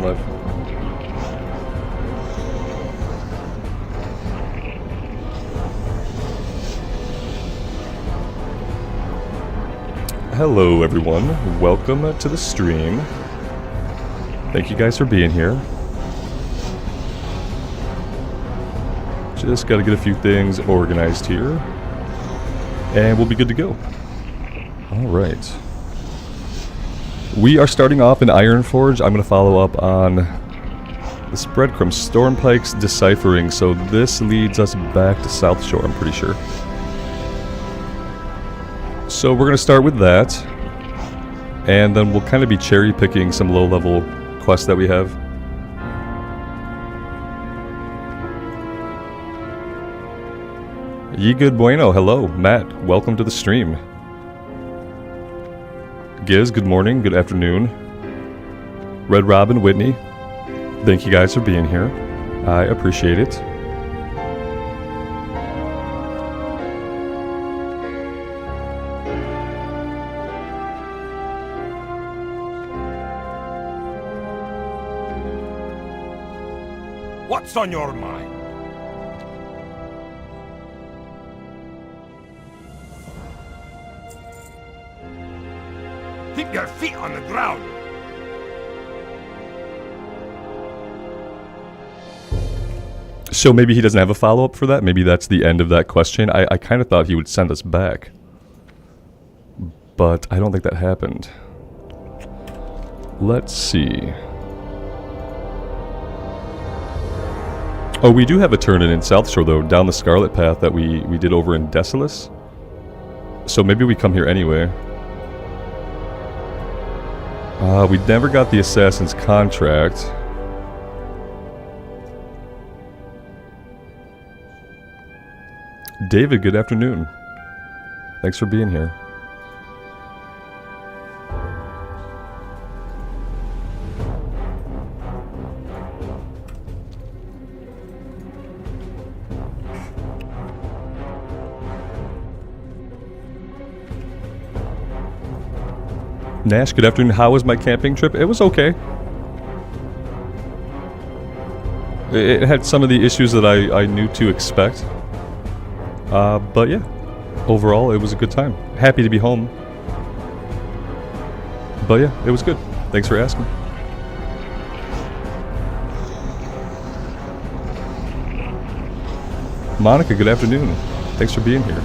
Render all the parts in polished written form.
life. Hello everyone, welcome to the stream. Thank you guys for being here. Just gotta get a few things organized here, and we'll be good to go. Alright. We are starting off in Ironforge. I'm gonna follow up on this breadcrumb Stormpike's deciphering, so this leads us back to South Shore, I'm pretty sure. So we're going to start with that, and then we'll kind of be cherry picking some low level quests that we have. Ye good bueno, hello. Matt, welcome to the stream. Giz, good morning, good afternoon. Red Robin, Whitney, thank you guys for being here. I appreciate it. What's on your mind? Keep your feet on the ground. So maybe he doesn't have a follow-up for that? Maybe that's the end of that question? I kind of thought he would send us back. But I don't think that happened. Let's see. Oh, we do have a turn-in South Shore, though, down the Scarlet Path that we did over in Desolus. So maybe we come here anyway. We never got the Assassin's Contract. David, good afternoon. Thanks for being here. Nash, good afternoon. How was my camping trip? It was okay. It had some of the issues that I knew to expect. But yeah, overall it was a good time. Happy to be home. But yeah, it was good. Thanks for asking. Monica, good afternoon. Thanks for being here.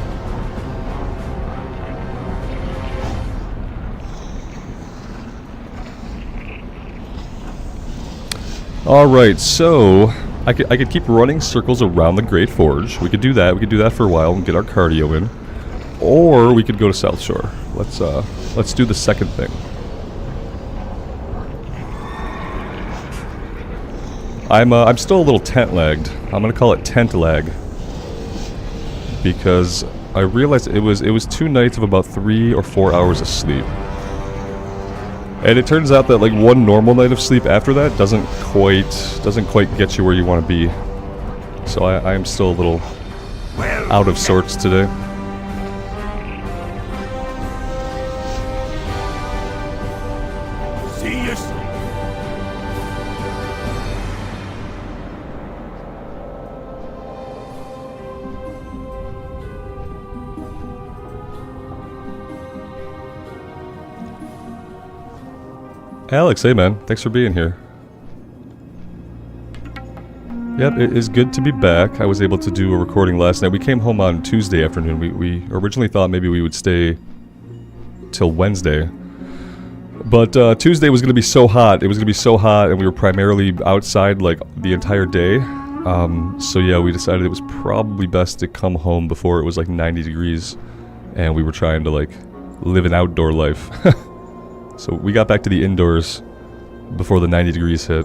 Alright, so I could keep running circles around the Great Forge. We could do that. We could do that for a while and get our cardio in. Or we could go to South Shore. Let's do the second thing. I'm still a little tent lagged. I'm gonna call it tent lag. Because I realized it was 2 nights of about 3 or 4 hours of sleep. And it turns out that like one normal night of sleep after that doesn't quite get you where you want to be. So I am still a little out of sorts today. See you soon. Alex, hey man, thanks for being here. Yep, it is good to be back. I was able to do a recording last night. We came home on Tuesday afternoon. We originally thought maybe we would stay till Wednesday. But Tuesday was going to be so hot. It was going to be so hot, and we were primarily outside like the entire day. So yeah, we decided it was probably best to come home before it was like 90 degrees. And we were trying to like live an outdoor life. So we got back to the indoors before the 90 degrees hit.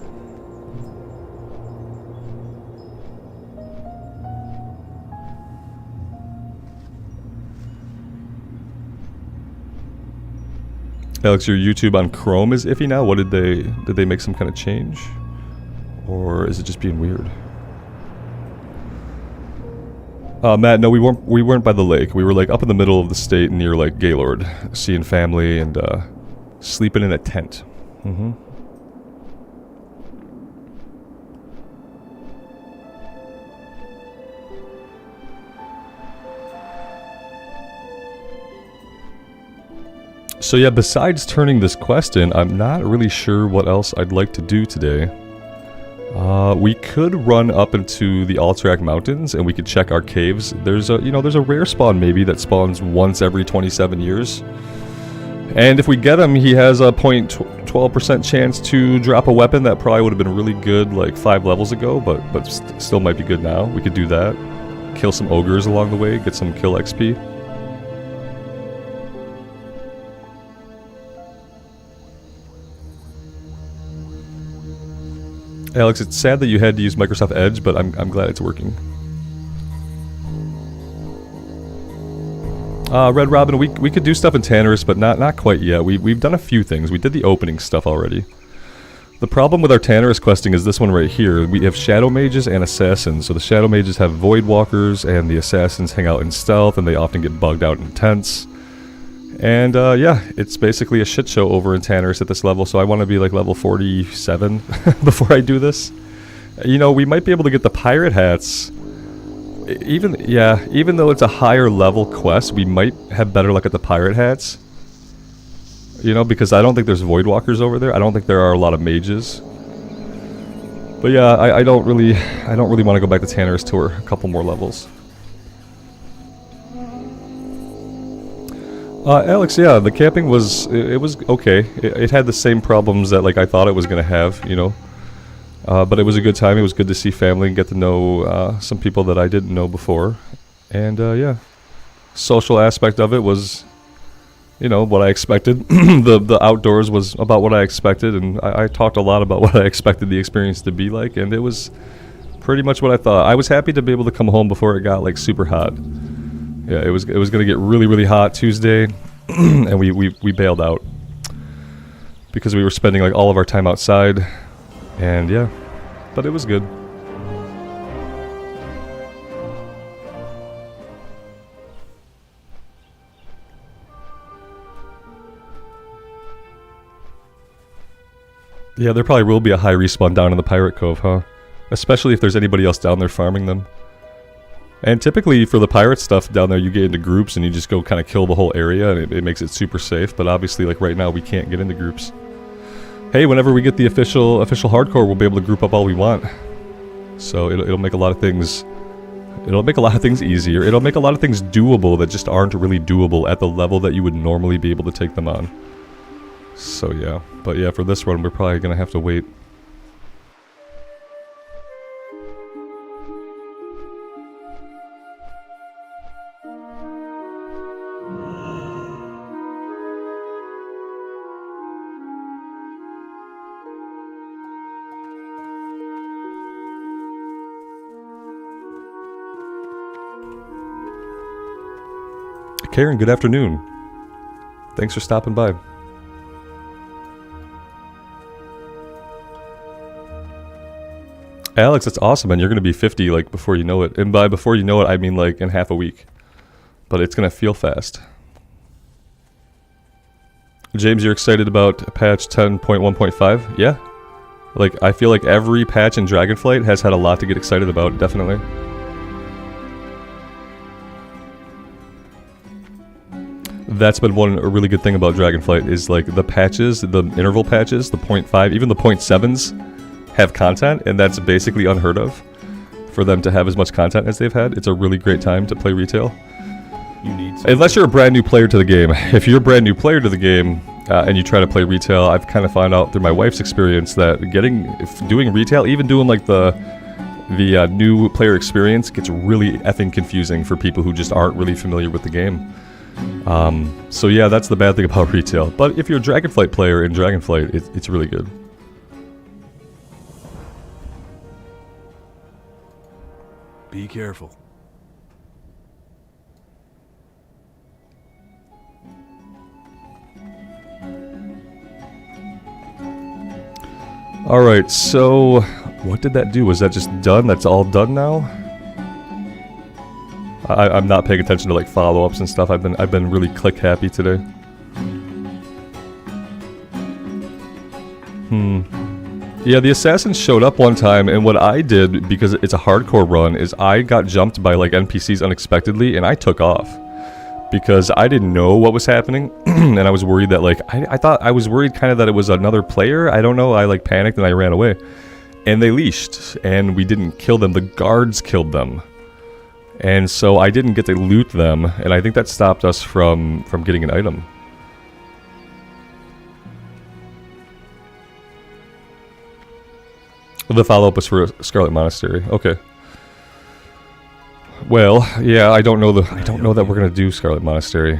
Alex, your YouTube on Chrome is iffy now? What did they make some kind of change? Or is it just being weird? Matt, no, we weren't by the lake. We were like up in the middle of the state near like Gaylord, seeing family and sleeping in a tent. So yeah, besides turning this quest in, I'm not really sure what else I'd like to do today. We could run up into the Alterac Mountains and we could check our caves. There's a, there's a rare spawn maybe that spawns once every 27 years. And if we get him, he has a 0.12% chance to drop a weapon that probably would have been really good like 5 levels ago, but still might be good now. We could do that. Kill some ogres along the way, get some kill XP. Alex, it's sad that you had to use Microsoft Edge, but I'm glad it's working. Red Robin, we could do stuff in Tannerus, but not quite yet. We've done a few things. We did the opening stuff already. The problem with our Tannerus questing is this one right here. We have Shadow Mages and Assassins. So the Shadow Mages have Void Walkers, and the Assassins hang out in stealth, and they often get bugged out in tents. And yeah, it's basically a shit show over in Tannerus at this level, so I want to be like level 47 before I do this. We might be able to get the pirate hats. Even though it's a higher level quest, we might have better luck at the pirate hats. Because I don't think there's Void Walkers over there. I don't think there are a lot of mages. But yeah, I don't really want to go back to Tannerus till we're a couple more levels. Alex, yeah, the camping was okay. It had the same problems that like I thought it was gonna have, but it was a good time. It was good to see family and get to know some people that I didn't know before, and yeah, social aspect of it was, what I expected. the outdoors was about what I expected, and I talked a lot about what I expected the experience to be like, and it was pretty much what I thought. I was happy to be able to come home before it got like super hot. Yeah, it was gonna get really hot Tuesday, and we bailed out because we were spending like all of our time outside, and yeah, but it was good. Yeah, there probably will be a high respawn down in the Pirate Cove, huh? Especially if there's anybody else down there farming them. And typically for the pirate stuff down there, you get into groups and you just go kind of kill the whole area, and it makes it super safe. But obviously, like right now, we can't get into groups. Hey, whenever we get the official hardcore, we'll be able to group up all we want. So it'll make a lot of things. It'll make a lot of things easier. It'll make a lot of things doable that just aren't really doable at the level that you would normally be able to take them on. So yeah, but yeah, for this one, we're probably gonna have to wait. Karen, good afternoon. Thanks for stopping by. Alex, that's awesome, and you're going to be 50 like before you know it. And by before you know it, I mean like in half a week. But it's going to feel fast. James, you're excited about patch 10.1.5? Yeah. Like, I feel like every patch in Dragonflight has had a lot to get excited about, definitely. That's been a really good thing about Dragonflight is like the patches, the interval patches, the 0.5, even the 0.7s have content, and that's basically unheard of for them to have as much content as they've had. It's a really great time to play retail. Unless you're a brand new player to the game. If you're a brand new player to the game and you try to play retail, I've kind of found out through my wife's experience that doing retail, even doing like the new player experience, gets really effing confusing for people who just aren't really familiar with the game. So yeah, that's the bad thing about retail. But if you're a Dragonflight player in Dragonflight, it's really good. Be careful. Alright, so what did that do? Was that just done? That's all done now? I'm not paying attention to like follow-ups and stuff. I've been really click happy today. Yeah, the assassins showed up one time, and what I did, because it's a hardcore run, is I got jumped by like NPCs unexpectedly, and I took off. because I didn't know what was happening, and I was worried that, like, I was worried kind of that it was another player. I don't know. I, like, panicked and I ran away. And they leashed, and we didn't kill them. The guards killed them. And so I didn't get to loot them, and I think that stopped us from getting an item. The follow-up was for Scarlet Monastery. Okay. Well, yeah, I don't know that we're gonna do Scarlet Monastery.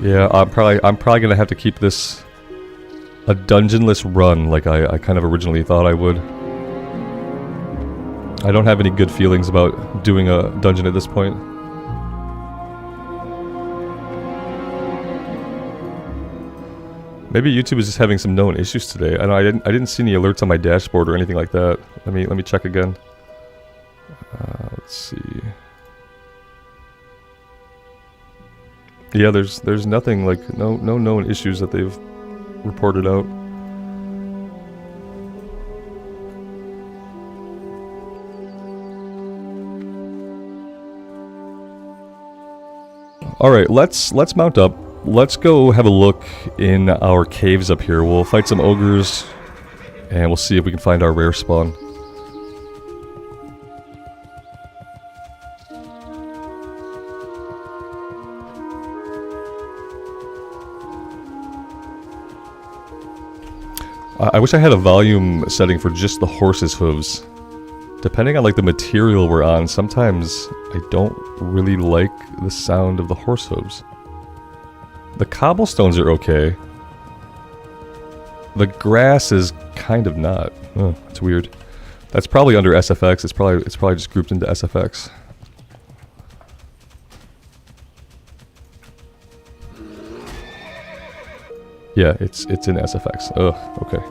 Yeah, I'm probably gonna have to keep this a dungeonless run, like I kind of originally thought I would. I don't have any good feelings about doing a dungeon at this point. Maybe YouTube is just having some known issues today. I didn't see any alerts on my dashboard or anything like that. Let me check again. Let's see. Yeah, there's nothing, like no known issues that they've reported out. All right, let's mount up. Let's go have a look in our caves up here. We'll fight some ogres, and we'll see if we can find our rare spawn. I wish I had a volume setting for just the horse's hooves. Depending on, like, the material we're on, sometimes I don't really like the sound of the horse hooves. The cobblestones are okay. The grass is kind of not. Oh, it's weird. That's probably under SFX. It's probably just grouped into SFX. Yeah, it's in SFX. Ugh, okay.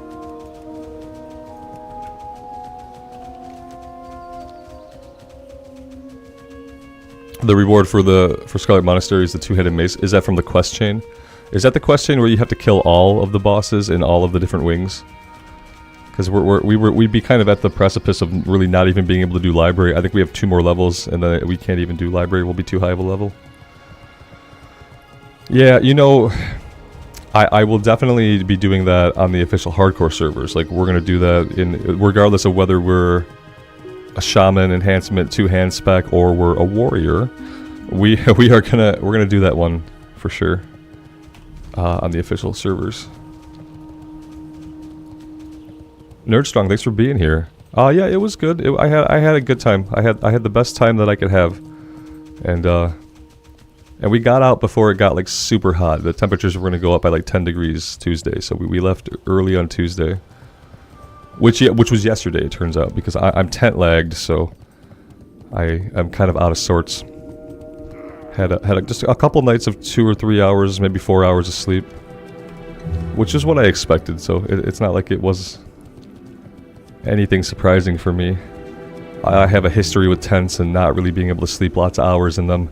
The reward for Scarlet Monastery is the two-headed mace. Is that from the quest chain? Is that the quest chain where you have to kill all of the bosses in all of the different wings? Because we'd be kind of at the precipice of really not even being able to do library. I think we have 2 more levels, and then we can't even do library. We'll be too high of a level. Yeah, you know, I will definitely be doing that on the official hardcore servers. Like, we're gonna do that regardless of whether we're a shaman enhancement 2-hand spec or we're a warrior. We're gonna do that one for sure on the official servers. Nerdstrong, thanks for being here. Yeah, it was good. I had a good time. I had the best time that I could have, and we got out before it got, like, super hot. The temperatures were gonna go up by like 10 degrees Tuesday, so we left early on Tuesday. Which was yesterday, it turns out, because I'm tent lagged, so I'm kind of out of sorts. Had just a couple nights of 2 or 3 hours, maybe 4 hours of sleep, which is what I expected. So it's not like it was anything surprising for me. I have a history with tents and not really being able to sleep lots of hours in them.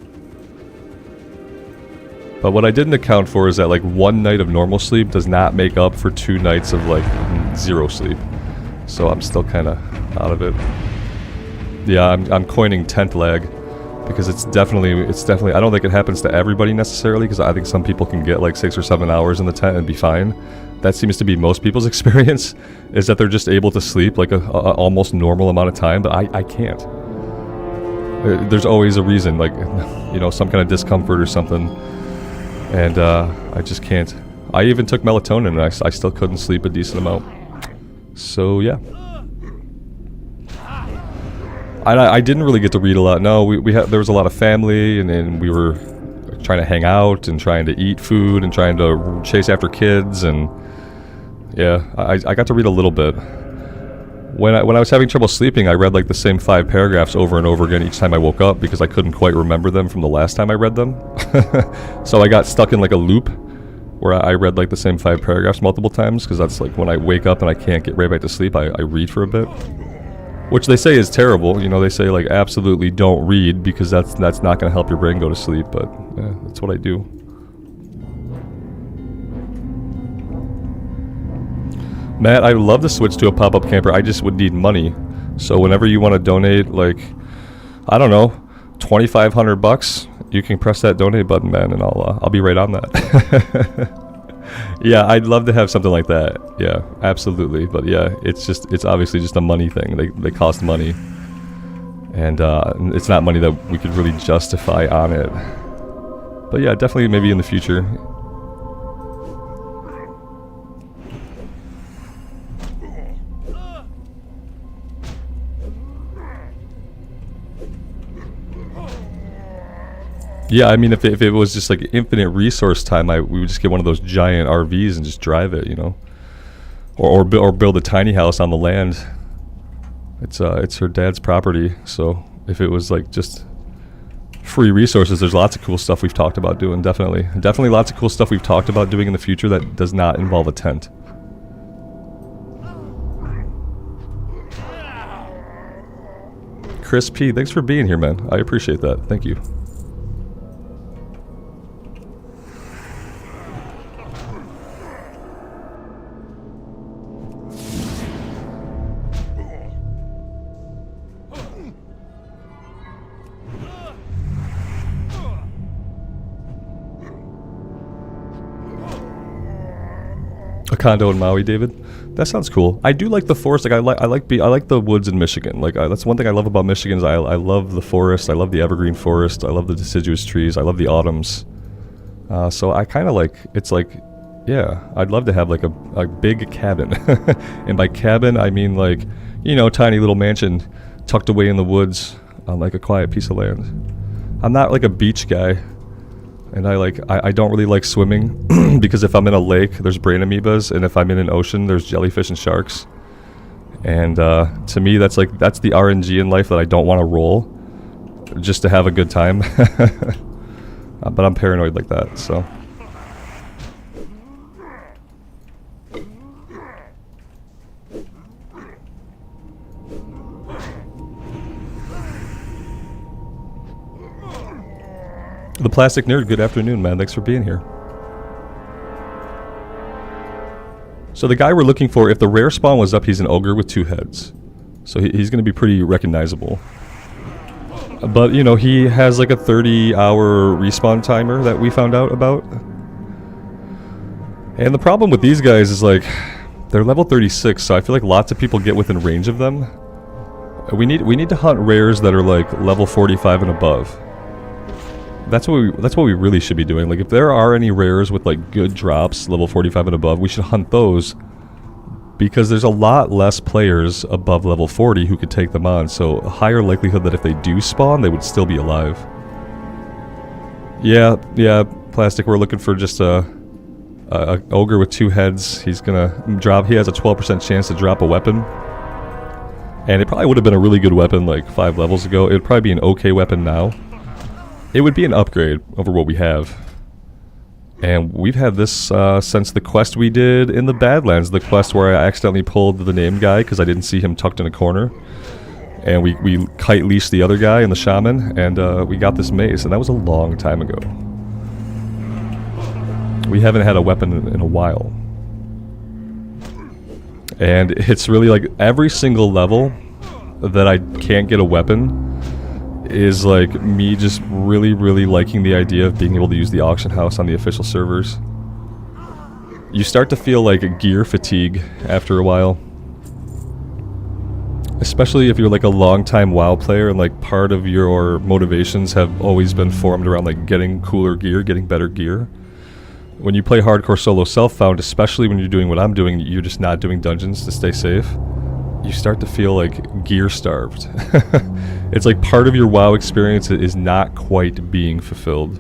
But what I didn't account for is that, like, 1 night of normal sleep does not make up for 2 nights of, like, 0 sleep. So I'm still kind of out of it. Yeah, I'm coining tent lag because it's definitely. I don't think it happens to everybody necessarily, because I think some people can get like 6 or 7 hours in the tent and be fine. That seems to be most people's experience, is that they're just able to sleep like a almost normal amount of time. But I can't. There's always a reason, like, you know, some kind of discomfort or something, and I just can't. I even took melatonin and I still couldn't sleep a decent amount. So yeah, I didn't really get to read a lot. No, there was a lot of family, and we were trying to hang out and trying to eat food and trying to chase after kids, and yeah, I got to read a little bit. When I was having trouble sleeping, I read like the same 5 paragraphs over and over again each time I woke up because I couldn't quite remember them from the last time I read them. So I got stuck in like a loop where I read like the same 5 paragraphs multiple times, because that's like when I wake up and I can't get right back to sleep, I read for a bit. Which they say is terrible. You know, they say like absolutely don't read because that's not going to help your brain go to sleep, but yeah, that's what I do. Matt, I would love to switch to a pop-up camper. I just would need money. So whenever you want to donate, like, I don't know, $2,500, you can press that donate button, man, and I'll be right on that. Yeah, I'd love to have something like that. Yeah, absolutely. But yeah, it's obviously just a money thing. They cost money, and it's not money that we could really justify on it. But yeah, definitely maybe in the future. Yeah, I mean, if it was just like infinite resource time, we would just get one of those giant RVs and just drive it, you know, or build a tiny house on the land. It's her dad's property, so if it was like just free resources, there's lots of cool stuff we've talked about doing. Definitely lots of cool stuff we've talked about doing in the future that does not involve a tent. Chris P, thanks for being here, man. I appreciate that. Thank you. A condo in Maui, David. That sounds cool. I do like the forest. Like I like the woods in Michigan. Like that's one thing I love about Michigan is I love the forest. I love the evergreen forest. I love the deciduous trees. I love the autumns. So I kind of like. It's like, yeah, I'd love to have like a big cabin. And by cabin I mean like, you know, tiny little mansion tucked away in the woods on like a quiet piece of land. I'm not like a beach guy. And I don't really like swimming because if I'm in a lake, there's brain amoebas, and if I'm in an ocean, there's jellyfish and sharks. And to me, that's the RNG in life that I don't want to roll just to have a good time. But I'm paranoid like that, so. The Plastic Nerd, good afternoon, man. Thanks for being here. So the guy we're looking for, if the rare spawn was up, he's an ogre with 2 heads. So he's going to be pretty recognizable. But, you know, he has like a 30-hour respawn timer that we found out about. And the problem with these guys is like, they're level 36, so I feel like lots of people get within range of them. We need to hunt rares that are like level 45 and above. That's what we really should be doing. Like if there are any rares with like good drops, level 45 and above, we should hunt those because there's a lot less players above level 40 who could take them on. So a higher likelihood that if they do spawn, they would still be alive. Yeah, Plastic. We're looking for just a ogre with 2 heads. He's gonna drop. He has a 12% chance to drop a weapon, and it probably would have been a really good weapon like 5 levels ago. It would probably be an okay weapon now. It would be an upgrade over what we have. And we've had this since the quest we did in the Badlands. The quest where I accidentally pulled the name guy because I didn't see him tucked in a corner. And we kite leashed the other guy and the shaman. And we got this mace. And that was a long time ago. We haven't had a weapon in a while. And it's really like every single level that I can't get a weapon is like me just really liking the idea of being able to use the auction house on the official servers. You start to feel like gear fatigue after a while. Especially if you're like a long-time WoW player and like part of your motivations have always been formed around like getting cooler gear, getting better gear. When you play hardcore solo self-found, especially when you're doing what I'm doing, you're just not doing dungeons to stay safe. You start to feel like gear starved. It's like part of your WoW experience is not quite being fulfilled.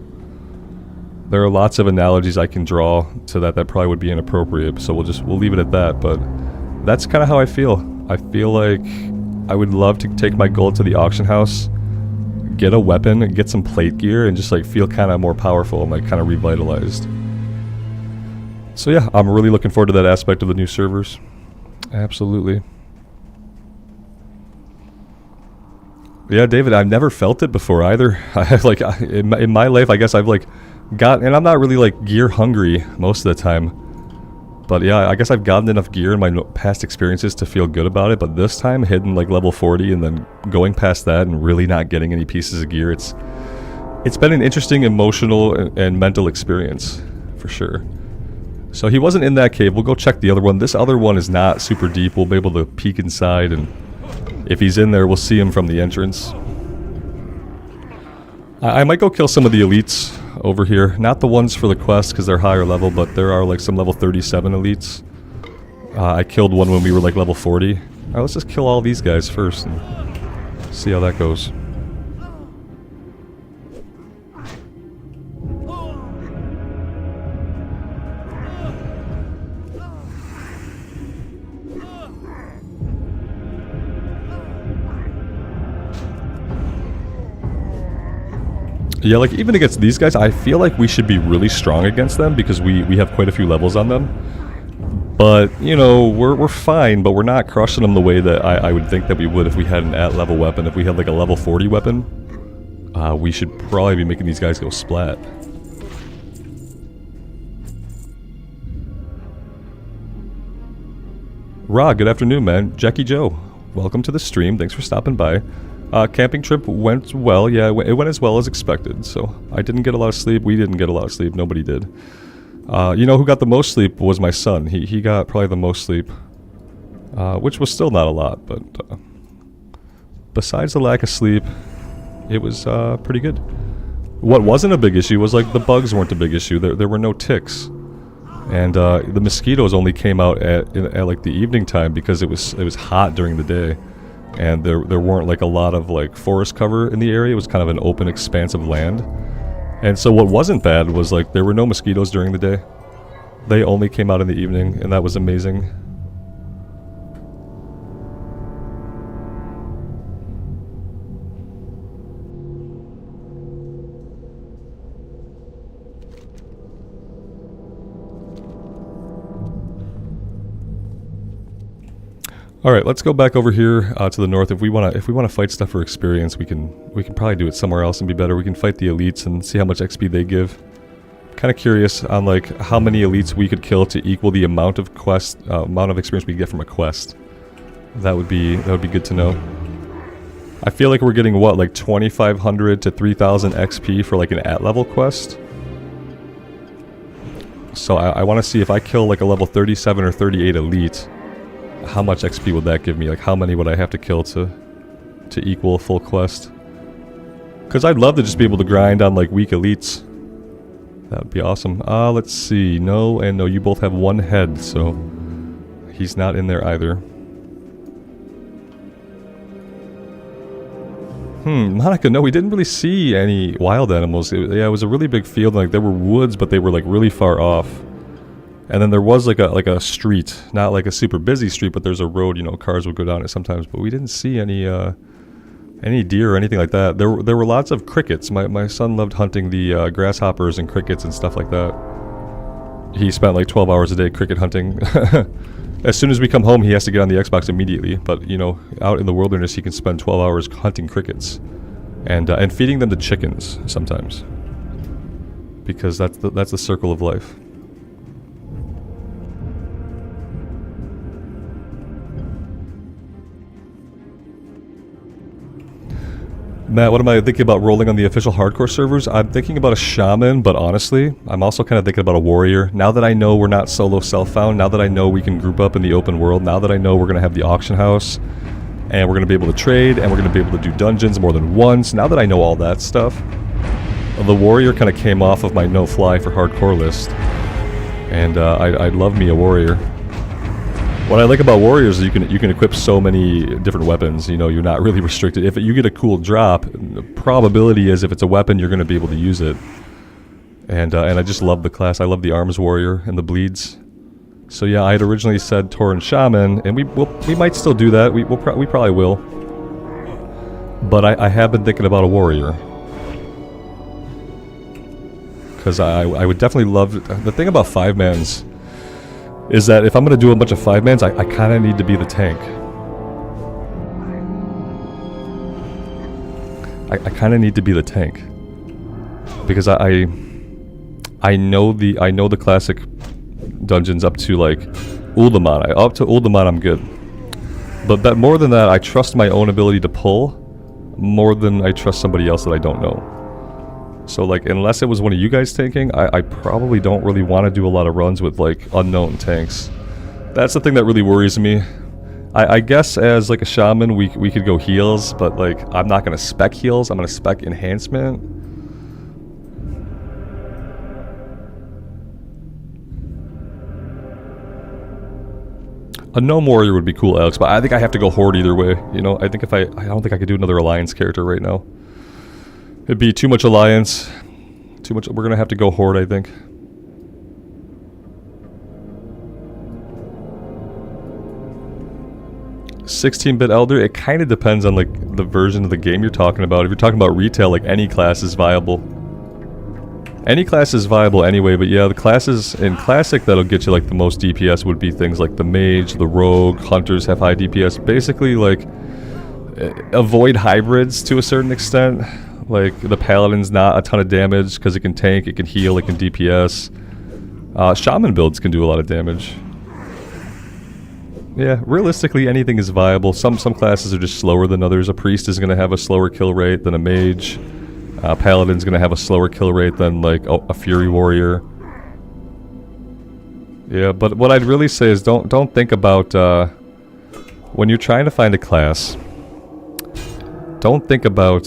There are lots of analogies I can draw to that probably would be inappropriate, so we'll leave it at that, but that's kind of how I feel. I feel like I would love to take my gold to the auction house, get a weapon, get some plate gear, and just like feel kind of more powerful and like kind of revitalized. So yeah, I'm really looking forward to that aspect of the new servers. Absolutely. Yeah, David, I've never felt it before either. I have like in my life, I guess I've like and I'm not really like gear hungry most of the time. But yeah, I guess I've gotten enough gear in my past experiences to feel good about it. But this time, hitting like level 40 and then going past that and really not getting any pieces of gear, it's been an interesting emotional and mental experience, for sure. So he wasn't in that cave. We'll go check the other one. This other one is not super deep. We'll be able to peek inside, and if he's in there, we'll see him from the entrance. I might go kill some of the elites over here. Not the ones for the quest, because they're higher level, but there are like some level 37 elites. I killed one when we were like level 40. Alright, let's just kill all these guys first and see how that goes. Yeah, like even against these guys, I feel like we should be really strong against them because we have quite a few levels on them. But, you know, we're fine, but we're not crushing them the way that I would think that we would if we had an at-level weapon. If we had like a level 40 weapon, we should probably be making these guys go splat. Ra, good afternoon, man. Jackie Joe, welcome to the stream. Thanks for stopping by. Camping trip went well. Yeah, it went as well as expected. So I didn't get a lot of sleep. We didn't get a lot of sleep. Nobody did. You know who got the most sleep was my son. He got probably the most sleep, which was still not a lot. But besides the lack of sleep, it was pretty good. What wasn't a big issue was like the bugs weren't a big issue. There were no ticks, and the mosquitoes only came out at like the evening time because it was hot during the day. And there weren't like a lot of like forest cover in the area. It was kind of an open expanse of land. And so what wasn't bad was like there were no mosquitoes during the day. They only came out in the evening, and that was amazing. All right, let's go back over here to the north. If we want to fight stuff for experience, we can probably do it somewhere else and be better. We can fight the elites and see how much XP they give. Kind of curious on like how many elites we could kill to equal the amount of experience we get from a quest. That would be good to know. I feel like we're getting what, like 2,500 to 3,000 XP for like an at-level quest. So I want to see if I kill like a level 37 or 38 elite. How much XP would that give me? Like how many would I have to kill to equal a full quest? Because I'd love to just be able to grind on like weak elites. That would be awesome. Let's see. No and no. You both have one head, so he's not in there either. Monica, no, we didn't really see any wild animals. It was a really big field. Like there were woods, but they were like really far off. And then there was like a street, not like a super busy street, but there's a road. You know, cars would go down it sometimes. But we didn't see any deer or anything like that. There were lots of crickets. My son loved hunting the grasshoppers and crickets and stuff like that. He spent like 12 hours a day cricket hunting. As soon as we come home, he has to get on the Xbox immediately. But you know, out in the wilderness, he can spend 12 hours hunting crickets, and feeding them to chickens sometimes, because that's the circle of life. Matt, what am I thinking about rolling on the official hardcore servers? I'm thinking about a shaman, but honestly, I'm also kind of thinking about a warrior. Now that I know we're not solo self-found, now that I know we can group up in the open world, now that I know we're going to have the auction house, and we're going to be able to trade, and we're going to be able to do dungeons more than once, now that I know all that stuff, the warrior kind of came off of my no-fly for hardcore list, and I'd love me a warrior. What I like about warriors is you can equip so many different weapons. You know, you're not really restricted. If you get a cool drop, the probability is if it's a weapon, you're going to be able to use it. And I just love the class. I love the arms warrior and the bleeds. So yeah, I had originally said Tauren shaman, and we might still do that. We probably will. But I have been thinking about a warrior, because I would definitely love the thing about 5-mans. Is that if I'm going to do a bunch of 5-mans, I kind of need to be the tank. I kind of need to be the tank. Because I know the classic dungeons up to like Uldaman. Up to Uldaman I'm good. But more than that, I trust my own ability to pull more than I trust somebody else that I don't know. So like, unless it was one of you guys tanking, I probably don't really want to do a lot of runs with like unknown tanks. That's the thing that really worries me. I guess as like a shaman, we could go heals, but like I'm not gonna spec heals. I'm gonna spec enhancement. A gnome warrior would be cool, Alex, but I think I have to go horde either way. You know, I think if I don't think I could do another alliance character right now. It'd be too much alliance. Too much. We're gonna have to go horde, I think. $16-bit elder. It kind of depends on like the version of the game you're talking about. If you're talking about retail, like any class is viable. Any class is viable anyway, but yeah, the classes in Classic that'll get you like the most DPS would be things like the Mage, the Rogue, Hunters have high DPS. Basically, like, avoid hybrids to a certain extent. Like, the Paladin's not a ton of damage because it can tank, it can heal, it can DPS. Shaman builds can do a lot of damage. Yeah, realistically, anything is viable. Some classes are just slower than others. A Priest is going to have a slower kill rate than a Mage. Paladin's gonna have a slower kill rate than like a Fury Warrior. Yeah, but what I'd really say is don't think about when you're trying to find a class. Don't think about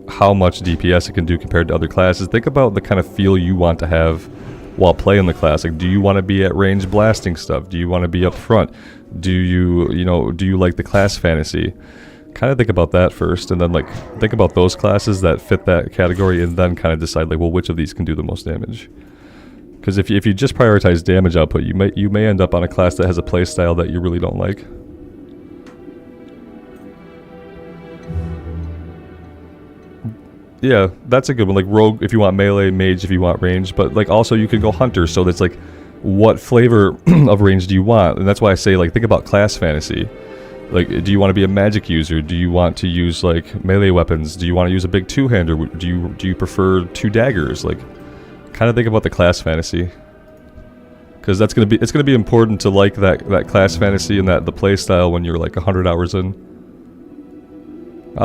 how much DPS it can do compared to other classes. Think about the kind of feel you want to have while playing the class. Like, do you want to be at range blasting stuff? Do you want to be up front? Do you like the class fantasy? Kind of think about that first, and then like think about those classes that fit that category, and then kind of decide like, well, which of these can do the most damage. Because if you just prioritize damage output, you may end up on a class that has a playstyle that you really don't like. Yeah, that's a good one. Like Rogue if you want melee, Mage if you want range, but like also you can go Hunter. So that's like, what flavor of range do you want? And that's why I say like think about class fantasy. Like, do you want to be a magic user? Do you want to use like melee weapons? Do you want to use a big two-hander? Do you prefer two daggers? Like, kind of think about the class fantasy, because it's gonna be important to like that class fantasy and the play style when you're like 100 hours in.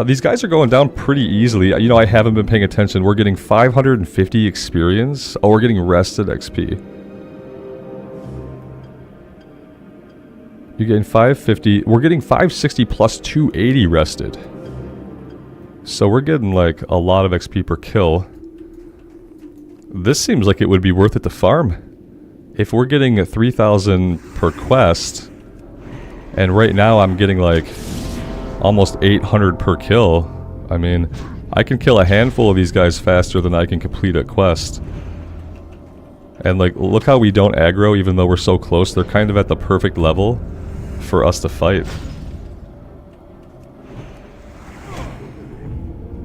These guys are going down pretty easily. You know, I haven't been paying attention. We're getting 550 experience. Oh, we're getting rested XP. You're getting 550. We're getting 560 plus 280 rested. So we're getting like a lot of XP per kill. This seems like it would be worth it to farm. If we're getting 3,000 per quest, and right now I'm getting like almost 800 per kill. I mean, I can kill a handful of these guys faster than I can complete a quest. And like, look how we don't aggro even though we're so close. They're kind of at the perfect level for us to fight.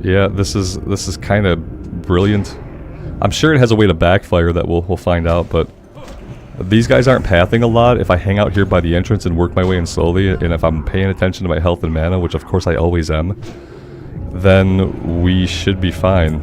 Yeah, this is kind of brilliant. I'm sure it has a way to backfire that we'll find out, but these guys aren't pathing a lot. If I hang out here by the entrance and work my way in slowly, and if I'm paying attention to my health and mana, which of course I always am, then we should be fine.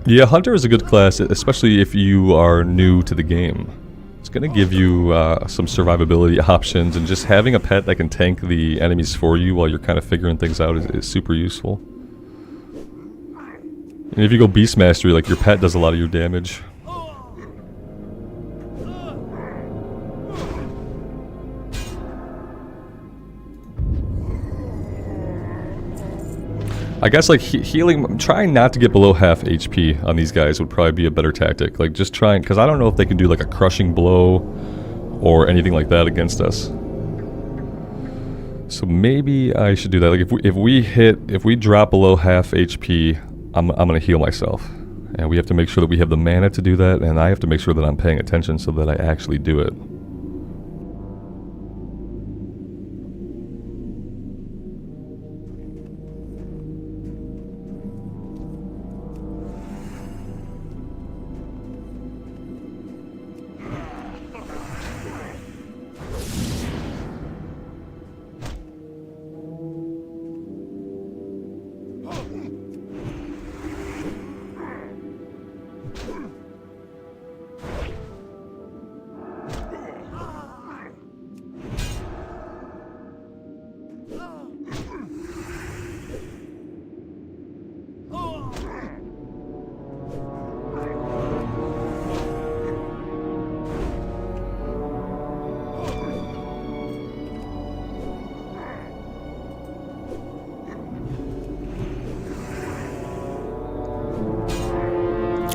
Yeah, Hunter is a good class, especially if you are new to the game. It's going to give you some survivability options, and just having a pet that can tank the enemies for you while you're kind of figuring things out is super useful. And if you go Beast Mastery, like, your pet does a lot of your damage. I guess like healing, trying not to get below half HP on these guys would probably be a better tactic. Like just trying, because I don't know if they can do like a crushing blow or anything like that against us. So maybe I should do that. Like if we drop below half HP, I'm gonna heal myself, and we have to make sure that we have the mana to do that, and I have to make sure that I'm paying attention so that I actually do it.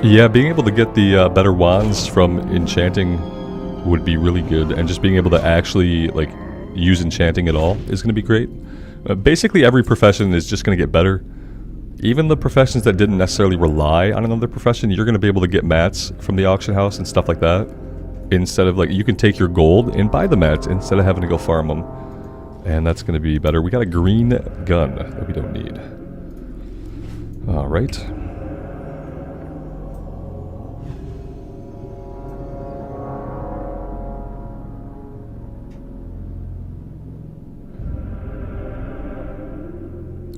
Yeah, being able to get the better wands from enchanting would be really good, and just being able to actually like use enchanting at all is going to be great. Basically every profession is just going to get better. Even the professions that didn't necessarily rely on another profession, you're going to be able to get mats from the auction house and stuff like that. Instead of like, you can take your gold and buy the mats instead of having to go farm them. And that's going to be better. We got a green gun that we don't need. Alright.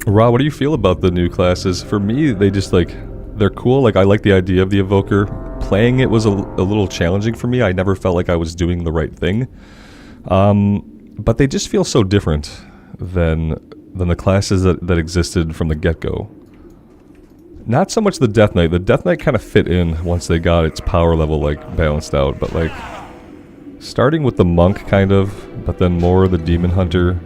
Ra, what do you feel about the new classes? For me, they just like, they're cool. Like, I like the idea of the evoker. Playing it was a little challenging for me. I never felt like I was doing the right thing. But they just feel so different than the classes that existed from the get-go. Not so much the Death Knight. The Death Knight kind of fit in once they got its power level like balanced out. But like, starting with the Monk kind of, but then more the Demon Hunter,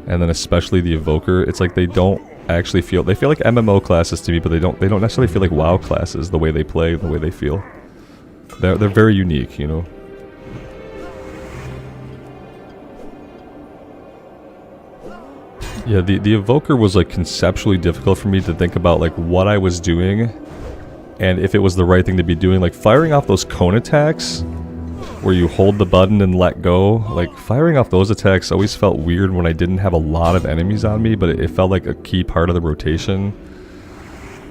and then especially the Evoker, it's like they don't actually feel, they feel like MMO classes to me, but they don't necessarily feel like WoW classes the way they play, the way they feel. They're very unique, you know. Yeah, the Evoker was like conceptually difficult for me to think about like what I was doing and if it was the right thing to be doing. Like firing off those cone attacks where you hold the button and let go, like firing off those attacks always felt weird when I didn't have a lot of enemies on me, but it felt like a key part of the rotation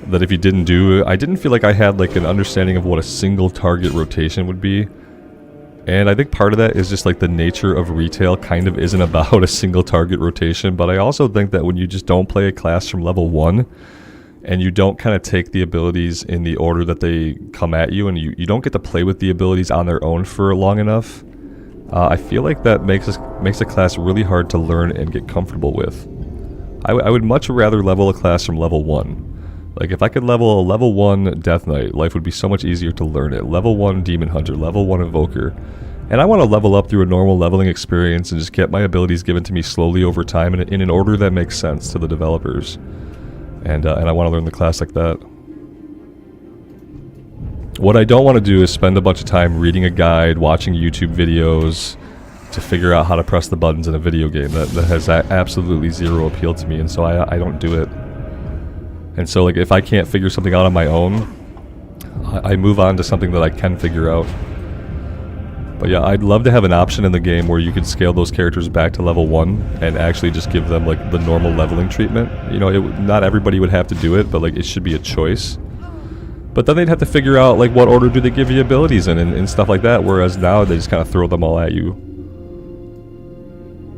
that if you didn't do, I didn't feel like I had like an understanding of what a single target rotation would be. And I think part of that is just like the nature of retail kind of isn't about a single target rotation, but I also think that when you just don't play a class from level 1 and you don't kind of take the abilities in the order that they come at you, and you don't get to play with the abilities on their own for long enough, I feel like that makes a class really hard to learn and get comfortable with. I would much rather level a class from level 1. Like if I could level a level 1 Death Knight, life would be so much easier to learn it. Level 1 Demon Hunter, level 1 Evoker. And I want to level up through a normal leveling experience and just get my abilities given to me slowly over time in an order that makes sense to the developers. And I want to learn the class like that. What I don't want to do is spend a bunch of time reading a guide, watching YouTube videos to figure out how to press the buttons in a video game. That has absolutely zero appeal to me, and so I don't do it. And so like if I can't figure something out on my own, I move on to something that I can figure out. But yeah, I'd love to have an option in the game where you could scale those characters back to level 1 and actually just give them like the normal leveling treatment. You know, not everybody would have to do it, but like it should be a choice. But then they'd have to figure out like what order do they give you abilities in and stuff like that, whereas now they just kind of throw them all at you.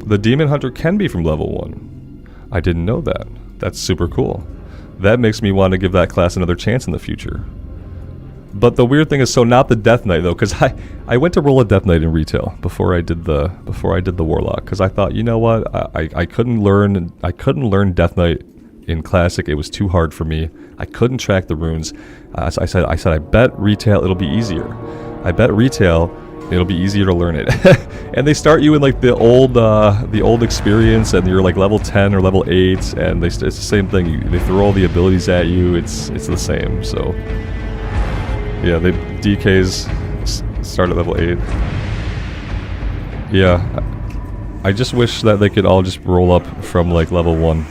The Demon Hunter can be from level 1. I didn't know that. That's super cool. That makes me want to give that class another chance in the future. But the weird thing is, so not the Death Knight though, because I went to roll a Death Knight in retail before I did the Warlock, because I thought, you know what, I couldn't learn Death Knight in Classic. It was too hard for me. I couldn't track the runes. So I said I bet retail it'll be easier. I bet retail it'll be easier to learn it. And they start you in like the old experience, and you're like level 10 or level 8, and it's the same thing. They throw all the abilities at you. It's the same. So. Yeah, the DKs start at level 8. Yeah, I just wish that they could all just roll up from like level 1.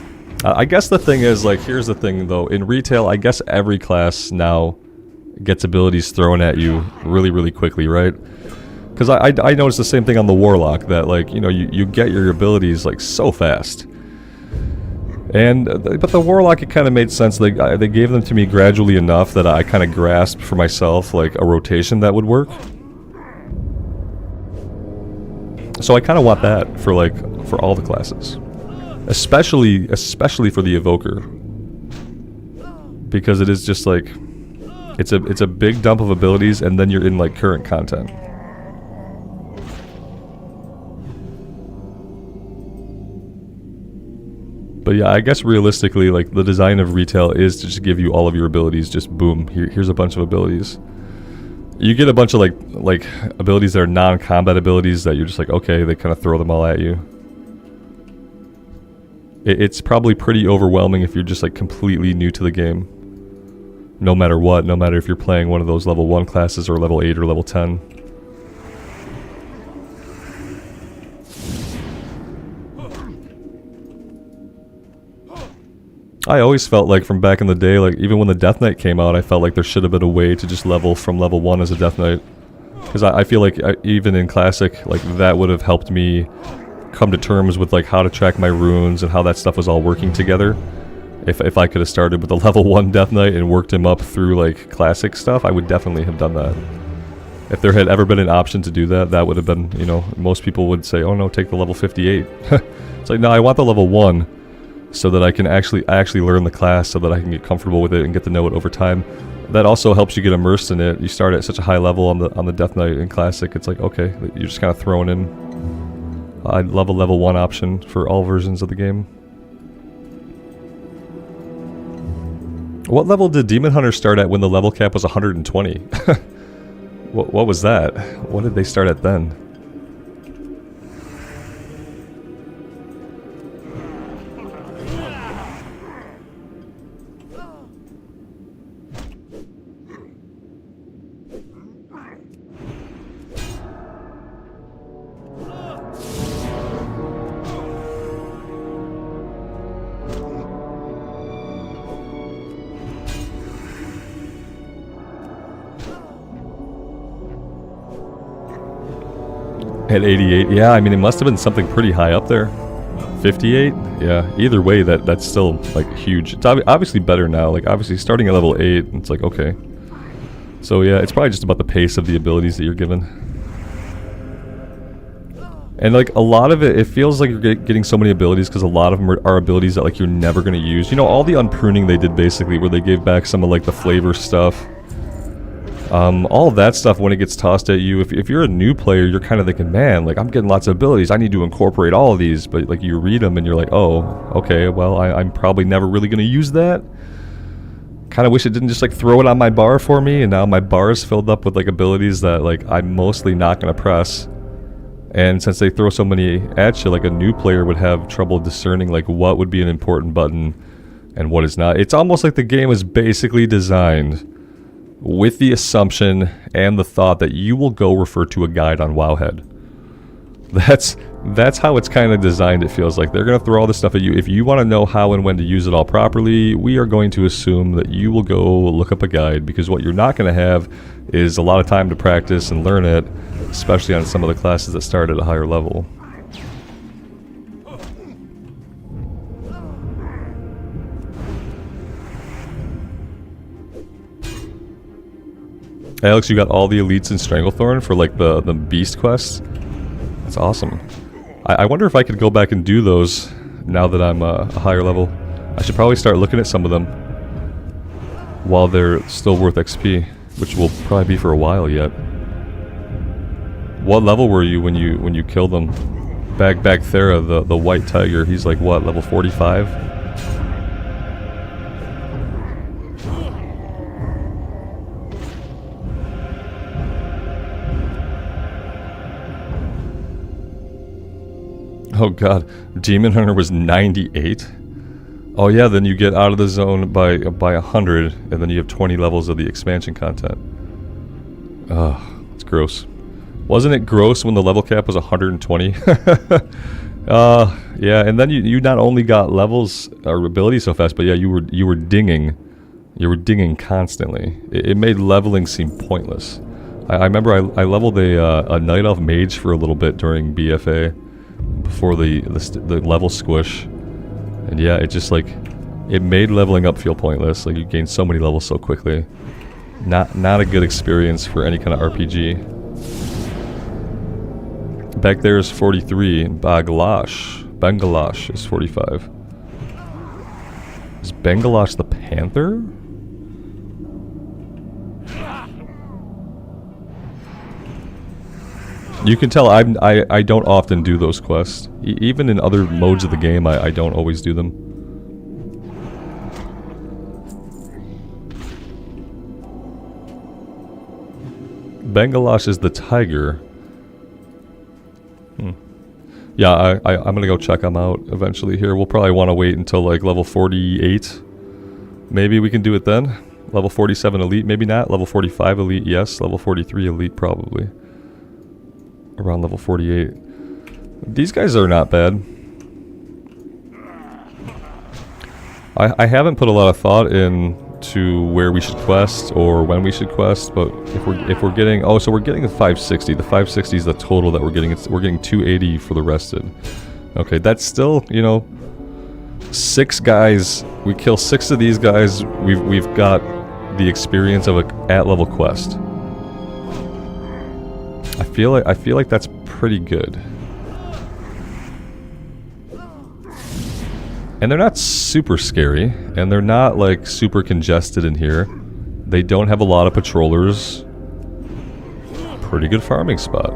I guess the thing is, like, here's the thing though, in retail, I guess every class now gets abilities thrown at you really, really quickly, right? Because I noticed the same thing on the Warlock, that like, you know, you get your abilities like so fast. But the Warlock, it kind of made sense. They gave them to me gradually enough that I kind of grasped for myself like a rotation that would work. So I kind of want that for all the classes, especially for the Evoker, because it is just like it's a big dump of abilities, and then you're in like current content. But yeah, I guess realistically, like, the design of retail is to just give you all of your abilities, just boom, here's a bunch of abilities. You get a bunch of like abilities that are non-combat abilities that you're just like, okay, they kind of throw them all at you. It's probably pretty overwhelming if you're just like completely new to the game. No matter what, no matter if you're playing one of those level 1 classes or level 8 or level 10. I always felt like from back in the day, like even when the Death Knight came out, I felt like there should have been a way to just level from level 1 as a Death Knight. Because I feel like even in Classic, like that would have helped me come to terms with like how to track my runes and how that stuff was all working together. If I could have started with a level 1 Death Knight and worked him up through like Classic stuff, I would definitely have done that. If there had ever been an option to do that, that would have been, you know, most people would say, oh no, take the level 58. It's like, no, I want the level 1. So that I can actually learn the class, so that I can get comfortable with it and get to know it over time. That also helps you get immersed in it. You start at such a high level on the Death Knight in Classic. It's like, okay, you're just kind of throwing in. I love a level 1 option for all versions of the game. What level did Demon Hunter start at when the level cap was 120? What was that? What did they start at then? At 88, yeah, I mean it must have been something pretty high up there. 58? Yeah, either way that's still like huge. It's obviously better now, like obviously starting at level 8, it's like okay. So yeah, it's probably just about the pace of the abilities that you're given. And like a lot of it feels like you're getting so many abilities because a lot of them are abilities that like you're never going to use. You know, all the unpruning they did basically where they gave back some of like the flavor stuff. All of that stuff when it gets tossed at you, if you're a new player, you're kind of thinking, man, like I'm getting lots of abilities, I need to incorporate all of these, but like you read them and you're like, oh, okay, well I'm probably never really going to use that. Kind of wish it didn't just like throw it on my bar for me, and now my bar is filled up with like abilities that like I'm mostly not going to press. And since they throw so many at you, like a new player would have trouble discerning like what would be an important button and what is not. It's almost like the game is basically designed with the assumption and the thought that you will go refer to a guide on Wowhead. That's how it's kind of designed, it feels like. They're going to throw all this stuff at you. If you want to know how and when to use it all properly, we are going to assume that you will go look up a guide, because what you're not going to have is a lot of time to practice and learn it, especially on some of the classes that start at a higher level. Alex, you got all the elites in Stranglethorn for like the beast quests? That's awesome. I wonder if I could go back and do those now that I'm a higher level. I should probably start looking at some of them while they're still worth XP, which will probably be for a while yet. What level were you when you killed them? Bagthera, the white tiger, he's like what, level 45? Oh god, Demon Hunter was 98? Oh yeah, then you get out of the zone by 100, and then you have 20 levels of the expansion content. Ugh, it's gross. Wasn't it gross when the level cap was 120? Yeah, and then you not only got levels or abilities so fast, but yeah, you were dinging. You were dinging constantly. It made leveling seem pointless. I remember I leveled a Night Elf Mage for a little bit during BFA. Before the level squish, and yeah, it just like it made leveling up feel pointless. Like you gain so many levels so quickly. Not a good experience for any kind of RPG. Back there is 43, and Bengalash is 45. Is Bengalash the Panther? You can tell I don't often do those quests. Even in other modes of the game, I don't always do them. Bengalash is the tiger. Yeah, I'm gonna go check them out eventually here. We'll probably want to wait until like level 48. Maybe we can do it then. Level 47 elite, maybe not. Level 45 elite, yes. Level 43 elite, probably. Around level 48. These guys are not bad. I haven't put a lot of thought into where we should quest or when we should quest, but if we're getting, oh, so we're getting the 560. The 560 is the total that we're getting. We're getting 280 for the rested. Okay, that's still, you know, 6 guys. We kill 6 of these guys. We've got the experience of a at-level quest. I feel like that's pretty good. And they're not super scary, and they're not like super congested in here. They don't have a lot of patrollers. Pretty good farming spot.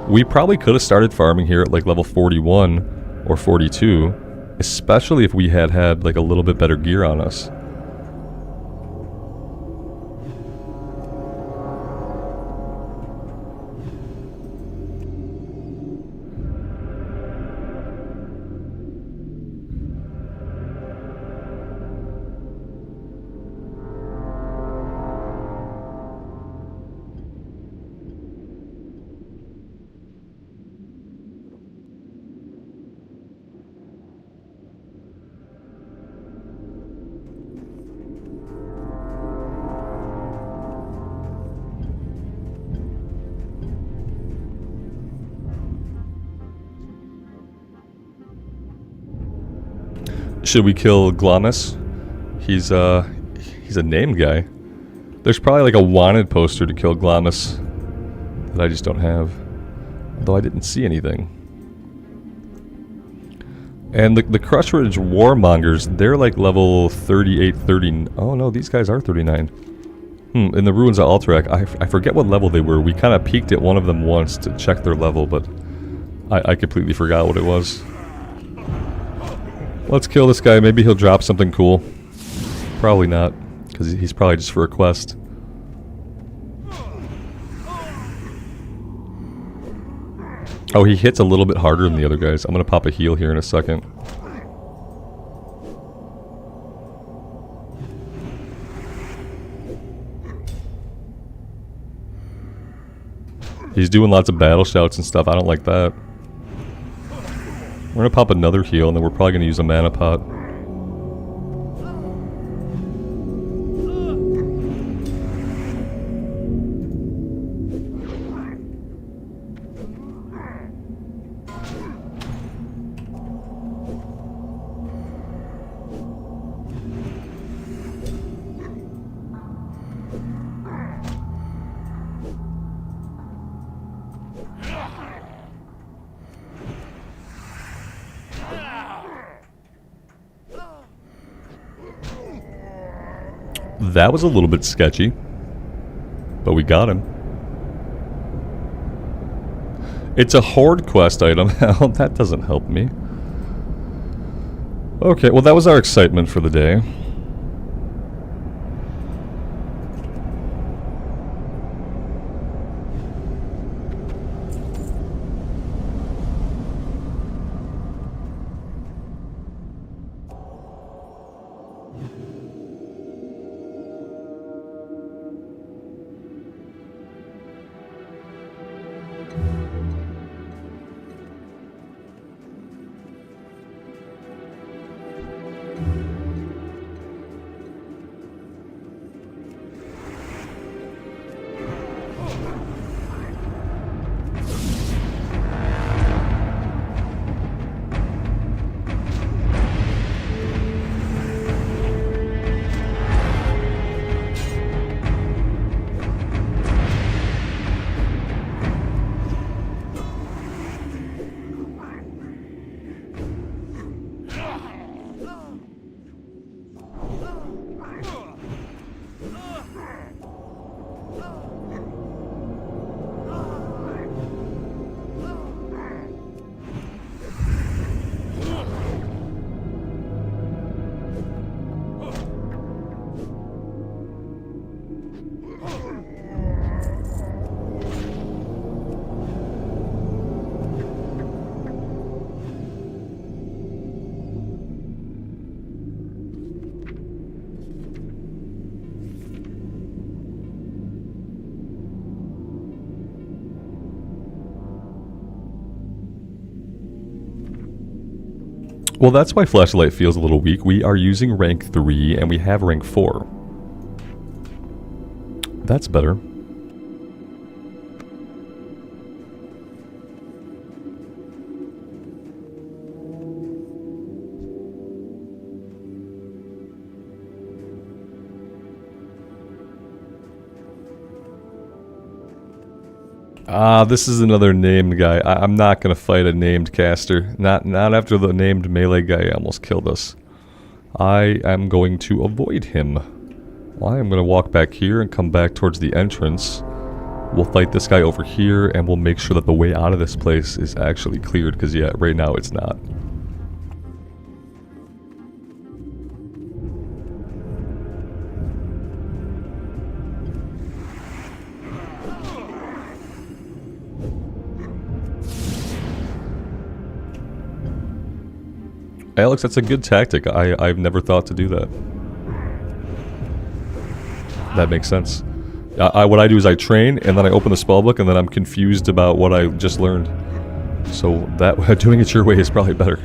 We probably could have started farming here at like level 41 or 42, especially if we had had like a little bit better gear on us. Should we kill Glamis? He's a named guy. There's probably like a wanted poster to kill Glamis that I just don't have. Though I didn't see anything. And the Crushridge Warmongers, they're like level 38, 30. Oh no, these guys are 39. In the Ruins of Alterac, I forget what level they were. We kind of peeked at one of them once to check their level, but I completely forgot what it was. Let's kill this guy. Maybe he'll drop something cool. Probably not, because he's probably just for a quest. Oh, he hits a little bit harder than the other guys. I'm going to pop a heal here in a second. He's doing lots of battle shouts and stuff. I don't like that. We're going to pop another heal, and then we're probably going to use a mana pot. That was a little bit sketchy, but we got him. It's a horde quest item. That doesn't help me. Okay, well that was our excitement for the day. Well, that's why Flashlight feels a little weak. We are using rank 3 and we have rank 4. That's better. This is another named guy. I'm not gonna fight a named caster. Not after the named melee guy almost killed us. I am going to avoid him. Well, I am gonna walk back here and come back towards the entrance. We'll fight this guy over here and we'll make sure that the way out of this place is actually cleared, because yeah, right now it's not. Alex, that's a good tactic. I've never thought to do that. That makes sense. What I do is I train, and then I open the spellbook, and then I'm confused about what I just learned. So that doing it your way is probably better.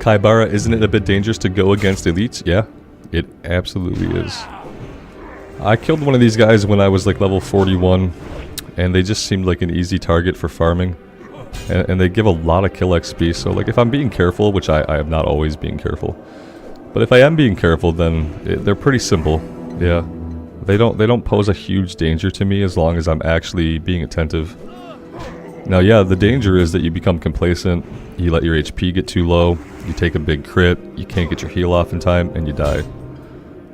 Kaibara, isn't it a bit dangerous to go against elites? Yeah, it absolutely is. I killed one of these guys when I was like level 41, and they just seemed like an easy target for farming. And they give a lot of kill XP, so like if I'm being careful, which I am not always being careful, but if I am being careful, then they're pretty simple. Yeah, they don't pose a huge danger to me as long as I'm actually being attentive. Now, yeah, the danger is that you become complacent, you let your HP get too low, you take a big crit, you can't get your heal off in time, and you die.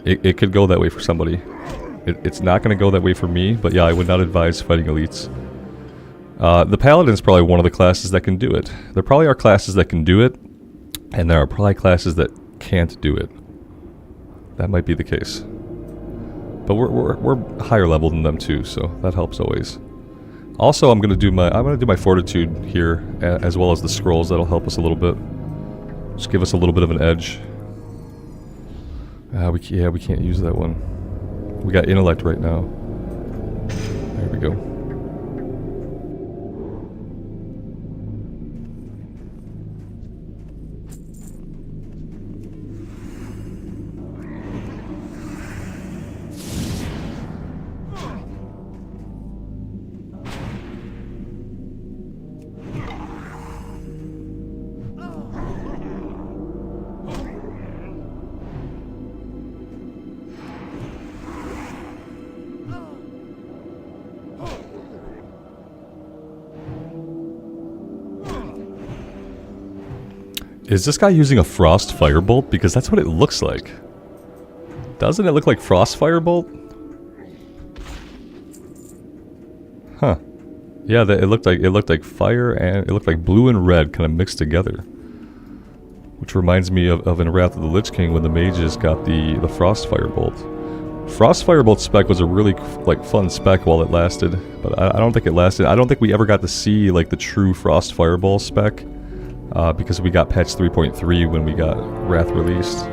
It could go that way for somebody. It's not going to go that way for me, but yeah, I would not advise fighting elites. The Paladin is probably one of the classes that can do it. There probably are classes that can do it, and there are probably classes that can't do it. That might be the case. But we're higher level than them too, so that helps always. Also, I'm gonna do my fortitude here, as well as the scrolls. That'll help us a little bit. Just give us a little bit of an edge. We can't use that one. We got intellect right now. There we go. Is this guy using a frost firebolt? Because that's what it looks like. Doesn't it look like frost firebolt? Huh. Yeah, it looked like fire, and it looked like blue and red kind of mixed together. Which reminds me of in Wrath of the Lich King when the mages got the frost firebolt. Frost firebolt spec was a really like fun spec while it lasted, but I don't think it lasted. I don't think we ever got to see like the true frost fireball spec. Because we got patch 3.3 when we got Wrath released.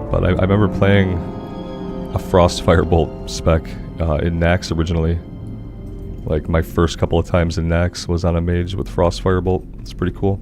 But I remember playing a Frost Firebolt spec in Nax originally. Like my first couple of times in Nax was on a mage with Frost Firebolt. It's pretty cool.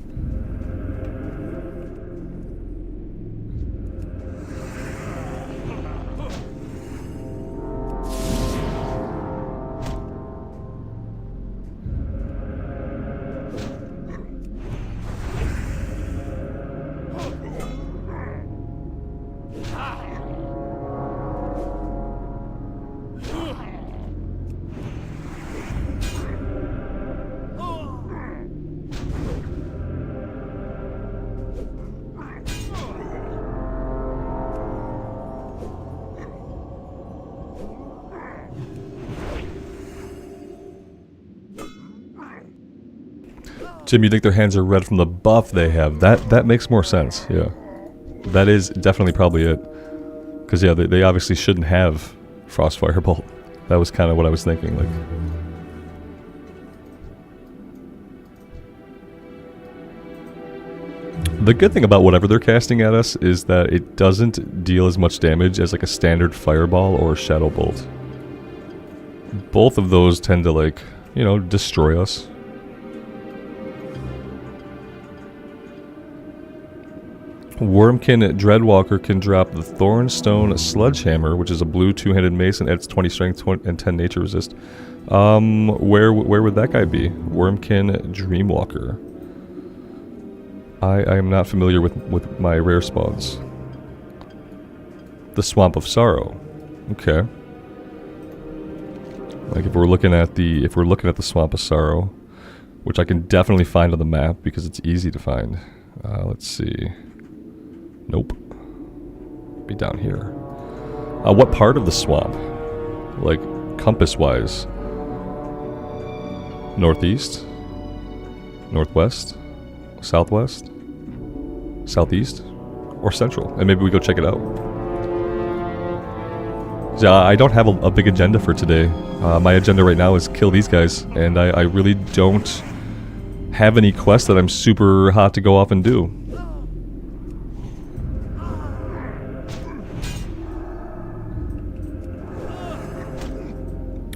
Jim, you think their hands are red from the buff they have? That makes more sense, yeah. That is definitely probably it. Because, yeah, they obviously shouldn't have Frostfire Bolt. That was kind of what I was thinking, like... The good thing about whatever they're casting at us is that it doesn't deal as much damage as like a standard Fireball or Shadow Bolt. Both of those tend to, like, you know, destroy us. Wormkin Dreadwalker can drop the Thornstone Sledgehammer, which is a blue two-handed mace and adds 20 strength and 10 nature resist. Where would that guy be? Wormkin Dreamwalker. I am not familiar with my rare spawns. The Swamp of Sorrow. Okay. Like if we're looking at the Swamp of Sorrow, which I can definitely find on the map because it's easy to find. Let's see. Nope. Be down here. What part of the swamp? Like compass-wise? Northeast? Northwest? Southwest? Southeast? Or central? And maybe we go check it out. Yeah, I don't have a big agenda for today. My agenda right now is kill these guys, and I really don't have any quests that I'm super hot to go off and do.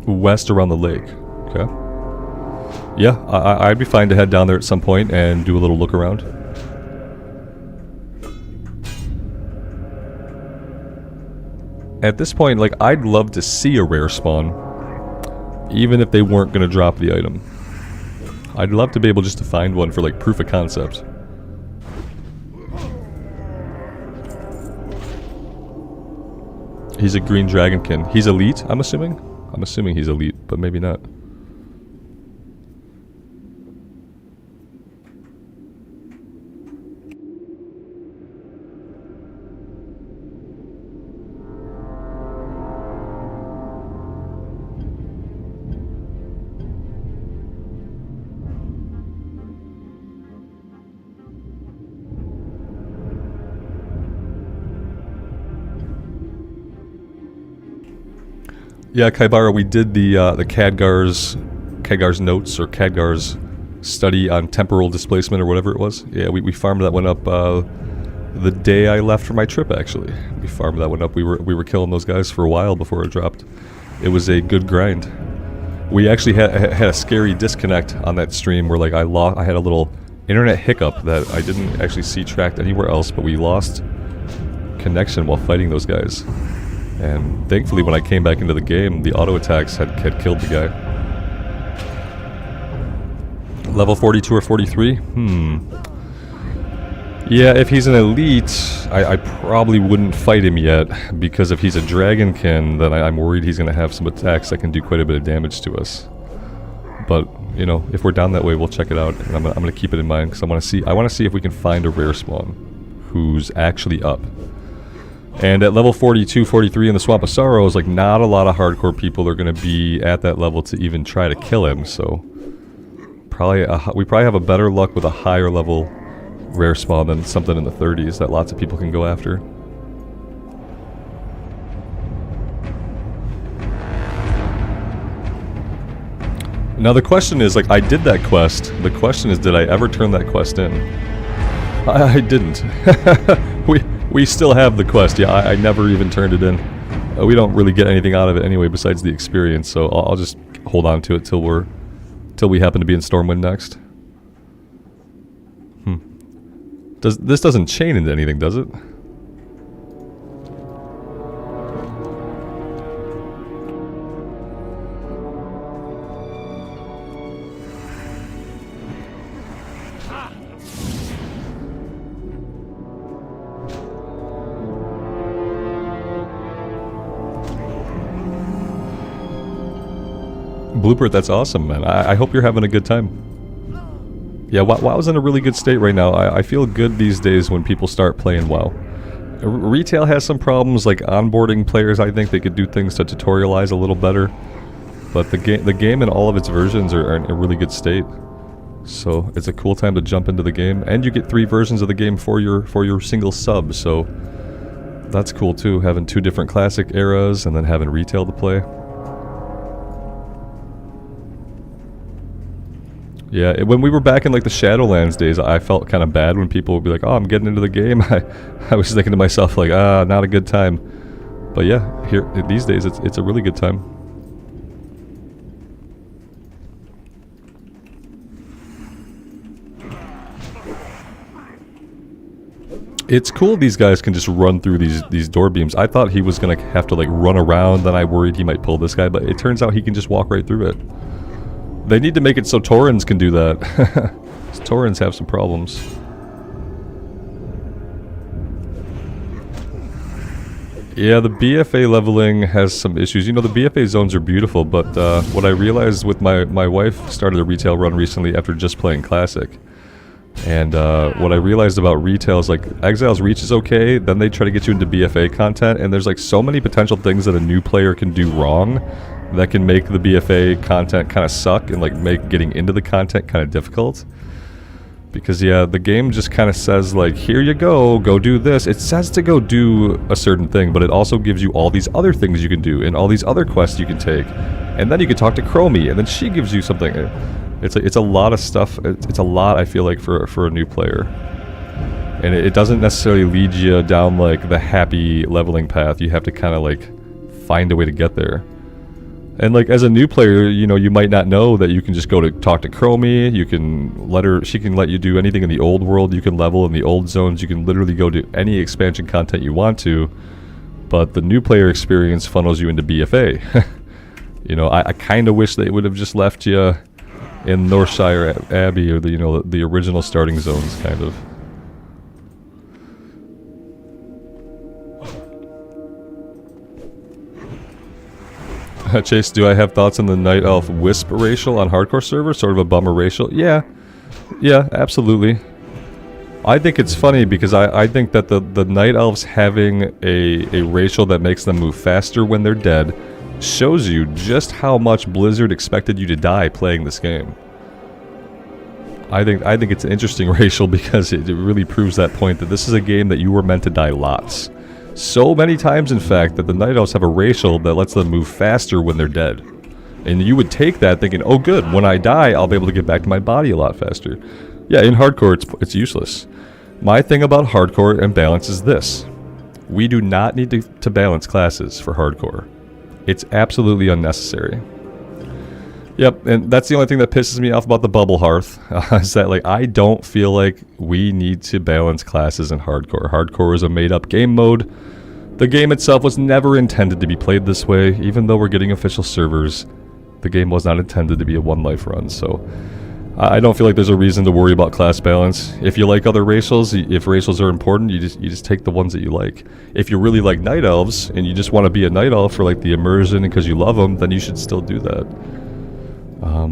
West around the lake. Okay. Yeah, I'd be fine to head down there at some point and do a little look around. At this point, like, I'd love to see a rare spawn, even if they weren't going to drop the item. I'd love to be able just to find one for, like, proof of concept. He's a green dragonkin. He's elite, I'm assuming? I'm assuming he's elite, but maybe not. Yeah, Kaibara, we did the Khadgar's notes, or Khadgar's study on temporal displacement, or whatever it was. Yeah, we farmed that one up the day I left for my trip, actually. We farmed that one up. We were killing those guys for a while before it dropped. It was a good grind. We actually had a scary disconnect on that stream where, like, I had a little internet hiccup that I didn't actually see tracked anywhere else, but we lost connection while fighting those guys. And thankfully, when I came back into the game, the auto attacks had killed the guy. Level 42 or 43? Yeah, if he's an elite, I probably wouldn't fight him yet, because if he's a dragonkin, then I'm worried he's going to have some attacks that can do quite a bit of damage to us. But, you know, if we're down that way, we'll check it out, and I'm going to keep it in mind, because I want to see if we can find a rare spawn who's actually up. And at level 42, 43 in the Swamp of Sorrows, like, not a lot of hardcore people are going to be at that level to even try to kill him, so we probably have a better luck with a higher level rare spawn than something in the 30s that lots of people can go after. Now the question is, like, I did that quest. The question is, did I ever turn that quest in? I didn't. We still have the quest. Yeah, I never even turned it in. We don't really get anything out of it anyway besides the experience, so I'll just hold on to it till we happen to be in Stormwind next. This doesn't chain into anything, does it? Bluebird, that's awesome, man. I hope you're having a good time. Yeah, WoW's in a really good state right now. I feel good these days when people start playing WoW. Retail has some problems, like onboarding players. I think they could do things to tutorialize a little better. But the game in all of its versions are in a really good state. So it's a cool time to jump into the game, and you get 3 versions of the game for your single sub. So that's cool too, having 2 different classic eras and then having retail to play. Yeah, when we were back in like the Shadowlands days, I felt kind of bad when people would be like, "Oh, I'm getting into the game." I was thinking to myself like, not a good time. But yeah, here these days it's a really good time. It's cool these guys can just run through these door beams. I thought he was gonna have to like run around, then I worried he might pull this guy, but it turns out he can just walk right through it. They need to make it so Taurens can do that. Taurens have some problems. Yeah, the BFA leveling has some issues. You know, the BFA zones are beautiful, but what I realized with my wife started a retail run recently after just playing Classic. And what I realized about retail is like Exile's Reach is okay, then they try to get you into BFA content, and there's like so many potential things that a new player can do wrong that can make the BFA content kind of suck and like make getting into the content kind of difficult. Because yeah, the game just kind of says like, here you go do this. It says to go do a certain thing, but it also gives you all these other things you can do and all these other quests you can take. And then you can talk to Chromie, and then she gives you something. It's a lot of stuff. It's a lot, I feel like, for a new player. And it doesn't necessarily lead you down like the happy leveling path. You have to kind of like find a way to get there. And like as a new player, you know, you might not know that you can just go to talk to Chromie. You can let her, she can let you do anything in the old world. You can level in the old zones. You can literally go to any expansion content you want to. But the new player experience funnels you into BFA. You know, I kind of wish they would have just left you in Northshire Abbey, or the, you know, the original starting zones, kind of. Chase, do I have thoughts on the Night Elf Wisp racial on hardcore servers? Sort of a bummer racial? Yeah, absolutely. I think it's funny because I think that the Night Elves having a racial that makes them move faster when they're dead shows you just how much Blizzard expected you to die playing this game. I think it's an interesting racial because it really proves that point that this is a game that you were meant to die lots. So many times, in fact, that the Night Elves have a racial that lets them move faster when they're dead. And you would take that thinking, oh good, when I die, I'll be able to get back to my body a lot faster. Yeah, in hardcore, it's useless. My thing about hardcore and balance is this. We do not need to balance classes for hardcore. It's absolutely unnecessary. Yep, and that's the only thing that pisses me off about the Bubble Hearth, is that like I don't feel like we need to balance classes in hardcore. Hardcore is a made-up game mode. The game itself was never intended to be played this way, even though we're getting official servers. The game was not intended to be a one-life run, so I don't feel like there's a reason to worry about class balance. If you like other racials, if racials are important, you just take the ones that you like. If you really like Night Elves, and you just want to be a Night Elf for like the immersion because you love them, then you should still do that.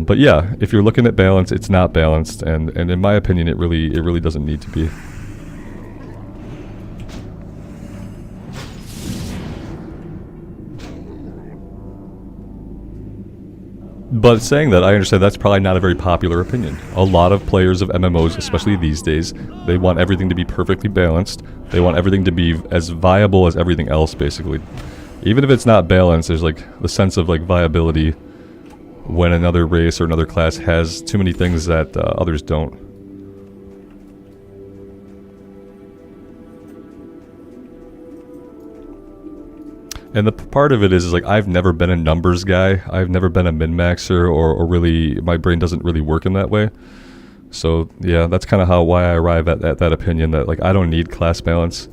But yeah, if you're looking at balance, it's not balanced, and in my opinion, it really doesn't need to be. But saying that, I understand that's probably not a very popular opinion. A lot of players of MMOs, especially these days, they want everything to be perfectly balanced. They want everything to be as viable as everything else, basically. Even if it's not balanced, there's like the sense of like viability when another race or another class has too many things that others don't. And the part of it is like I've never been a numbers guy. I've never been a min-maxer, or really, my brain doesn't really work in that way. So yeah, that's kind of why I arrive at that opinion that like I don't need class balance.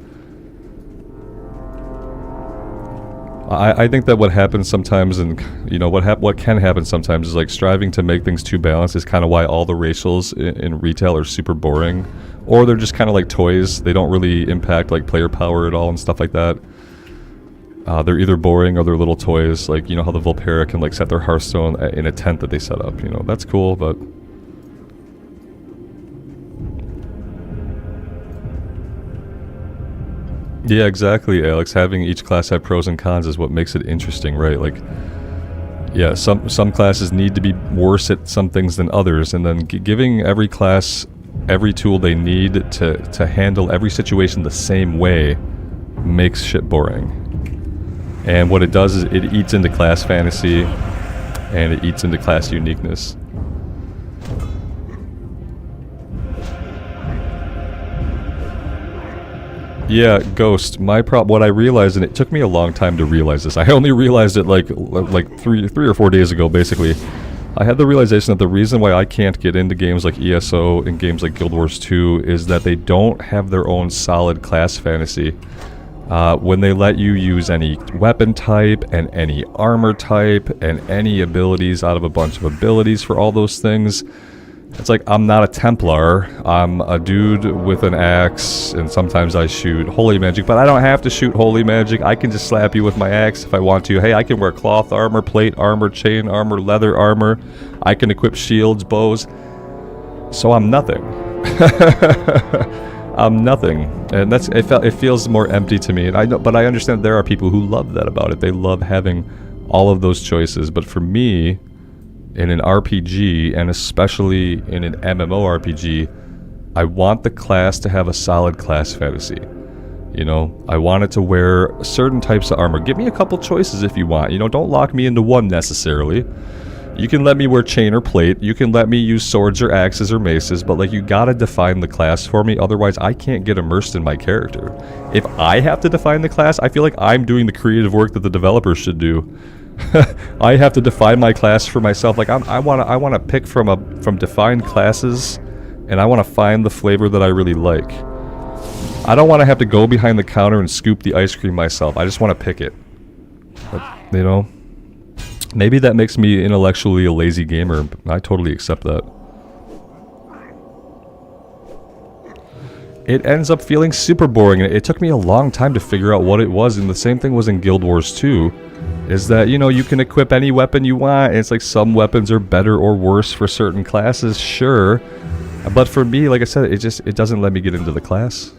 I think that what happens sometimes, and you know what can happen sometimes, is like striving to make things too balanced is kind of why all the racials in retail are super boring, or they're just kind of like toys. They don't really impact like player power at all and stuff like that. They're either boring or they're little toys, like you know how the Volpera can like set their Hearthstone in a tent that they set up. You know, that's cool, but yeah, exactly, Alex. Having each class have pros and cons is what makes it interesting, right? Like, Yeah, some classes need to be worse at some things than others, and then giving every class every tool they need to handle every situation the same way makes shit boring. And what it does is it eats into class fantasy, and it eats into class uniqueness. Yeah, Ghost. What I realized, and it took me a long time to realize this. I only realized it like three or 4 days ago, basically. I had the realization that the reason why I can't get into games like ESO and games like Guild Wars 2 is that they don't have their own solid class fantasy. When they let you use any weapon type and any armor type and any abilities out of a bunch of abilities for all those things, it's like, I'm not a Templar, I'm a dude with an axe, and sometimes I shoot holy magic, but I don't have to shoot holy magic. I can just slap you with my axe if I want to. Hey, I can wear cloth armor, plate armor, chain armor, leather armor. I can equip shields, bows. So I'm nothing. I'm nothing. And it feels more empty to me. And I know, but I understand there are people who love that about it. They love having all of those choices. But for me, in an RPG, and especially in an MMORPG, I want the class to have a solid class fantasy. You know, I want it to wear certain types of armor. Give me a couple choices if you want. You know, don't lock me into one necessarily. You can let me wear chain or plate. You can let me use swords or axes or maces, but like, you gotta define the class for me, otherwise I can't get immersed in my character. If I have to define the class, I feel like I'm doing the creative work that the developers should do. I have to define my class for myself. Like, I want to pick from defined classes, and I want to find the flavor that I really like. I don't want to have to go behind the counter and scoop the ice cream myself. I just want to pick it. But, you know, maybe that makes me intellectually a lazy gamer. I totally accept that. It ends up feeling super boring, and it took me a long time to figure out what it was, and the same thing was in Guild Wars 2. Is that, you know, you can equip any weapon you want, and it's like some weapons are better or worse for certain classes, sure. But for me, like I said, it doesn't let me get into the class.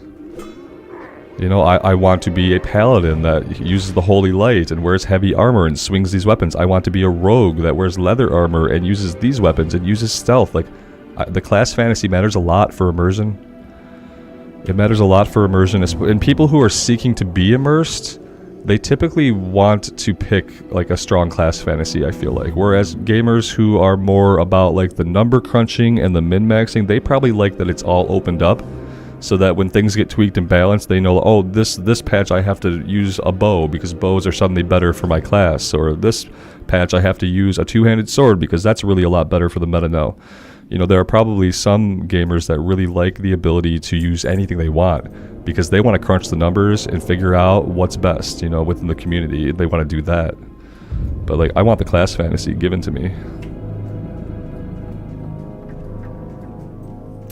You know, I want to be a paladin that uses the holy light and wears heavy armor and swings these weapons. I want to be a rogue that wears leather armor and uses these weapons and uses stealth. Like, the class fantasy matters a lot for immersion. It matters a lot for immersion, and people who are seeking to be immersed, they typically want to pick like a strong class fantasy, I feel like. Whereas gamers who are more about like the number crunching and the min-maxing, they probably like that it's all opened up, so that when things get tweaked and balanced, they know, oh, this patch I have to use a bow because bows are suddenly better for my class, or this patch I have to use a two-handed sword because that's really a lot better for the meta now. You know, there are probably some gamers that really like the ability to use anything they want because they want to crunch the numbers and figure out what's best, you know, within the community. They want to do that. But, like, I want the class fantasy given to me.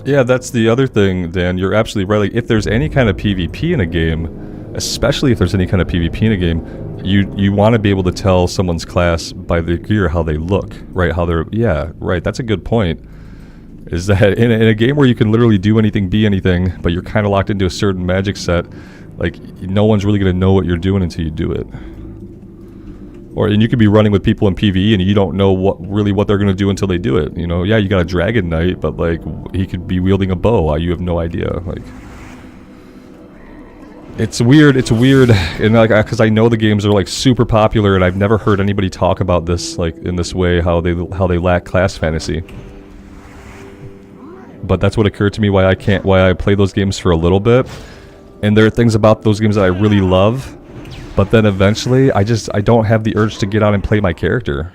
Yeah, that's the other thing, Dan. You're absolutely right. Like, if there's any kind of PvP in a game, especially if there's any kind of PvP in a game, you want to be able to tell someone's class by their gear how they look, right? How they're... Yeah, right. That's a good point. Is that in a game where you can literally do anything, be anything, but you're kind of locked into a certain magic set, like, no one's really going to know what you're doing until you do it. And you could be running with people in PvE and you don't know what they're going to do until they do it. You know, yeah, you got a Dragon Knight, but like, he could be wielding a bow. You have no idea. Like, it's weird, and like, because I know the games are like super popular, and I've never heard anybody talk about this like in this way, how they lack class fantasy. But that's what occurred to me why I play those games for a little bit. And there are things about those games that I really love, but then eventually I don't have the urge to get out and play my character.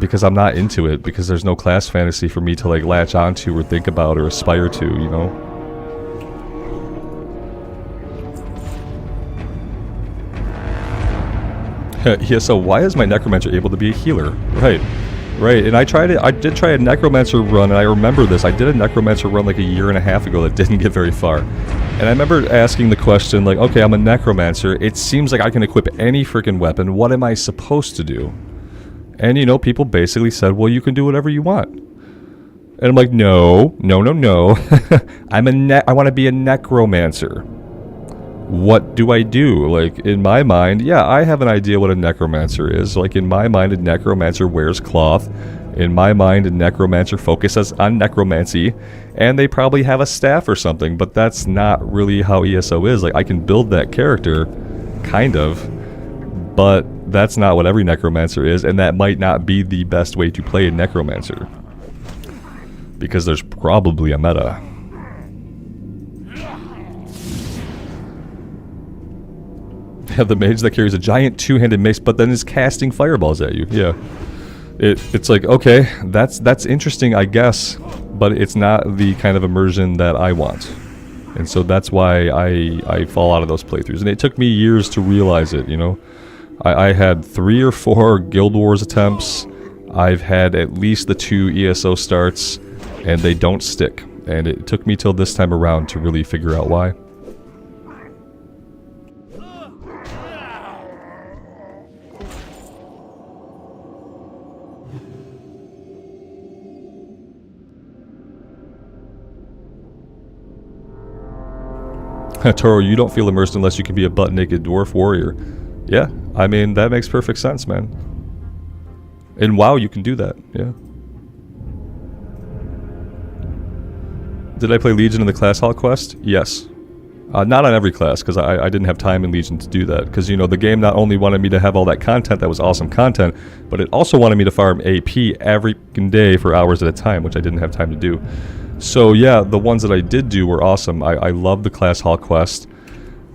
Because I'm not into it, because there's no class fantasy for me to like latch onto or think about or aspire to, you know? Yeah, so why is my Necromancer able to be a healer? Right, and I did try a Necromancer run, and I remember this. I did a Necromancer run like a year and a half ago that didn't get very far. And I remember asking the question, like, okay, I'm a Necromancer. It seems like I can equip any freaking weapon. What am I supposed to do? And, you know, people basically said, well, you can do whatever you want. And I'm like, no. I want to be a Necromancer. what do I do? Like, in my mind, yeah, I have an idea what a necromancer is. Like, in my mind, a necromancer wears cloth. In my mind, a necromancer focuses on necromancy, and they probably have a staff or something, but that's not really how ESO is. Like, I can build that character, kind of, but that's not what every necromancer is, and that might not be the best way to play a necromancer. Because there's probably a meta. Have the mage that carries a giant two-handed mace, but then is casting fireballs at you. Yeah. It's like, okay, that's interesting, I guess, but it's not the kind of immersion that I want. And so that's why I fall out of those playthroughs. And it took me years to realize it, you know. I had 3 or 4 Guild Wars attempts. I've had at least the 2 ESO starts, and they don't stick. And it took me till this time around to really figure out why. Toro, you don't feel immersed unless you can be a butt-naked dwarf warrior. Yeah, I mean, that makes perfect sense, man. In WoW, you can do that, yeah. Did I play Legion in the class hall quest? Yes. Not on every class, because I didn't have time in Legion to do that. Because, you know, the game not only wanted me to have all that content that was awesome content, but it also wanted me to farm AP every day for hours at a time, which I didn't have time to do. So yeah, the ones that I did do were awesome. I love the class hall quest.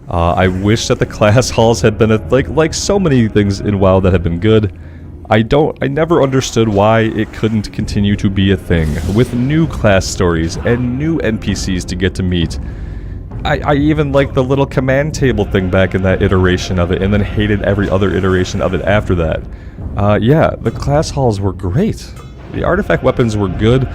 I wish that the class halls had been like so many things in WoW that have been good. I never understood why it couldn't continue to be a thing with new class stories and new NPCs to get to meet. I even liked the little command table thing back in that iteration of it, and then hated every other iteration of it after that. Yeah, the class halls were great. The artifact weapons were good.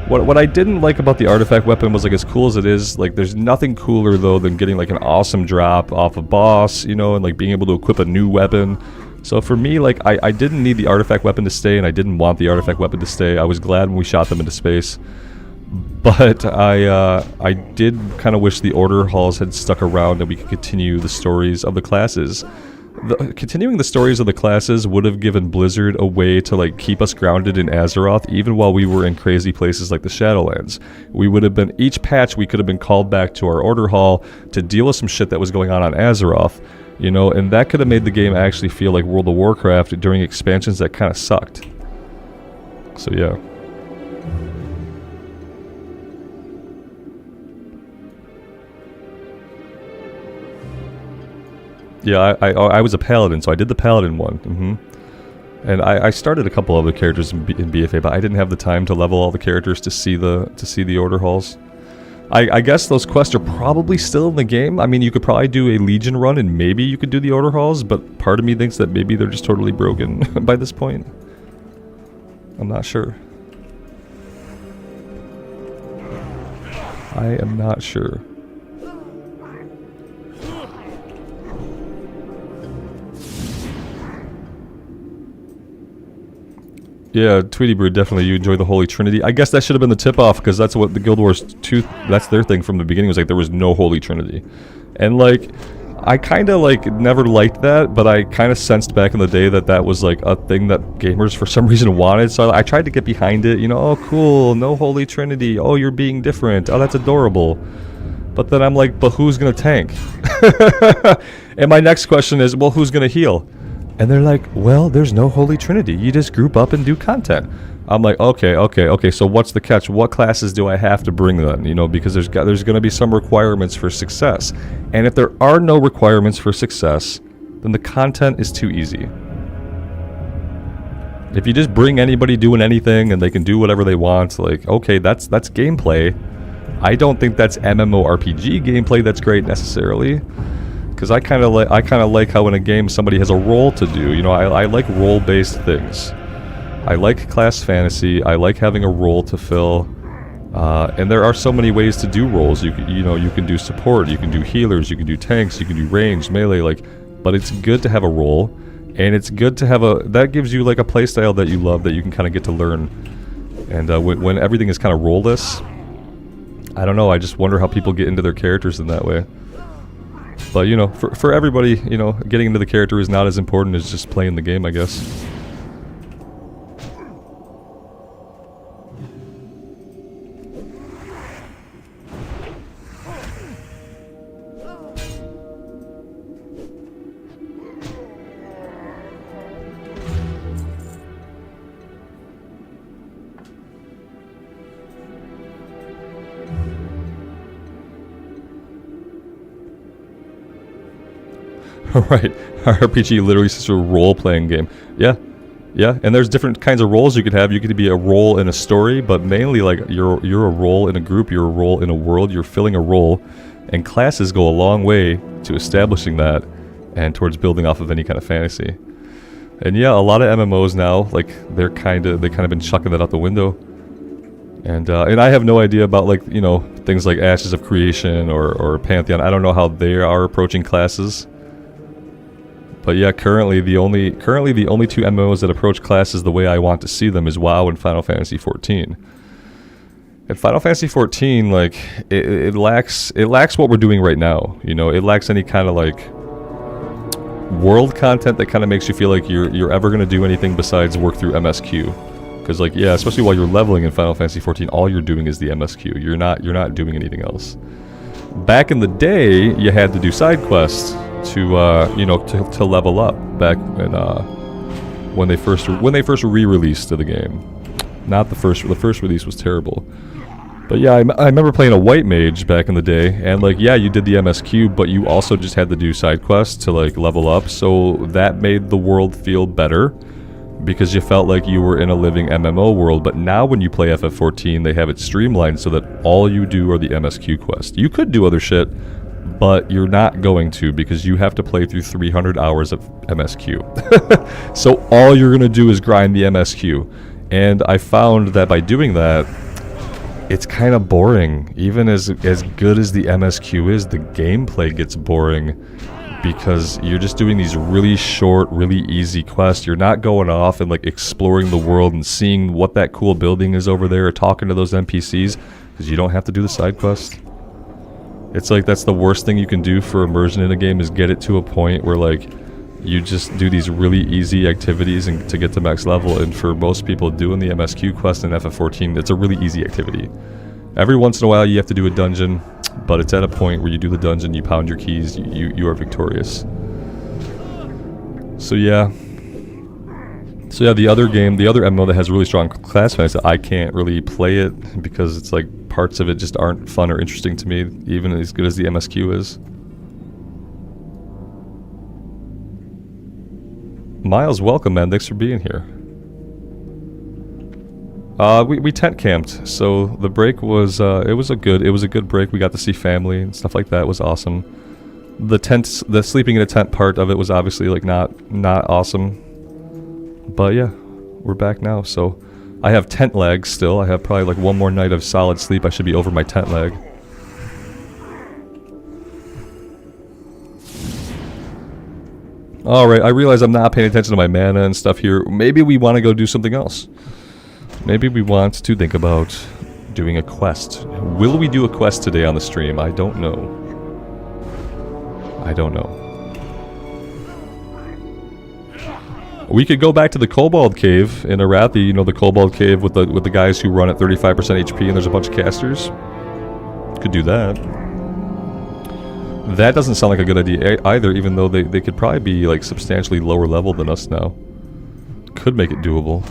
What I didn't like about the artifact weapon was, like, as cool as it is, like, there's nothing cooler, though, than getting, like, an awesome drop off a boss, you know, and, like, being able to equip a new weapon. So for me, like, I didn't need the artifact weapon to stay, and I didn't want the artifact weapon to stay. I was glad when we shot them into space. But I did kind of wish the order halls had stuck around and we could continue the stories of the classes. Continuing the stories of the classes would have given Blizzard a way to, like, keep us grounded in Azeroth even while we were in crazy places like the Shadowlands. We would have been, each patch we could have been called back to our order hall to deal with some shit that was going on Azeroth, you know, and that could have made the game actually feel like World of Warcraft during expansions that kind of sucked. So yeah. Yeah, I was a Paladin, so I did the Paladin one. And I started a couple other characters in BFA, but I didn't have the time to level all the characters to see the order halls. I guess those quests are probably still in the game. I mean, you could probably do a Legion run, and maybe you could do the order halls, but part of me thinks that maybe they're just totally broken by this point. I'm not sure. I am not sure. Yeah, Tweety Brew, definitely. You enjoy the Holy Trinity. I guess that should have been the tip-off, because that's what the Guild Wars 2, that's their thing from the beginning, was like there was no Holy Trinity. And, like, I kind of, like, never liked that, but I kind of sensed back in the day that that was, like, a thing that gamers for some reason wanted, so I tried to get behind it, you know, oh, cool, no Holy Trinity, oh, you're being different, oh, that's adorable. But then I'm like, but who's gonna tank? And my next question is, well, who's gonna heal? And they're like, well, there's no Holy Trinity. You just group up and do content. I'm like, okay, so what's the catch? What classes do I have to bring then? You know, because there's going to be some requirements for success. And if there are no requirements for success, then the content is too easy. If you just bring anybody doing anything and they can do whatever they want, like, okay, that's gameplay. I don't think that's MMORPG gameplay that's great necessarily. Because I kind of like how in a game somebody has a role to do. You know, I like role-based things. I like class fantasy. I like having a role to fill. And there are so many ways to do roles. You can do support. You can do healers. You can do tanks. You can do range, melee. Like, but it's good to have a role, and it's good to have that gives you like a playstyle that you love that you can kind of get to learn. And when everything is kind of role-less, I don't know. I just wonder how people get into their characters in that way. But, you know, for everybody, you know, getting into the character is not as important as just playing the game, I guess. Right, RPG literally is just a role-playing game. Yeah, yeah, and there's different kinds of roles you could have. You could be a role in a story, but mainly like you're a role in a group, you're a role in a world, you're filling a role, and classes go a long way to establishing that and towards building off of any kind of fantasy. And yeah, a lot of MMOs now, like they kind of been chucking that out the window. And I have no idea about, like, you know, things like Ashes of Creation or Pantheon. I don't know how they are approaching classes. But yeah, currently the only two MMOs that approach classes the way I want to see them is WoW and Final Fantasy XIV. And Final Fantasy XIV, like, it lacks what we're doing right now. You know, it lacks any kind of like world content that kind of makes you feel like you're ever gonna do anything besides work through MSQ. Because, like, yeah, especially while you're leveling in Final Fantasy XIV, all you're doing is the MSQ. You're not doing anything else. Back in the day, you had to do side quests to you know, to level up. Back in when they first re-released the game. Not the first release was terrible. But yeah, I remember playing a white mage back in the day, and like, yeah, you did the MSQ, but you also just had to do side quests to like level up, so that made the world feel better because you felt like you were in a living MMO world. But now when you play FF14, they have it streamlined so that all you do are the MSQ quests. You could do other shit, but you're not going to, because you have to play through 300 hours of MSQ. So all you're going to do is grind the MSQ. And I found that by doing that, it's kind of boring. Even as good as the MSQ is, the gameplay gets boring because you're just doing these really short, really easy quests. You're not going off and like exploring the world and seeing what that cool building is over there or talking to those NPCs because you don't have to do the side quest. It's like that's the worst thing you can do for immersion in a game, is get it to a point where like you just do these really easy activities and to get to max level. And for most people doing the MSQ quest in FF14, it's a really easy activity. Every once in a while you have to do a dungeon, but it's at a point where you do the dungeon, you pound your keys, you are victorious. So yeah, the other MMO that has really strong class fantasy, I can't really play it because it's like parts of it just aren't fun or interesting to me, even as good as the MSQ is. Miles, welcome, man. Thanks for being here. We tent camped, so the break was it was a good break. We got to see family and stuff like that. It was awesome. The sleeping in a tent part of it was obviously like not awesome. But yeah, we're back now. So I have tent lag still. I have probably like one more night of solid sleep. I should be over my tent lag. Alright, I realize I'm not paying attention to my mana and stuff here. Maybe we want to go do something else. Maybe we want to think about doing a quest. Will we do a quest today on the stream? I don't know. I don't know. We could go back to the Kobold Cave in Arathi, you know, the Kobold Cave with the guys who run at 35% HP and there's a bunch of casters. Could do that. That doesn't sound like a good idea either, even though they could probably be like substantially lower level than us now. Could make it doable.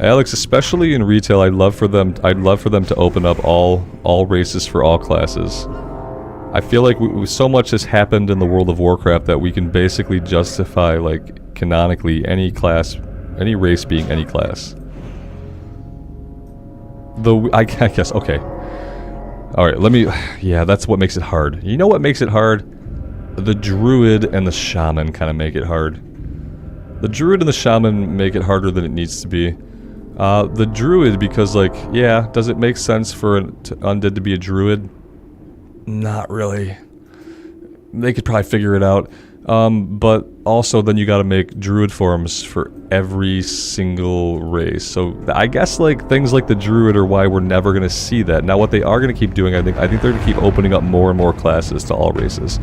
Alex, especially in retail, I'd love for them to open up all races for all classes. I feel like so much has happened in the World of Warcraft that we can basically justify, like, canonically any class, any race being any class. Though I guess, okay. Alright, yeah, that's what makes it hard. You know what makes it hard? The Druid and the Shaman kind of make it hard. The Druid and the Shaman make it harder than it needs to be. The Druid, because, like, yeah, does it make sense for an undead to be a Druid? Not really. They could probably figure it out. But also then you got to make druid forms for every single race. So I guess like things like the druid are why we're never going to see that. Now what they are going to keep doing, I think they're going to keep opening up more and more classes to all races.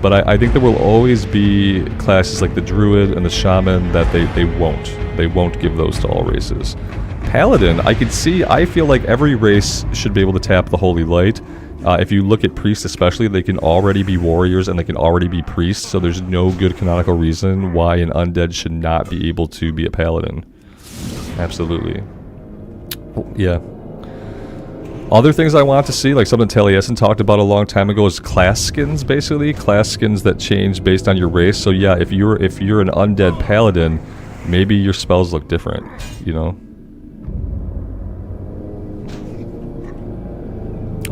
But I think there will always be classes like the druid and the shaman that they won't give those to all races. Paladin, I feel like every race should be able to tap the holy light. If you look at priests especially, they can already be warriors and they can already be priests, so there's no good canonical reason why an undead should not be able to be a paladin. Absolutely. Yeah. Other things I want to see, like something Taliesin talked about a long time ago, is class skins, basically. Class skins that change based on your race. So yeah, if you're an undead paladin, maybe your spells look different, you know?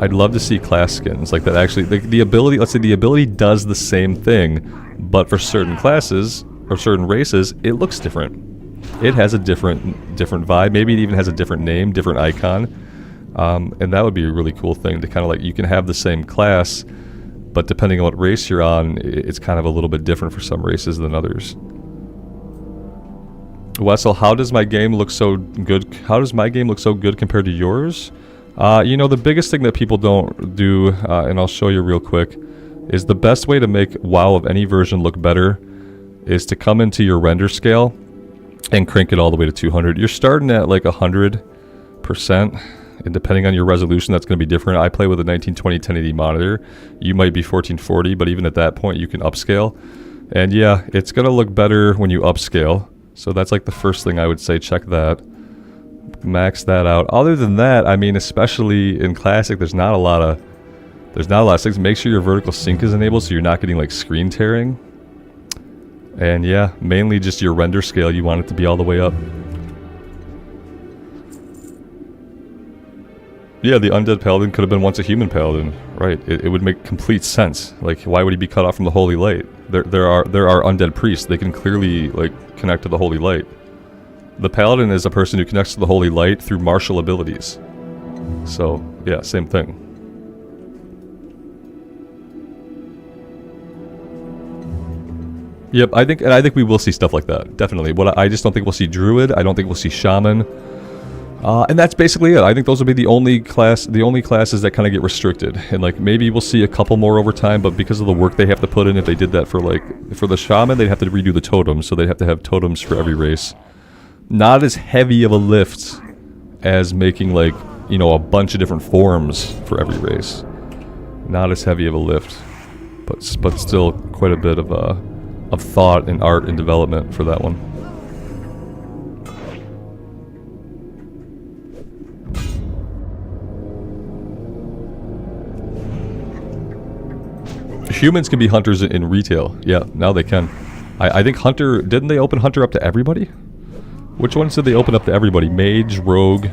I'd love to see class skins like that. Actually, the ability, let's say the ability does the same thing, but for certain classes or certain races, it looks different. It has a different vibe. Maybe it even has a different name, different icon, and that would be a really cool thing to kind of like, you can have the same class, but depending on what race you're on, it's kind of a little bit different for some races than others. Wessel, how does my game look so good? How does my game look so good compared to yours? You know, the biggest thing that people don't do, and I'll show you real quick, is the best way to make WoW of any version look better is to come into your render scale and crank it all the way to 200. You're starting at like 100%, and depending on your resolution, that's going to be different. I play with a 1920 1080 monitor. You might be 1440, but even at that point, you can upscale. And yeah, it's going to look better when you upscale. So that's like the first thing I would say, check that. Max that out. Other than that, I mean, especially in Classic, there's not a lot of things. Make sure your vertical sync is enabled so you're not getting like screen tearing. And yeah, mainly just your render scale, you want it to be all the way up. Yeah, the undead paladin could have been once a human paladin, right? It would make complete sense. Like, why would he be cut off from the holy light? There are undead priests. They can clearly like connect to the holy light. The paladin is a person who connects to the holy light through martial abilities. So, yeah, same thing. Yep, I think we will see stuff like that, definitely. I just don't think we'll see druid. I don't think we'll see shaman. And that's basically it. I think those will be the only classes that kind of get restricted. And like maybe we'll see a couple more over time, but because of the work they have to put in, if they did that for the shaman, they'd have to redo the totems, so they'd have to have totems for every race. Not as heavy of a lift as making like, you know, a bunch of different forms for every race. Not as heavy of a lift, but still quite a bit of thought and art and development for that one. Humans can be hunters in retail. Yeah, now they can. I think Hunter, didn't they open Hunter up to everybody? Which ones did they open up to everybody? Mage, rogue,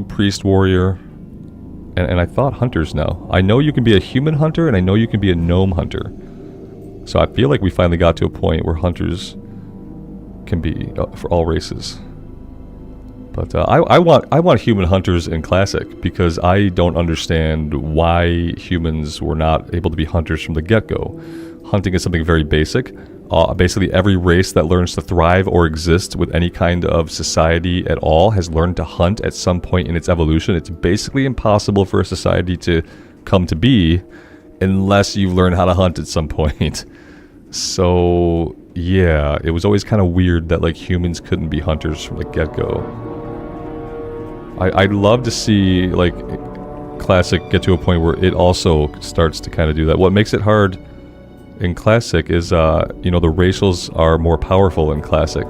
priest, warrior, and I thought hunters now. I know you can be a human hunter, and I know you can be a gnome hunter. So I feel like we finally got to a point where hunters can be for all races. But I want human hunters in Classic, because I don't understand why humans were not able to be hunters from the get-go. Hunting is something very basic. Basically every race that learns to thrive or exist with any kind of society at all has learned to hunt at some point in its evolution. It's basically impossible for a society to come to be unless you learn how to hunt at some point. So yeah, it was always kind of weird that like humans couldn't be hunters from the get-go. I'd love to see like Classic get to a point where it also starts to kind of do that. What makes it hard in Classic is, you know, the racials are more powerful in Classic.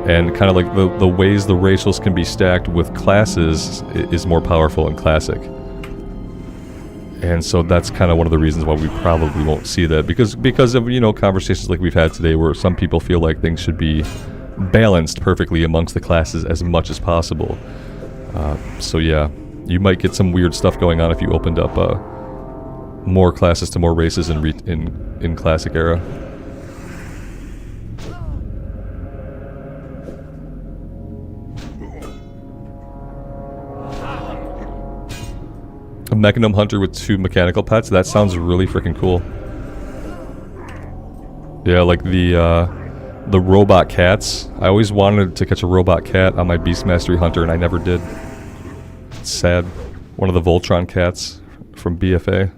And kind of like the ways the racials can be stacked with classes is more powerful in Classic. And so that's kind of one of the reasons why we probably won't see that. Because of, you know, conversations like we've had today where some people feel like things should be balanced perfectly amongst the classes as much as possible. So yeah, you might get some weird stuff going on if you opened up more classes to more races in Classic era. A Mechanum Hunter with 2 mechanical pets? That sounds really freaking cool. Yeah, like the robot cats. I always wanted to catch a robot cat on my Beast Mastery Hunter, and I never did. It's sad. One of the Voltron cats from BFA.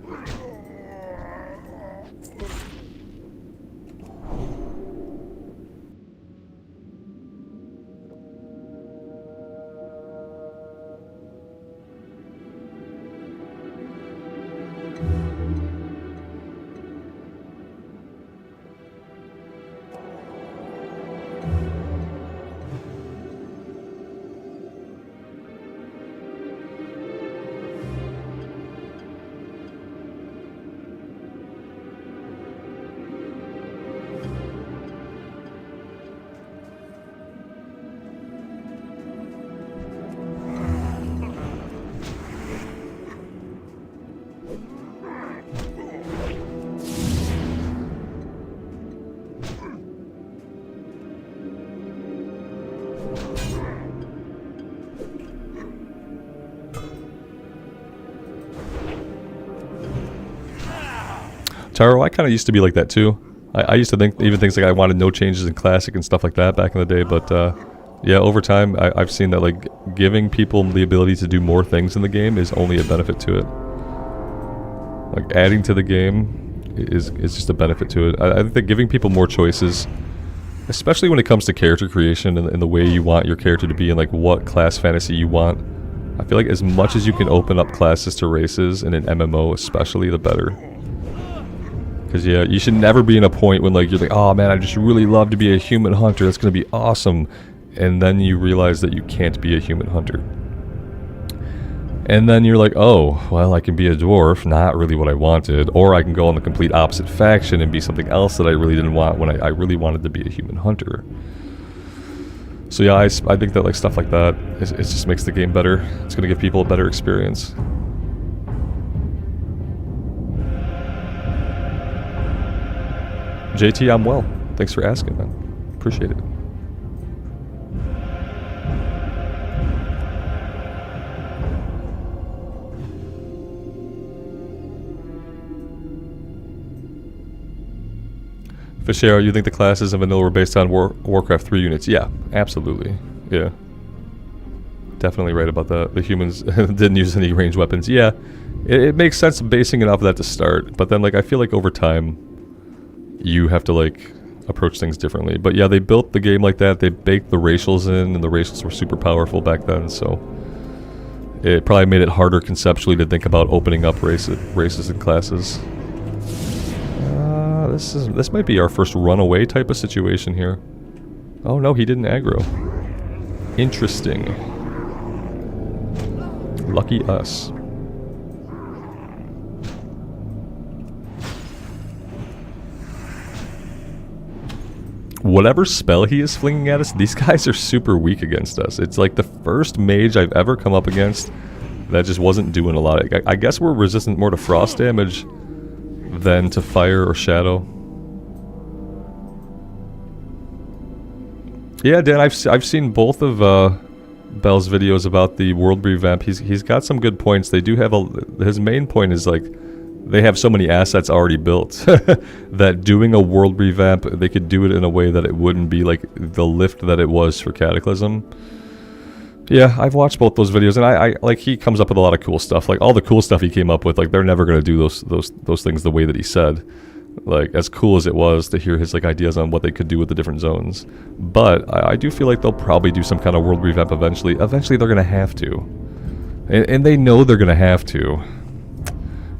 Taro, I kind of used to be like that too. I used to think even things like I wanted no changes in Classic and stuff like that back in the day, but yeah, over time I've seen that like giving people the ability to do more things in the game is only a benefit to it. Like adding to the game is just a benefit to it. I think that giving people more choices, especially when it comes to character creation and the way you want your character to be and like what class fantasy you want, I feel like as much as you can open up classes to races in an MMO especially, the better. Because yeah, you should never be in a point when like you're like, oh man, I just really love to be a human hunter, that's going to be awesome. And then you realize that you can't be a human hunter. And then you're like, oh, well, I can be a dwarf, not really what I wanted. Or I can go on the complete opposite faction and be something else that I really didn't want when I really wanted to be a human hunter. So yeah, I think that like stuff like that, it just makes the game better. It's going to give people a better experience. JT, I'm well. Thanks for asking, man. Appreciate it. Fishero, you think the classes in vanilla were based on Warcraft 3 units? Yeah, absolutely. Yeah. Definitely right about that. The humans didn't use any ranged weapons. Yeah, it makes sense basing it off of that to start, but then like I feel like over time you have to like approach things differently. But yeah, they built the game like that. They baked the racials in, and the racials were super powerful back then, so it probably made it harder conceptually to think about opening up races and classes. This might be our first runaway type of situation here. Oh no, he didn't aggro. Interesting. Lucky us. Whatever spell he is flinging at us, these guys are super weak against us. It's like the first mage I've ever come up against that just wasn't doing a lot. I guess we're resistant more to frost damage than to fire or shadow. Yeah, Dan, I've seen both of Bell's videos about the world revamp. He's got some good points. They do have his main point is like they have so many assets already built that doing a world revamp, they could do it in a way that it wouldn't be like the lift that it was for Cataclysm. Yeah, I've watched both those videos, and I like he comes up with a lot of cool stuff. Like all the cool stuff he came up with, like they're never gonna do those things the way that he said. Like as cool as it was to hear his like ideas on what they could do with the different zones, but I do feel like they'll probably do some kind of world revamp eventually. Eventually, they're gonna have to, and they know they're gonna have to.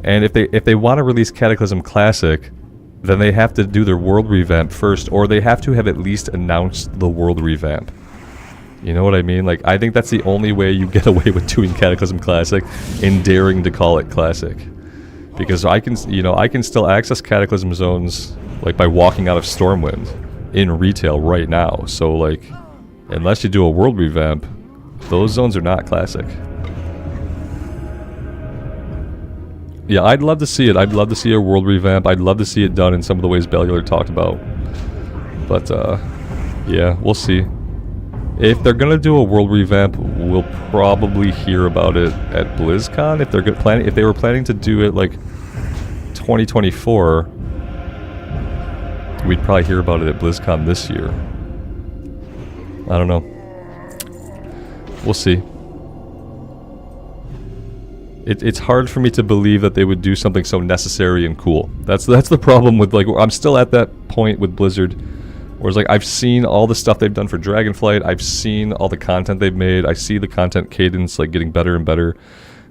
And if they want to release Cataclysm Classic, then they have to do their world revamp first, or they have to have at least announced the world revamp. You know what I mean? Like, I think that's the only way you get away with doing Cataclysm Classic and daring to call it Classic. Because I can still access Cataclysm zones, like, by walking out of Stormwind in retail right now. So, like, unless you do a world revamp, those zones are not Classic. Yeah, I'd love to see it. I'd love to see a world revamp. I'd love to see it done in some of the ways Bellular talked about. But, yeah, we'll see. If they're gonna do a world revamp, we'll probably hear about it at BlizzCon. If they were planning to do it like 2024, we'd probably hear about it at BlizzCon this year. I don't know. We'll see. It's hard for me to believe that they would do something so necessary and cool. That's the problem with, like, I'm still at that point with Blizzard, where it's like, I've seen all the stuff they've done for Dragonflight, I've seen all the content they've made, I see the content cadence, like, getting better and better.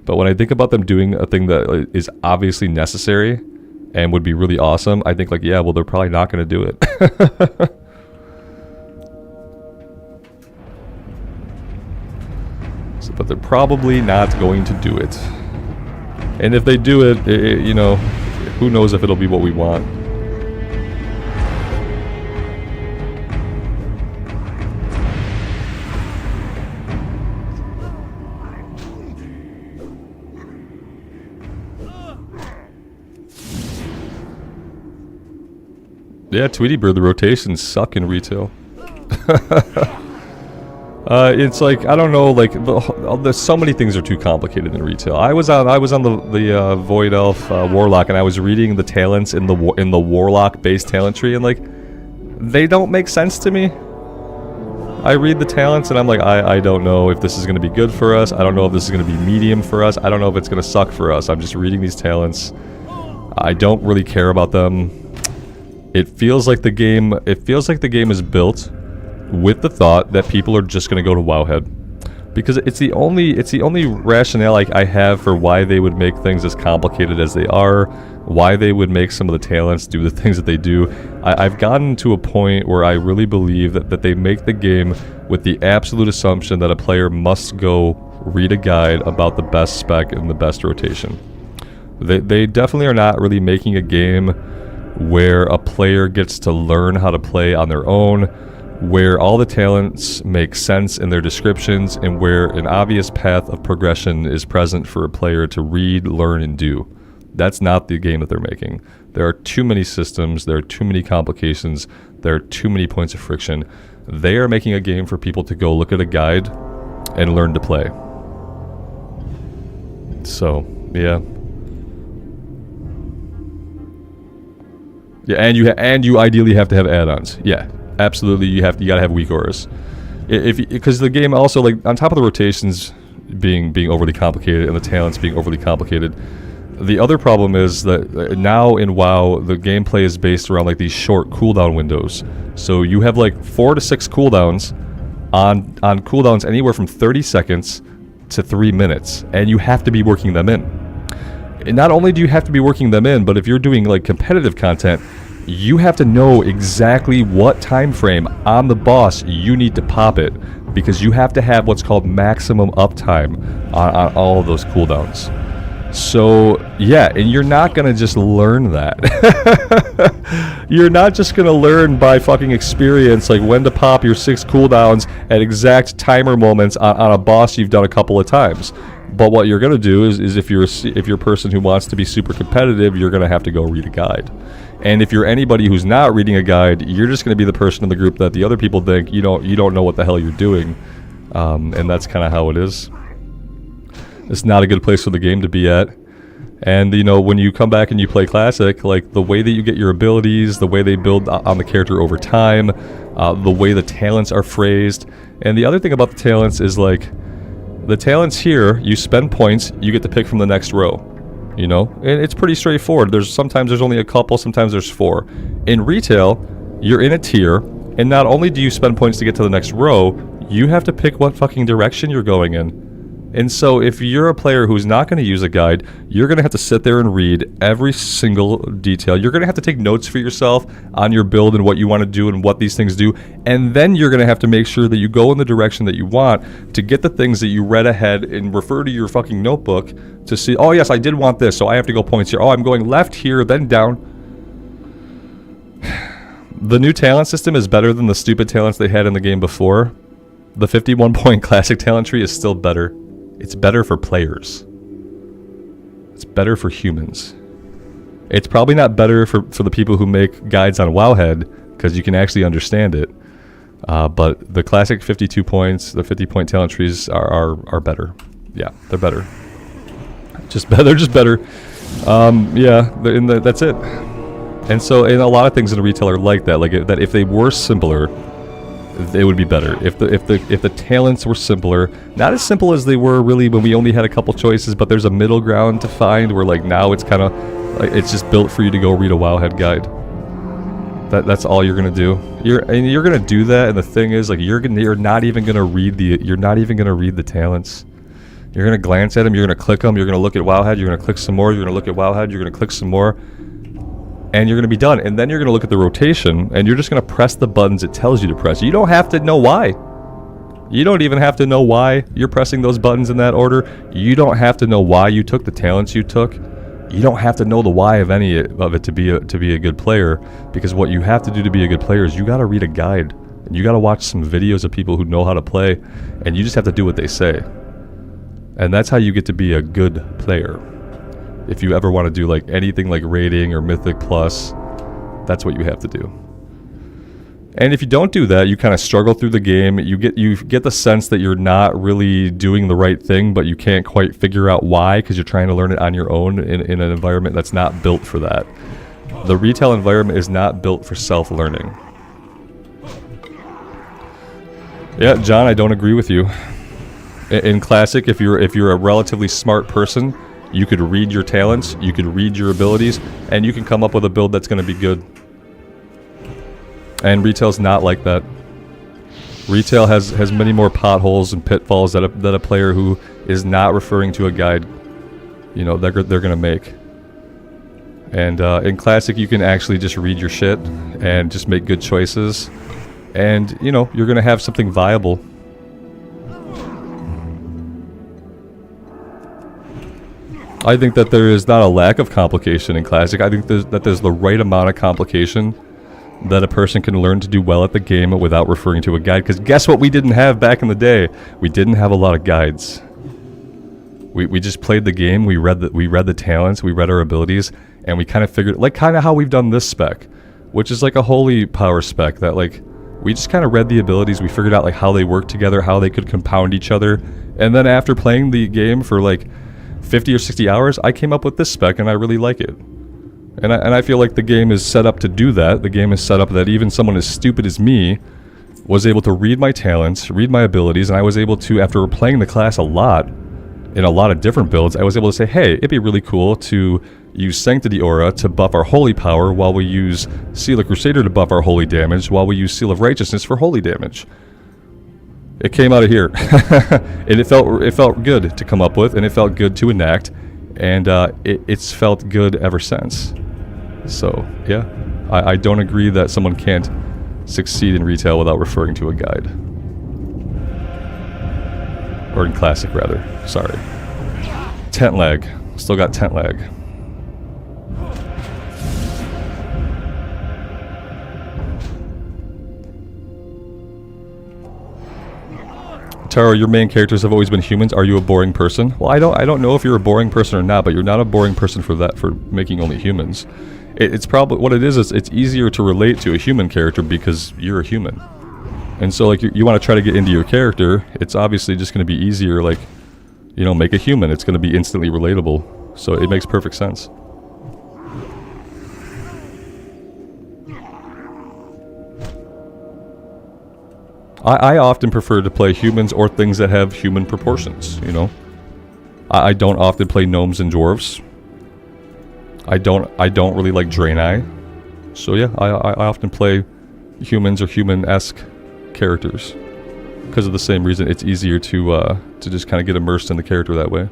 But when I think about them doing a thing that is obviously necessary and would be really awesome, I think, like, yeah, well, they're probably not going to do it. But they're probably not going to do it. And if they do it, you know, who knows if it'll be what we want. Yeah, Tweety Bird, the rotations suck in retail. It's like, I don't know, like, there's so many things are too complicated in retail. I was on the Void Elf Warlock, and I was reading the talents in the Warlock base talent tree, and, like, they don't make sense to me. I read the talents, and I'm like, I don't know if this is going to be good for us. I don't know if this is going to be medium for us. I don't know if it's going to suck for us. I'm just reading these talents. I don't really care about them. It feels like the game is built with the thought that people are just going to go to Wowhead, because it's the only rationale I have for why they would make things as complicated as they are, why they would make some of the talents do the things that they do. I've gotten to a point where I really believe that they make the game with the absolute assumption that a player must go read a guide about the best spec and the best rotation. They definitely are not really making a game where a player gets to learn how to play on their own, where all the talents make sense in their descriptions, and where an obvious path of progression is present for a player to read, learn, and do. That's not the game that they're making. There are too many systems, there are too many complications, there are too many points of friction. They are making a game for people to go look at a guide and learn to play. So, yeah. Yeah, and you ideally have to have add-ons. Yeah. Absolutely, you gotta have weak auras, because the game also, like, on top of the rotations being overly complicated and the talents being overly complicated, the other problem is that now in WoW the gameplay is based around, like, these short cooldown windows. So you have, like, 4 to 6 cooldowns on cooldowns anywhere from 30 seconds to 3 minutes, and you have to be working them in. And not only do you have to be working them in, but if you're doing, like, competitive content, you have to know exactly what time frame on the boss you need to pop it, because you have to have what's called maximum uptime on all of those cooldowns. So, yeah, and you're not going to just learn that. You're not just going to learn by fucking experience, like, when to pop your 6 cooldowns at exact timer moments on a boss you've done a couple of times. But what you're going to do is if you're a person who wants to be super competitive, you're going to have to go read a guide. And if you're anybody who's not reading a guide, you're just going to be the person in the group that the other people think you don't know what the hell you're doing. And that's kind of how it is. It's not a good place for the game to be at. And, you know, when you come back and you play Classic, like, the way that you get your abilities, the way they build on the character over time, the way the talents are phrased. And the other thing about the talents is, like, the talents here, you spend points, you get to pick from the next row. You know, and it's pretty straightforward. Sometimes there's only a couple, sometimes there's 4. In retail, you're in a tier, and not only do you spend points to get to the next row, you have to pick what fucking direction you're going in. And so if you're a player who's not going to use a guide, you're going to have to sit there and read every single detail. You're going to have to take notes for yourself on your build and what you want to do and what these things do. And then you're going to have to make sure that you go in the direction that you want to get the things that you read ahead and refer to your fucking notebook to see, oh yes, I did want this, so I have to go points here. Oh, I'm going left here, then down. The new talent system is better than the stupid talents they had in the game before. The 51-point classic talent tree is still better. It's better for players. It's better for humans. It's probably not better for the people who make guides on Wowhead, because you can actually understand it. But the classic 52 points, the 50-point talent trees are better. Yeah, they're better. They're just better. Yeah, that's it. And so, and a lot of things in a retail are like that. Like that, if they were simpler, it would be better. If the talents were simpler, not as simple as they were really when we only had a couple choices, but there's a middle ground to find where like now it's kind of like it's just built for you to go read a Wowhead guide. That's all you're gonna do. You're gonna do that, and the thing is, like you're not even gonna read the talents. You're gonna glance at them. You're gonna click them. You're gonna look at Wowhead. You're gonna click some more. You're gonna look at Wowhead. You're gonna click some more, and you're gonna be done. And then you're gonna look at the rotation, and you're just gonna press the buttons it tells you to press. You don't have to know why. You don't even have to know why you're pressing those buttons in that order. You don't have to know why you took the talents you took. You don't have to know the why of any of it to be a good player, because what you have to do to be a good player is you got to read a guide, and you got to watch some videos of people who know how to play, and you just have to do what they say. And that's how you get to be a good player. If you ever want to do like anything like rating or Mythic Plus, that's what you have to do. And if you don't do that, you kind of struggle through the game. You get the sense that you're not really doing the right thing, but you can't quite figure out why, because you're trying to learn it on your own in an environment that's not built for that. The retail environment is not built for self-learning. Yeah, John, I don't agree with you. In Classic, if you're a relatively smart person, you could read your talents, you could read your abilities, and you can come up with a build that's going to be good. And retail's not like that. Retail has many more potholes and pitfalls that a player who is not referring to a guide, you know, they're gonna make. And in Classic, you can actually just read your shit and just make good choices, and you know you're gonna have something viable. I think that there is not a lack of complication in Classic. I think there's the right amount of complication that a person can learn to do well at the game without referring to a guide. Because guess what we didn't have back in the day? We didn't have a lot of guides. We just played the game, we read the talents, we read our abilities, and we kind of figured, like kind of how we've done this spec, which is like a holy power spec that like, we just kind of read the abilities, we figured out like how they work together, how they could compound each other, and then after playing the game for like 50 or 60 hours, I came up with this spec and I really like it. And I feel like the game is set up to do that. The game is set up that even someone as stupid as me was able to read my talents, read my abilities, and I was able to, after playing the class a lot, in a lot of different builds, I was able to say, hey, it'd be really cool to use Sanctity Aura to buff our holy power, while we use Seal of Crusader to buff our holy damage, while we use Seal of Righteousness for holy damage. It came out of here. And it felt good to come up with, and it felt good to enact, and it's felt good ever since. So, yeah, I don't agree that someone can't succeed in retail without referring to a guide. Or in Classic, rather. Sorry. Tent lag. Still got tent lag. Taro, your main characters have always been humans. Are you a boring person? Well, I don't know if you're a boring person or not, but you're not a boring person for making only humans. It's probably what it is it's easier to relate to a human character because you're a human. And so like you want to try to get into your character, it's obviously just going to be easier, like, you know, make a human. It's going to be instantly relatable. So it makes perfect sense. I often prefer to play humans or things that have human proportions, you know. I don't often play gnomes and dwarves. I don't really like Draenei. So yeah, I often play humans or human-esque characters because of the same reason. It's easier to just kind of get immersed in the character that way.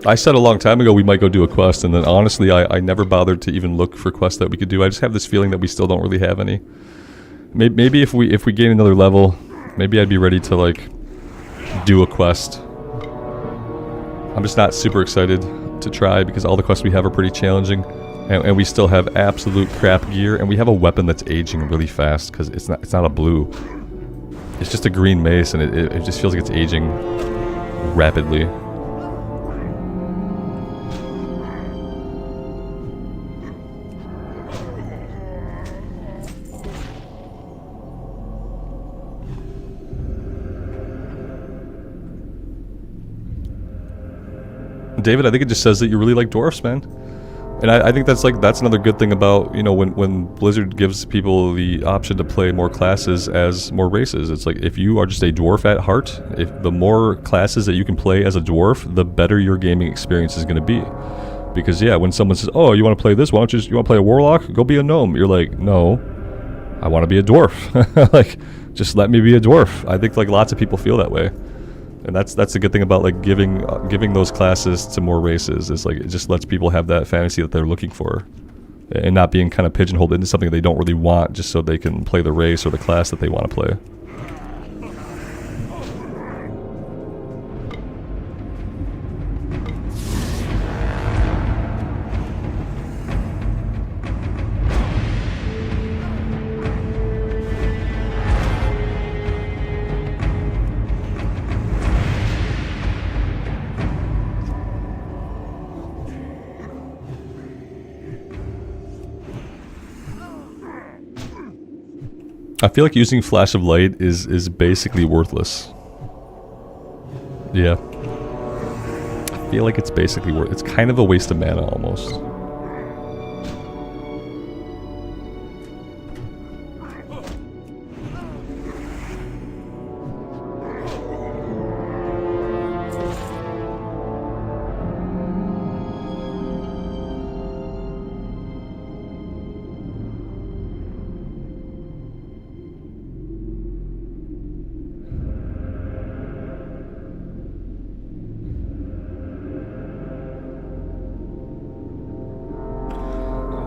I said a long time ago we might go do a quest, and then honestly I never bothered to even look for quests that we could do. I just have this feeling that we still don't really have any. Maybe if we gain another level, maybe I'd be ready to like do a quest. I'm just not super excited to try because all the quests we have are pretty challenging, and we still have absolute crap gear, and we have a weapon that's aging really fast because it's not a blue. It's just a green mace, and it just feels like it's aging rapidly. David, I think it just says that you really like dwarfs, man. And I think that's another good thing about, you know, when Blizzard gives people the option to play more classes as more races. It's like, if you are just a dwarf at heart, if the more classes that you can play as a dwarf, the better your gaming experience is going to be. Because yeah, when someone says, "Oh, you want to play this? Why don't you want to play a warlock? Go be a gnome." You're like, "No, I want to be a dwarf." Like, just let me be a dwarf. I think like lots of people feel that way. And that's the good thing about like giving those classes to more races, is like it just lets people have that fantasy that they're looking for, and not being kind of pigeonholed into something they don't really want just so they can play the race or the class that they want to play. I feel like using Flash of Light is basically worthless. Yeah. I feel like it's basically it's kind of a waste of mana almost.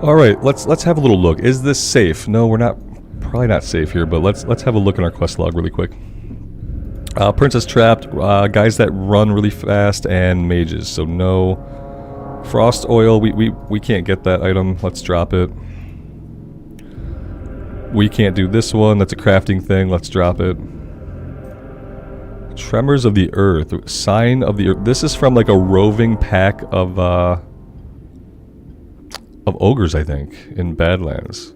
All right, let's have a little look. Is this safe? No, we're not. Probably not safe here. But let's have a look in our quest log really quick. Princess trapped. Guys that run really fast, and mages. So no. Frost oil. We can't get that item. Let's drop it. We can't do this one. That's a crafting thing. Let's drop it. Tremors of the Earth. Sign of the Earth. This is from like a roving pack of ogres, I think, in Badlands.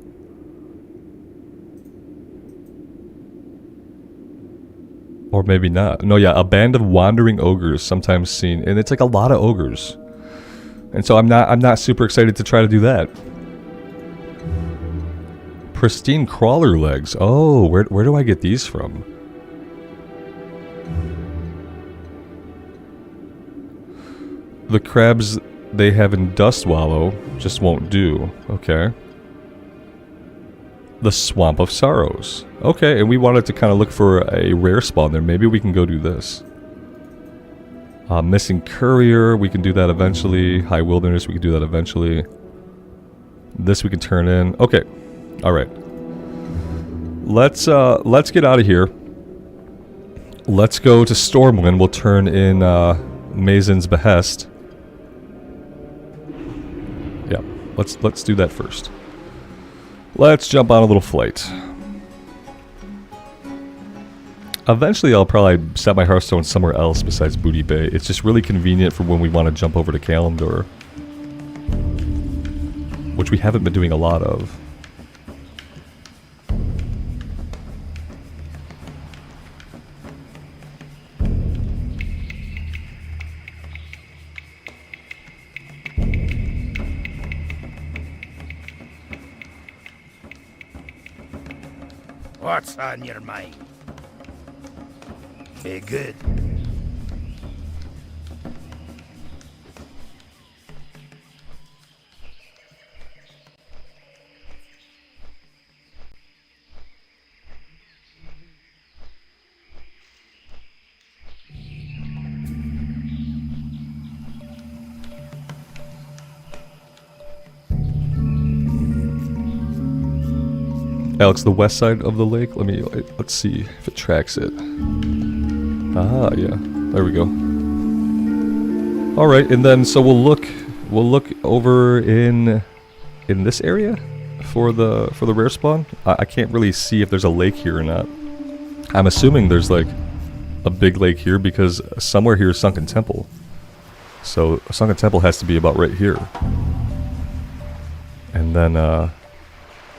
Or maybe not. No, yeah, a band of wandering ogres, sometimes seen, and it's like a lot of ogres. And so I'm not super excited to try to do that. Pristine crawler legs. Oh, where do I get these from? The crabs they have in Dustwallow just won't do. Okay. The Swamp of Sorrows. Okay, and we wanted to kind of look for a rare spawn there. Maybe we can go do this. Missing Courier, we can do that eventually. High Wilderness, we can do that eventually. This we can turn in. Okay. Alright. Let's get out of here. Let's go to Stormwind. We'll turn in Mazen's Behest. Yeah, let's do that first. Let's jump on a little flight. Eventually I'll probably set my Hearthstone somewhere else besides Booty Bay. It's just really convenient for when we want to jump over to Kalimdor, which we haven't been doing a lot of. What's on your mind? Hey, good. Alex, the west side of the lake. Let's see if it tracks it. Ah, yeah. There we go. All right, and then so we'll look over in this area for the rare spawn. I can't really see if there's a lake here or not. I'm assuming there's like a big lake here because somewhere here is Sunken Temple. So a Sunken Temple has to be about right here. And then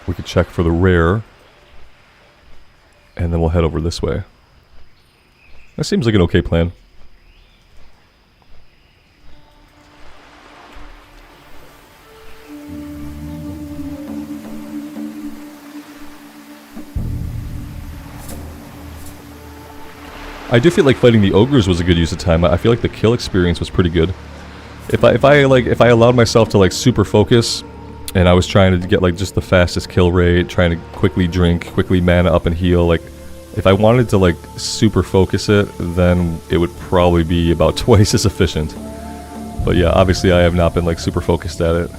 we could check for the rare. And then we'll head over this way. That seems like an okay plan. I do feel like fighting the ogres was a good use of time. I feel like the kill experience was pretty good. If I allowed myself to like super focus, and I was trying to get like just the fastest kill rate, trying to quickly drink, quickly mana up and heal, like if I wanted to like super focus it, then it would probably be about twice as efficient. But yeah, obviously I have not been like super focused at it.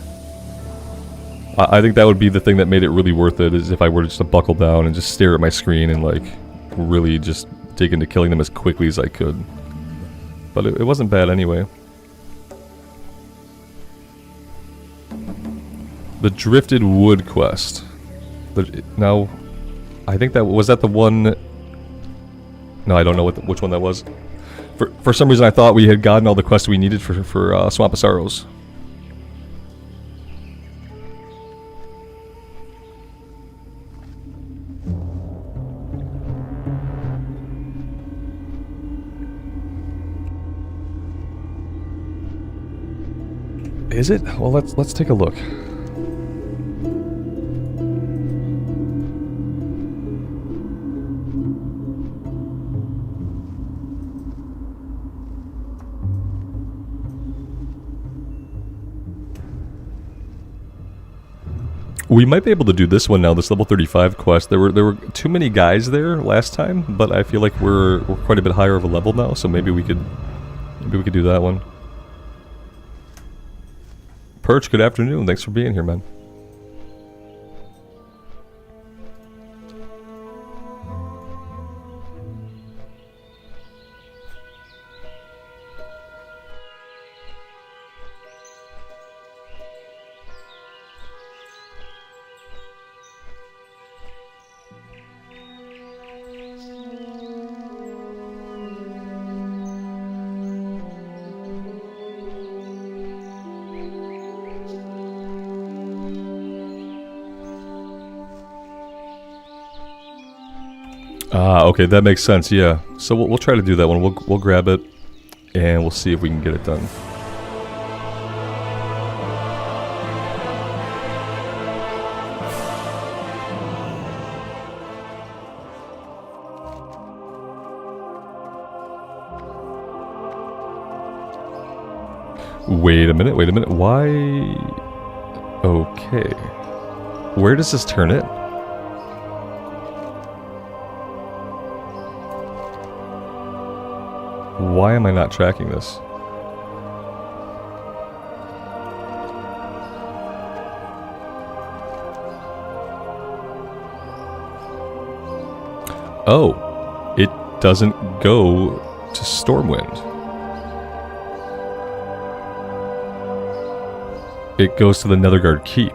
I think that would be the thing that made it really worth it, is if I were just to buckle down and just stare at my screen and like really just dig into killing them as quickly as I could. But it wasn't bad anyway. The Drifted Wood quest. Now, I think that was that the one. No, I don't know which one that was. For some reason, I thought we had gotten all the quests we needed for Swamp of Sorrows. Is it? Well, let's take a look. We might be able to do this one now, this level 35 quest. There were too many guys there last time, but I feel like we're quite a bit higher of a level now, so maybe we could do that one. Perch, good afternoon. Thanks for being here, man. Ah, okay, that makes sense, yeah. So we'll try to do that one. We'll grab it, and we'll see if we can get it done. Wait a minute, why... Okay. Where does this turn it? Why am I not tracking this? Oh, it doesn't go to Stormwind. It goes to the Netherguard Keep.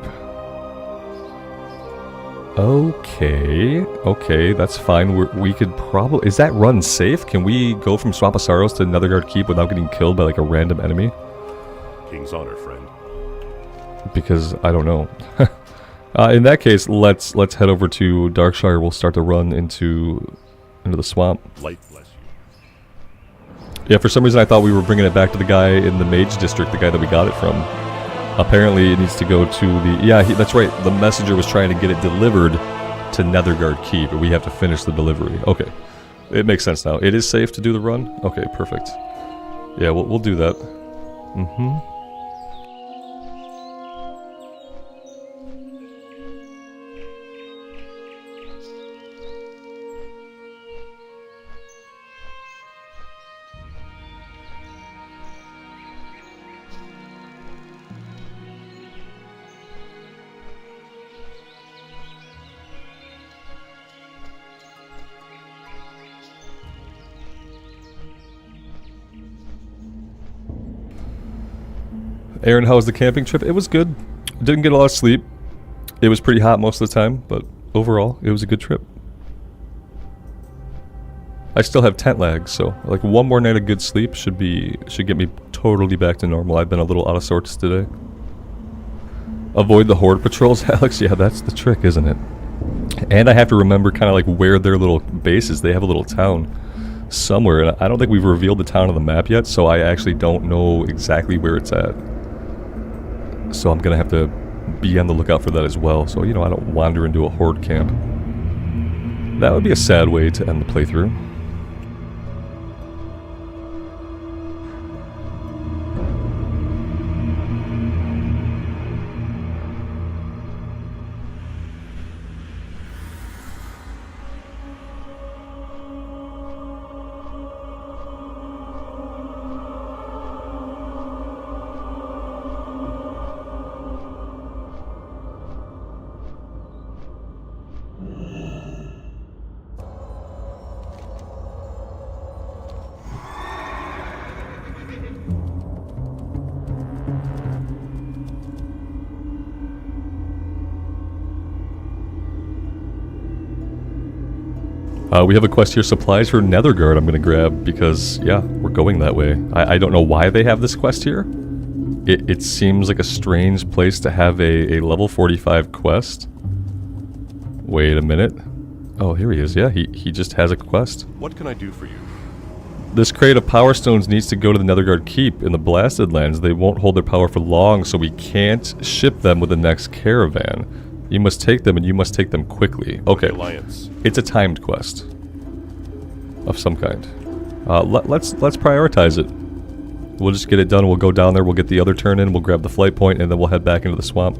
Okay, that's fine. We could probably... Is that run safe? Can we go from Swamp of Sorrows to Netherguard Keep without getting killed by like a random enemy? King's honor, friend. Because I don't know. In that case, let's head over to Darkshire. We'll start the run into the swamp. Light bless you. Yeah, for some reason I thought we were bringing it back to the guy in the Mage District, the guy that we got it from. Apparently it needs to go to the... Yeah, that's right. The messenger was trying to get it delivered to Netherguard Keep, but we have to finish the delivery. Okay. It makes sense now. It is safe to do the run? Okay, perfect. Yeah, we'll do that. Mm-hmm. Aaron, how was the camping trip? It was good. Didn't get a lot of sleep. It was pretty hot most of the time, but overall, it was a good trip. I still have tent lag, so like one more night of good sleep should get me totally back to normal. I've been a little out of sorts today. Avoid the horde patrols, Alex. Yeah, that's the trick, isn't it? And I have to remember kind of like where their little base is. They have a little town somewhere, and I don't think we've revealed the town on the map yet, so I actually don't know exactly where it's at. So I'm gonna have to be on the lookout for that as well, so you know I don't wander into a horde camp. That would be a sad way to end the playthrough. We have a quest here, supplies for Netherguard I'm going to grab because, yeah, we're going that way. I don't know why they have this quest here. It seems like a strange place to have a level 45 quest. Wait a minute. Oh, here he is. Yeah, he just has a quest. What can I do for you? This crate of power stones needs to go to the Netherguard Keep in the Blasted Lands. They won't hold their power for long, so we can't ship them with the next caravan. You must take them, and you must take them quickly. Okay. Alliance. It's a timed quest of some kind. Let's prioritize it. We'll just get it done. We'll go down there. We'll get the other turn in. We'll grab the flight point, and then we'll head back into the swamp.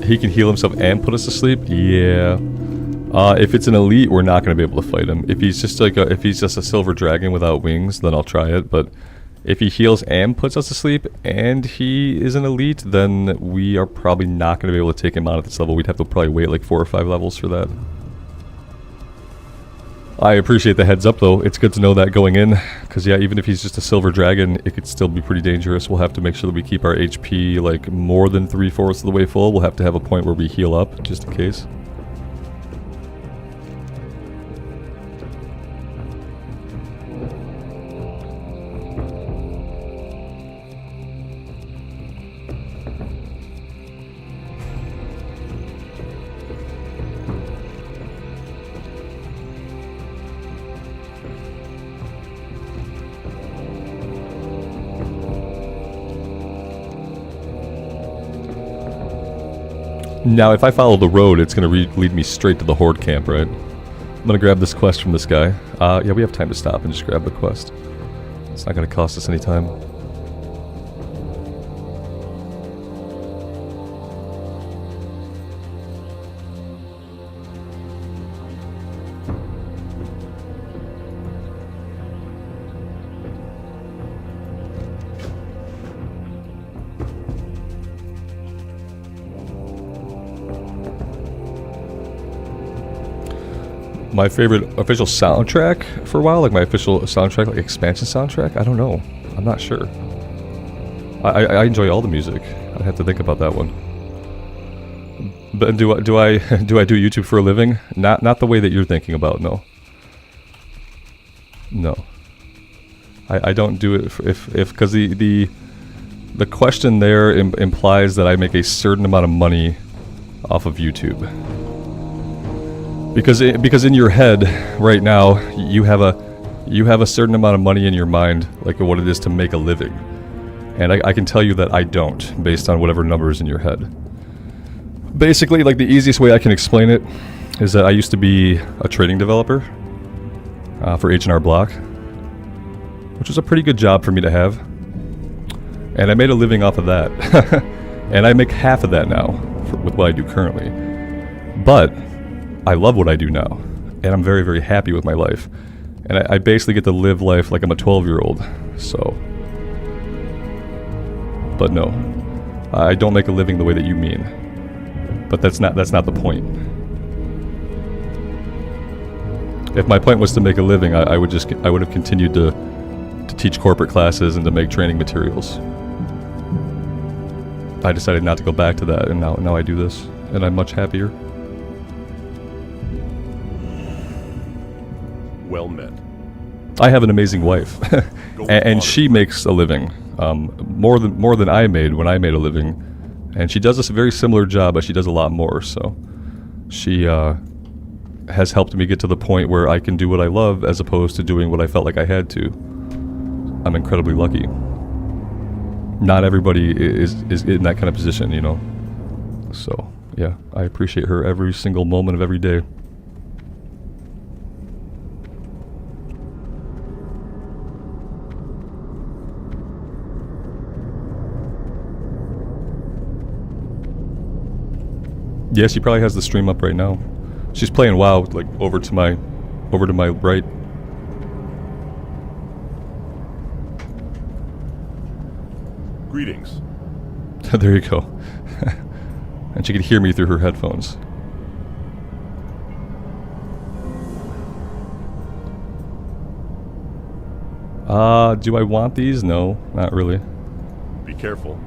He can heal himself and put us to sleep? Yeah. If it's an elite, we're not going to be able to fight him. If he's just like if he's just a silver dragon without wings, then I'll try it. But if he heals and puts us to sleep, and he is an elite, then we are probably not going to be able to take him out at this level. We'd have to probably wait like 4 or 5 levels for that. I appreciate the heads up though. It's good to know that going in, because yeah, even if he's just a silver dragon, it could still be pretty dangerous. We'll have to make sure that we keep our HP like more than 3/4 of the way full. We'll have to have a point where we heal up, just in case. Now, if I follow the road, it's going to lead me straight to the Horde camp, right? I'm going to grab this quest from this guy. Yeah, we have time to stop and just grab the quest. It's not going to cost us any time. My favorite official soundtrack for a while, like my official soundtrack, like expansion soundtrack, I don't know. I'm not sure. I enjoy all the music. I'd have to think about that one. But do I do YouTube for a living? Not the way that you're thinking about, no. No. I don't do it if because the question there implies that I make a certain amount of money off of YouTube. Because in your head right now you have a certain amount of money in your mind, like what it is to make a living. And I can tell you that I don't, based on whatever number is in your head. Basically, like the easiest way I can explain it is that I used to be a trading developer for H&R Block, which was a pretty good job for me to have. And I made a living off of that. And I make half of that now with what I do currently. But I love what I do now. And I'm very, very happy with my life. And I basically get to live life like I'm a 12-year-old. So. But no. I don't make a living the way that you mean. But that's not the point. If my point was to make a living, I would have continued to teach corporate classes and to make training materials. I decided not to go back to that, and now I do this, and I'm much happier. Well met. I have an amazing wife, and she makes a living, more than I made when I made a living, and she does this very similar job, but she does a lot more. So she has helped me get to the point where I can do what I love as opposed to doing what I felt like I had to. I'm incredibly lucky. Not everybody is in that kind of position, you know. So, yeah, I appreciate her every single moment of every day. Yeah, she probably has the stream up right now. She's playing WoW, like over to my right. Greetings. There you go. And she could hear me through her headphones. Do I want these? No, not really. Be careful.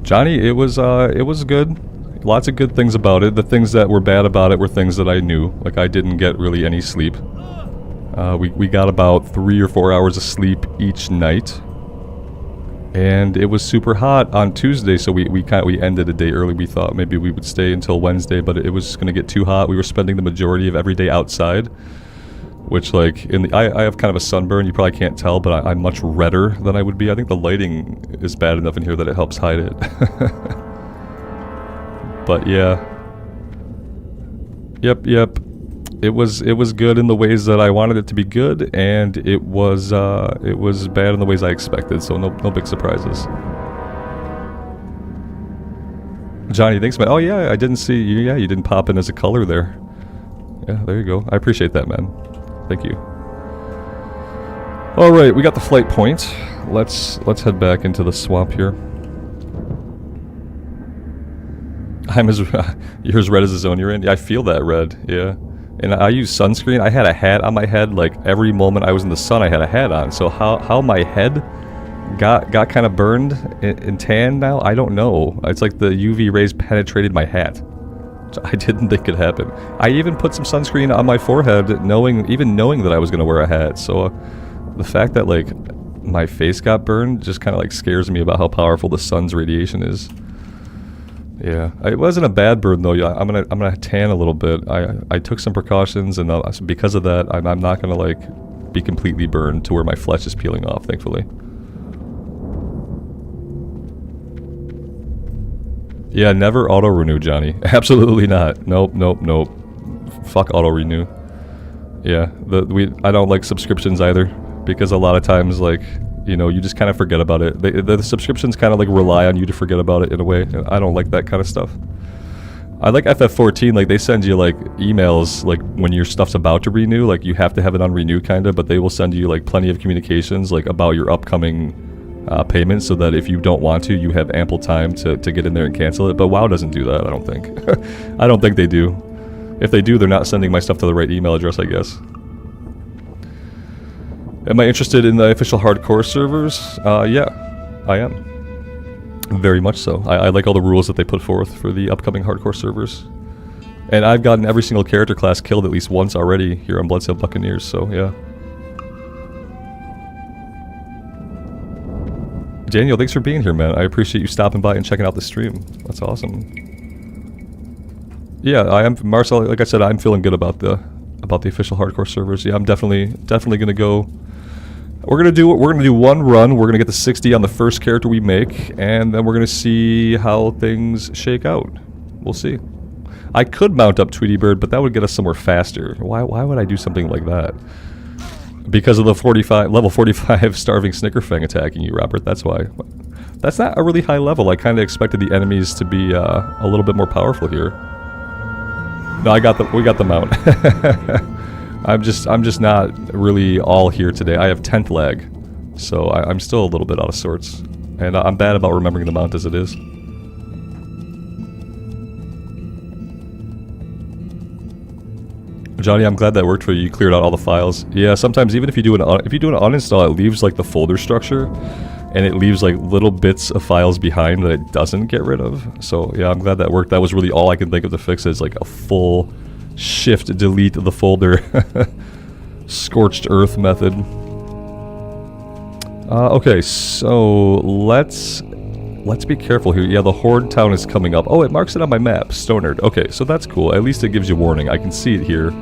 Johnny, it was good. Lots of good things about it. The things that were bad about it were things that I knew. Like I didn't get really any sleep. We got about 3 or 4 hours of sleep each night, and it was super hot on Tuesday, so we ended a day early. We thought maybe we would stay until Wednesday, but it was going to get too hot. We were spending the majority of every day outside, which like I have kind of a sunburn. You probably can't tell, but I'm much redder than I would be. I think the lighting is bad enough in here that it helps hide it. But yeah. Yep. It was good in the ways that I wanted it to be good, and it was bad in the ways I expected. So no big surprises. Johnny, thanks, man. Oh yeah, I didn't see you. Yeah, you didn't pop in as a color there. Yeah, there you go. I appreciate that, man. Thank you. All right, we got the flight point. Let's head back into the swamp here. You're as red as the zone you're in. Yeah, I feel that red. Yeah. And I use sunscreen. I had a hat on my head like every moment I was in the sun. I had a hat on. So how my head got kind of burned and tan now, I don't know. It's like the UV rays penetrated my hat. So I didn't think it happened. I even put some sunscreen on my forehead, knowing that I was gonna wear a hat. So the fact that like my face got burned just kind of like scares me about how powerful the sun's radiation is. Yeah, it wasn't a bad burn though. I'm gonna tan a little bit. I took some precautions, and because of that, I'm not gonna like be completely burned to where my flesh is peeling off. Thankfully. Yeah, never auto renew, Johnny. Absolutely not. Nope. Fuck auto renew. Yeah, I don't like subscriptions either, because a lot of times like, you know, you just kind of forget about it. The subscriptions kind of like rely on you to forget about it in a way. I don't like that kind of stuff. I like FF14, like they send you like emails like when your stuff's about to renew, like you have to have it on renew kind of, but they will send you like plenty of communications like about your upcoming payments, so that if you don't want to, you have ample time to get in there and cancel it. But WoW doesn't do that, I don't think. I don't think they do. If they do, they're not sending my stuff to the right email address, I guess. Am I interested in the official hardcore servers? Yeah, I am. Very much so. I like all the rules that they put forth for the upcoming hardcore servers. And I've gotten every single character class killed at least once already here on Bloodsail Buccaneers, so yeah. Daniel, thanks for being here, man. I appreciate you stopping by and checking out the stream. That's awesome. Yeah, I am, Marcel. Like I said, I'm feeling good about the official hardcore servers. Yeah, I'm definitely gonna go. We're gonna do one run. We're gonna get the 60 on the first character we make, and then we're gonna see how things shake out. We'll see. I could mount up Tweety Bird, but that would get us somewhere faster. Why would I do something like that? Because of the level 45 starving Snickerfang attacking you, Robert. That's why. That's not a really high level. I kind of expected the enemies to be a little bit more powerful here. No, we got the mount. I'm just not really all here today. I have 10th lag, so I'm still a little bit out of sorts, and I'm bad about remembering the mount as it is. Johnny, I'm glad that worked for you. You cleared out all the files. Yeah, sometimes even if you do an uninstall, it leaves like the folder structure, and it leaves like little bits of files behind that it doesn't get rid of. So yeah, I'm glad that worked. That was really all I could think of to fix is like a full shift delete of the folder. Scorched earth method. Okay, so let's be careful here. Yeah, the Horde town is coming up. Oh, it marks it on my map. Stonard. Okay, so that's cool. At least it gives you warning. I can see it here.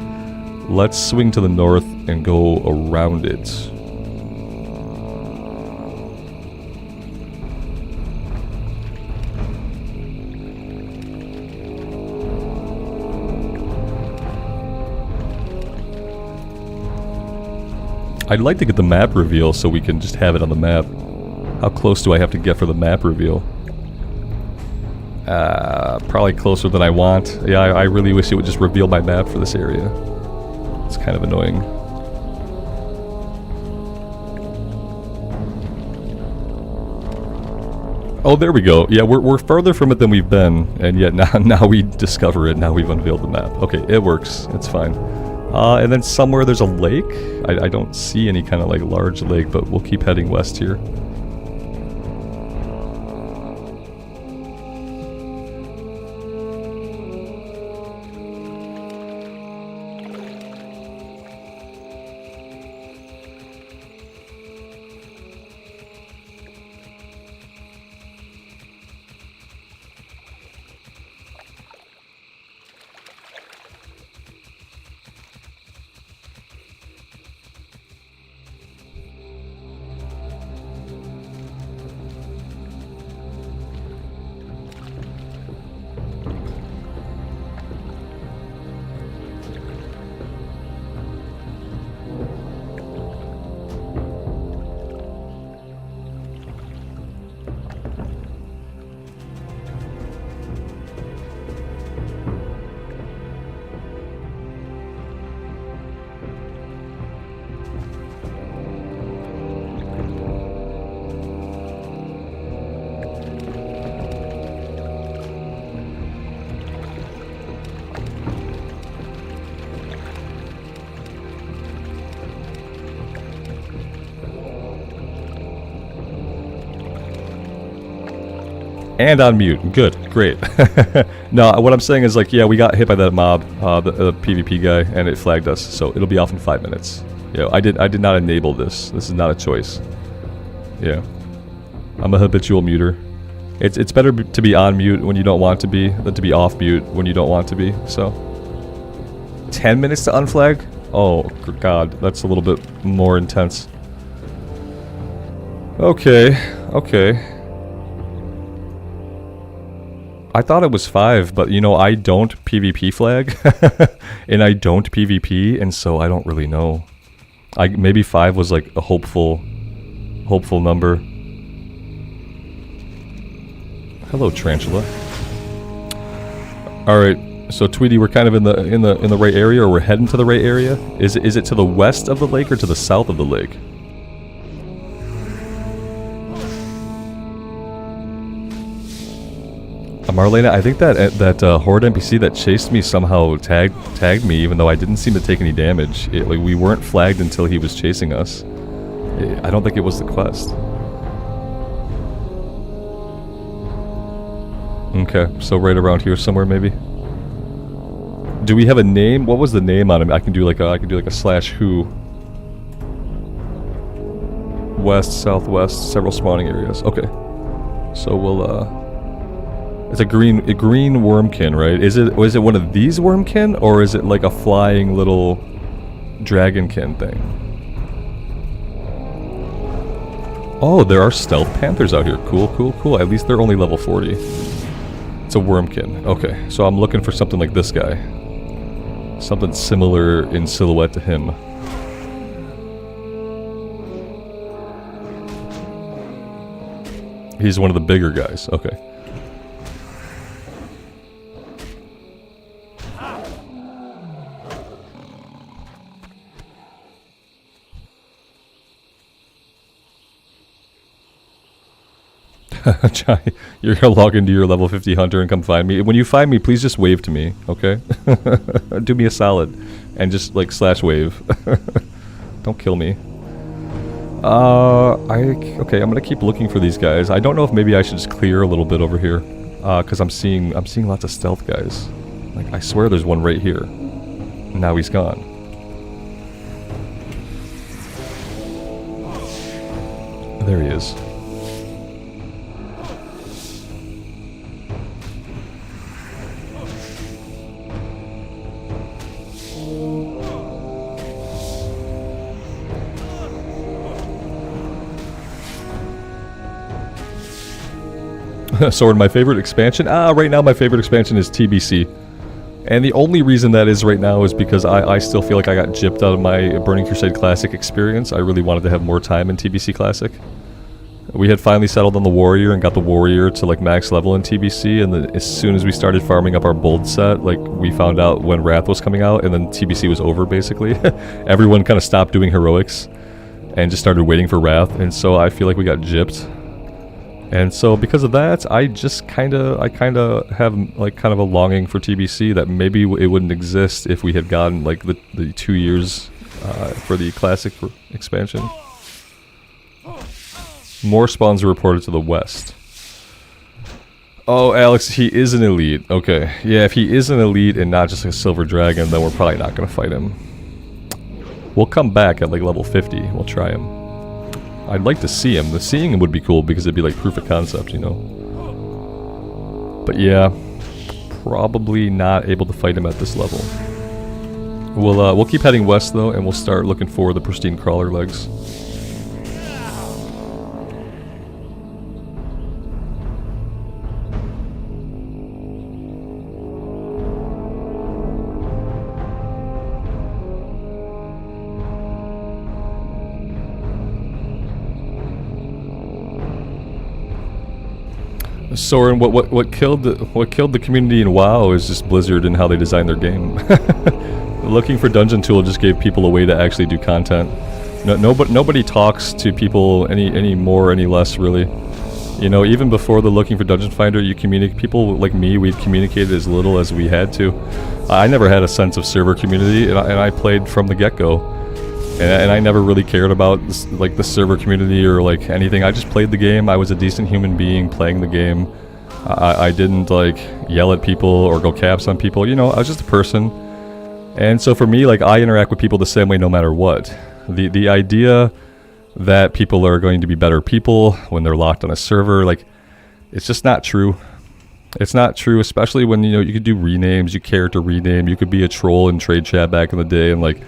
Let's swing to the north and go around it. I'd like to get the map reveal so we can just have it on the map. How close do I have to get for the map reveal? Probably closer than I want. Yeah, I really wish it would just reveal my map for this area. It's kind of annoying. Oh, there we go. Yeah, we're further from it than we've been, and yet now we discover it. Now we've unveiled the map. Okay, it works. It's fine. And then somewhere there's a lake. I don't see any kind of like large lake, but we'll keep heading west here. And on mute. Good. Great. No, what I'm saying is like, yeah, we got hit by that mob, the PvP guy, and it flagged us, so it'll be off in 5 minutes. Yeah, I did not enable this. This is not a choice. Yeah. I'm a habitual muter. It's better to be on mute when you don't want to be than to be off mute when you don't want to be, so. 10 minutes to unflag? Oh, God, that's a little bit more intense. Okay, okay. I thought it was 5, but you know, I don't PvP flag, and I don't PvP, and so I don't really know. Maybe 5 was like a hopeful number. Hello, Tarantula. All right, so Tweety, we're kind of in the right area, or we're heading to the right area. Is it to the west of the lake or to the south of the lake? Marlena, I think that Horde NPC that chased me somehow tagged me, even though I didn't seem to take any damage. Like, we weren't flagged until he was chasing us. I don't think it was the quest. Okay, so right around here somewhere, maybe. Do we have a name? What was the name on him? I can do like a slash who. West, southwest, several spawning areas. Okay. So we'll it's a green wormkin, right? Is it one of these wormkin, or is it like a flying little dragonkin thing? Oh, there are stealth panthers out here. Cool, cool, cool. At least they're only level 40. It's a wormkin. Okay, so I'm looking for something like this guy. Something similar in silhouette to him. He's one of the bigger guys. Okay. You're gonna log into your level 50 hunter and come find me. When you find me, please just wave to me, okay? Do me a solid and just like slash wave. Don't kill me. Okay, I'm gonna keep looking for these guys. I don't know if maybe I should just clear a little bit over here, because I'm seeing lots of stealth guys. Like, I swear there's one right here. Now he's gone. There he is. Sword, my favorite expansion? Right now my favorite expansion is TBC. And the only reason that is right now is because I still feel like I got gypped out of my Burning Crusade Classic experience. I really wanted to have more time in TBC Classic. We had finally settled on the Warrior and got the Warrior to like max level in TBC, and then as soon as we started farming up our bold set, like we found out when Wrath was coming out, and then TBC was over basically. Everyone kind of stopped doing heroics and just started waiting for Wrath, and so I feel like we got gypped. And so because of that, I kind of have like kind of a longing for TBC that maybe it wouldn't exist if we had gotten like the 2 years for the classic expansion. More spawns are reported to the west. Oh, Alex, he is an elite. Okay, yeah, if he is an elite and not just a silver dragon, then we're probably not gonna fight him. We'll come back at like level 50. We'll try him. I'd like to see him. Seeing him would be cool because it'd be like proof of concept, you know. But yeah, probably not able to fight him at this level. We'll keep heading west though, and we'll start looking for the pristine crawler legs. Soren, what killed the community in WoW is just Blizzard and how they design their game. Looking for Dungeon Tool just gave people a way to actually do content. Nobody talks to people any more, any less, really. You know, even before the Looking for Dungeon Finder, people like me, we've communicated as little as we had to. I never had a sense of server community, and I played from the get-go. And I never really cared about like the server community or like anything. I just played the game. I was a decent human being playing the game. I didn't like yell at people or go caps on people. You know, I was just a person. And so for me, like, I interact with people the same way no matter what. The idea that people are going to be better people when they're locked on a server, like, it's just not true. It's not true, especially when, you know, you could do renames, you character rename, you could be a troll in trade chat back in the day, and like,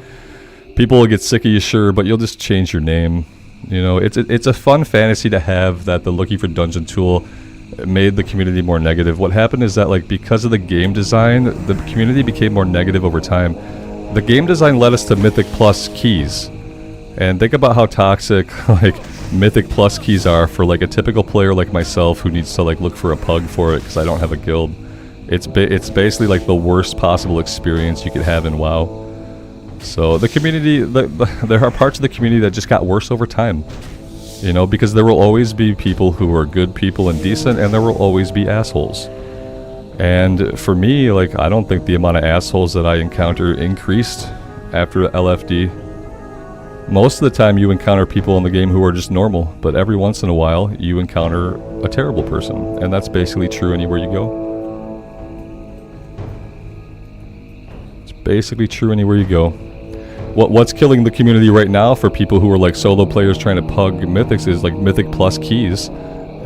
people will get sick of you, sure, but you'll just change your name. You know, it's a fun fantasy to have that the Looking for Dungeon tool made the community more negative. What happened is that, like, because of the game design, the community became more negative over time. The game design led us to Mythic Plus keys. And think about how toxic, like, Mythic Plus keys are for, like, a typical player like myself who needs to, like, look for a pug for it because I don't have a guild. It's basically, like, the worst possible experience you could have in WoW. So the community, there are parts of the community that just got worse over time, you know, because there will always be people who are good people and decent, and there will always be assholes. And for me, like, I don't think the amount of assholes that I encounter increased after LFD. Most of the time you encounter people in the game who are just normal, but every once in a while you encounter a terrible person, and that's basically true anywhere you go. Basically true anywhere you go. What's killing the community right now for people who are like solo players trying to pug mythics is like Mythic Plus keys.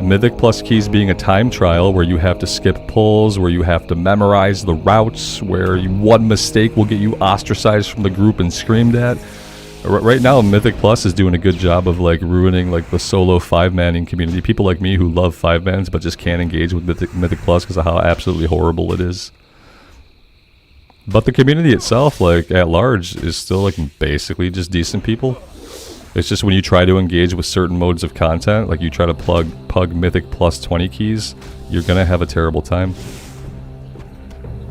Mythic Plus keys being a time trial where you have to skip pulls, where you have to memorize the routes, where one mistake will get you ostracized from the group and screamed at. Right now, Mythic Plus is doing a good job of like ruining like the solo 5-manning community. People like me who love 5-mans but just can't engage with Mythic Plus because of how absolutely horrible it is. But the community itself, like at large, is still like basically just decent people. It's just when you try to engage with certain modes of content, like you try to pug Mythic Plus 20 keys, you're gonna have a terrible time.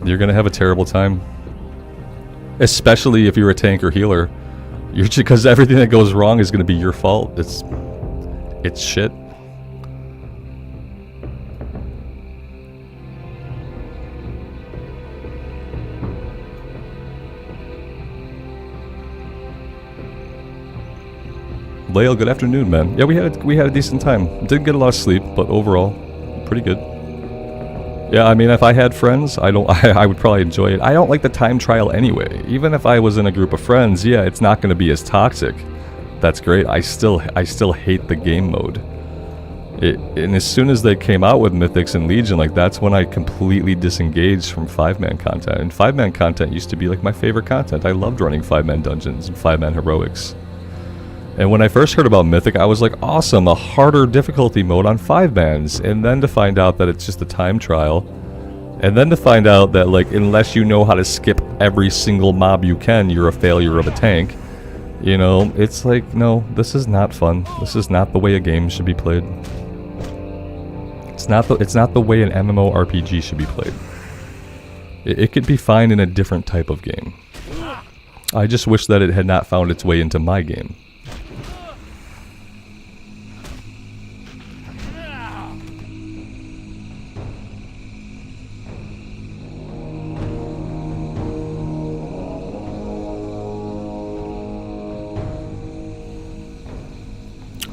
You're gonna have a terrible time. Especially if you're a tank or healer. Because everything that goes wrong is gonna be your fault. It's shit. Lael, good afternoon, man. Yeah, we had a decent time. Didn't get a lot of sleep, but overall, pretty good. Yeah, I mean, if I had friends, I would probably enjoy it. I don't like the time trial anyway. Even if I was in a group of friends, yeah, it's not going to be as toxic. That's great. I still hate the game mode. And as soon as they came out with Mythics and Legion, like that's when I completely disengaged from 5-man content. And 5-man content used to be like my favorite content. I loved running 5-man dungeons and 5-man heroics. And when I first heard about Mythic, I was like, awesome, a harder difficulty mode on 5-mans. And then to find out that it's just a time trial. And then to find out that, like, unless you know how to skip every single mob you can, you're a failure of a tank. You know, it's like, no, this is not fun. This is not the way a game should be played. It's not the way an MMORPG should be played. It could be fine in a different type of game. I just wish that it had not found its way into my game.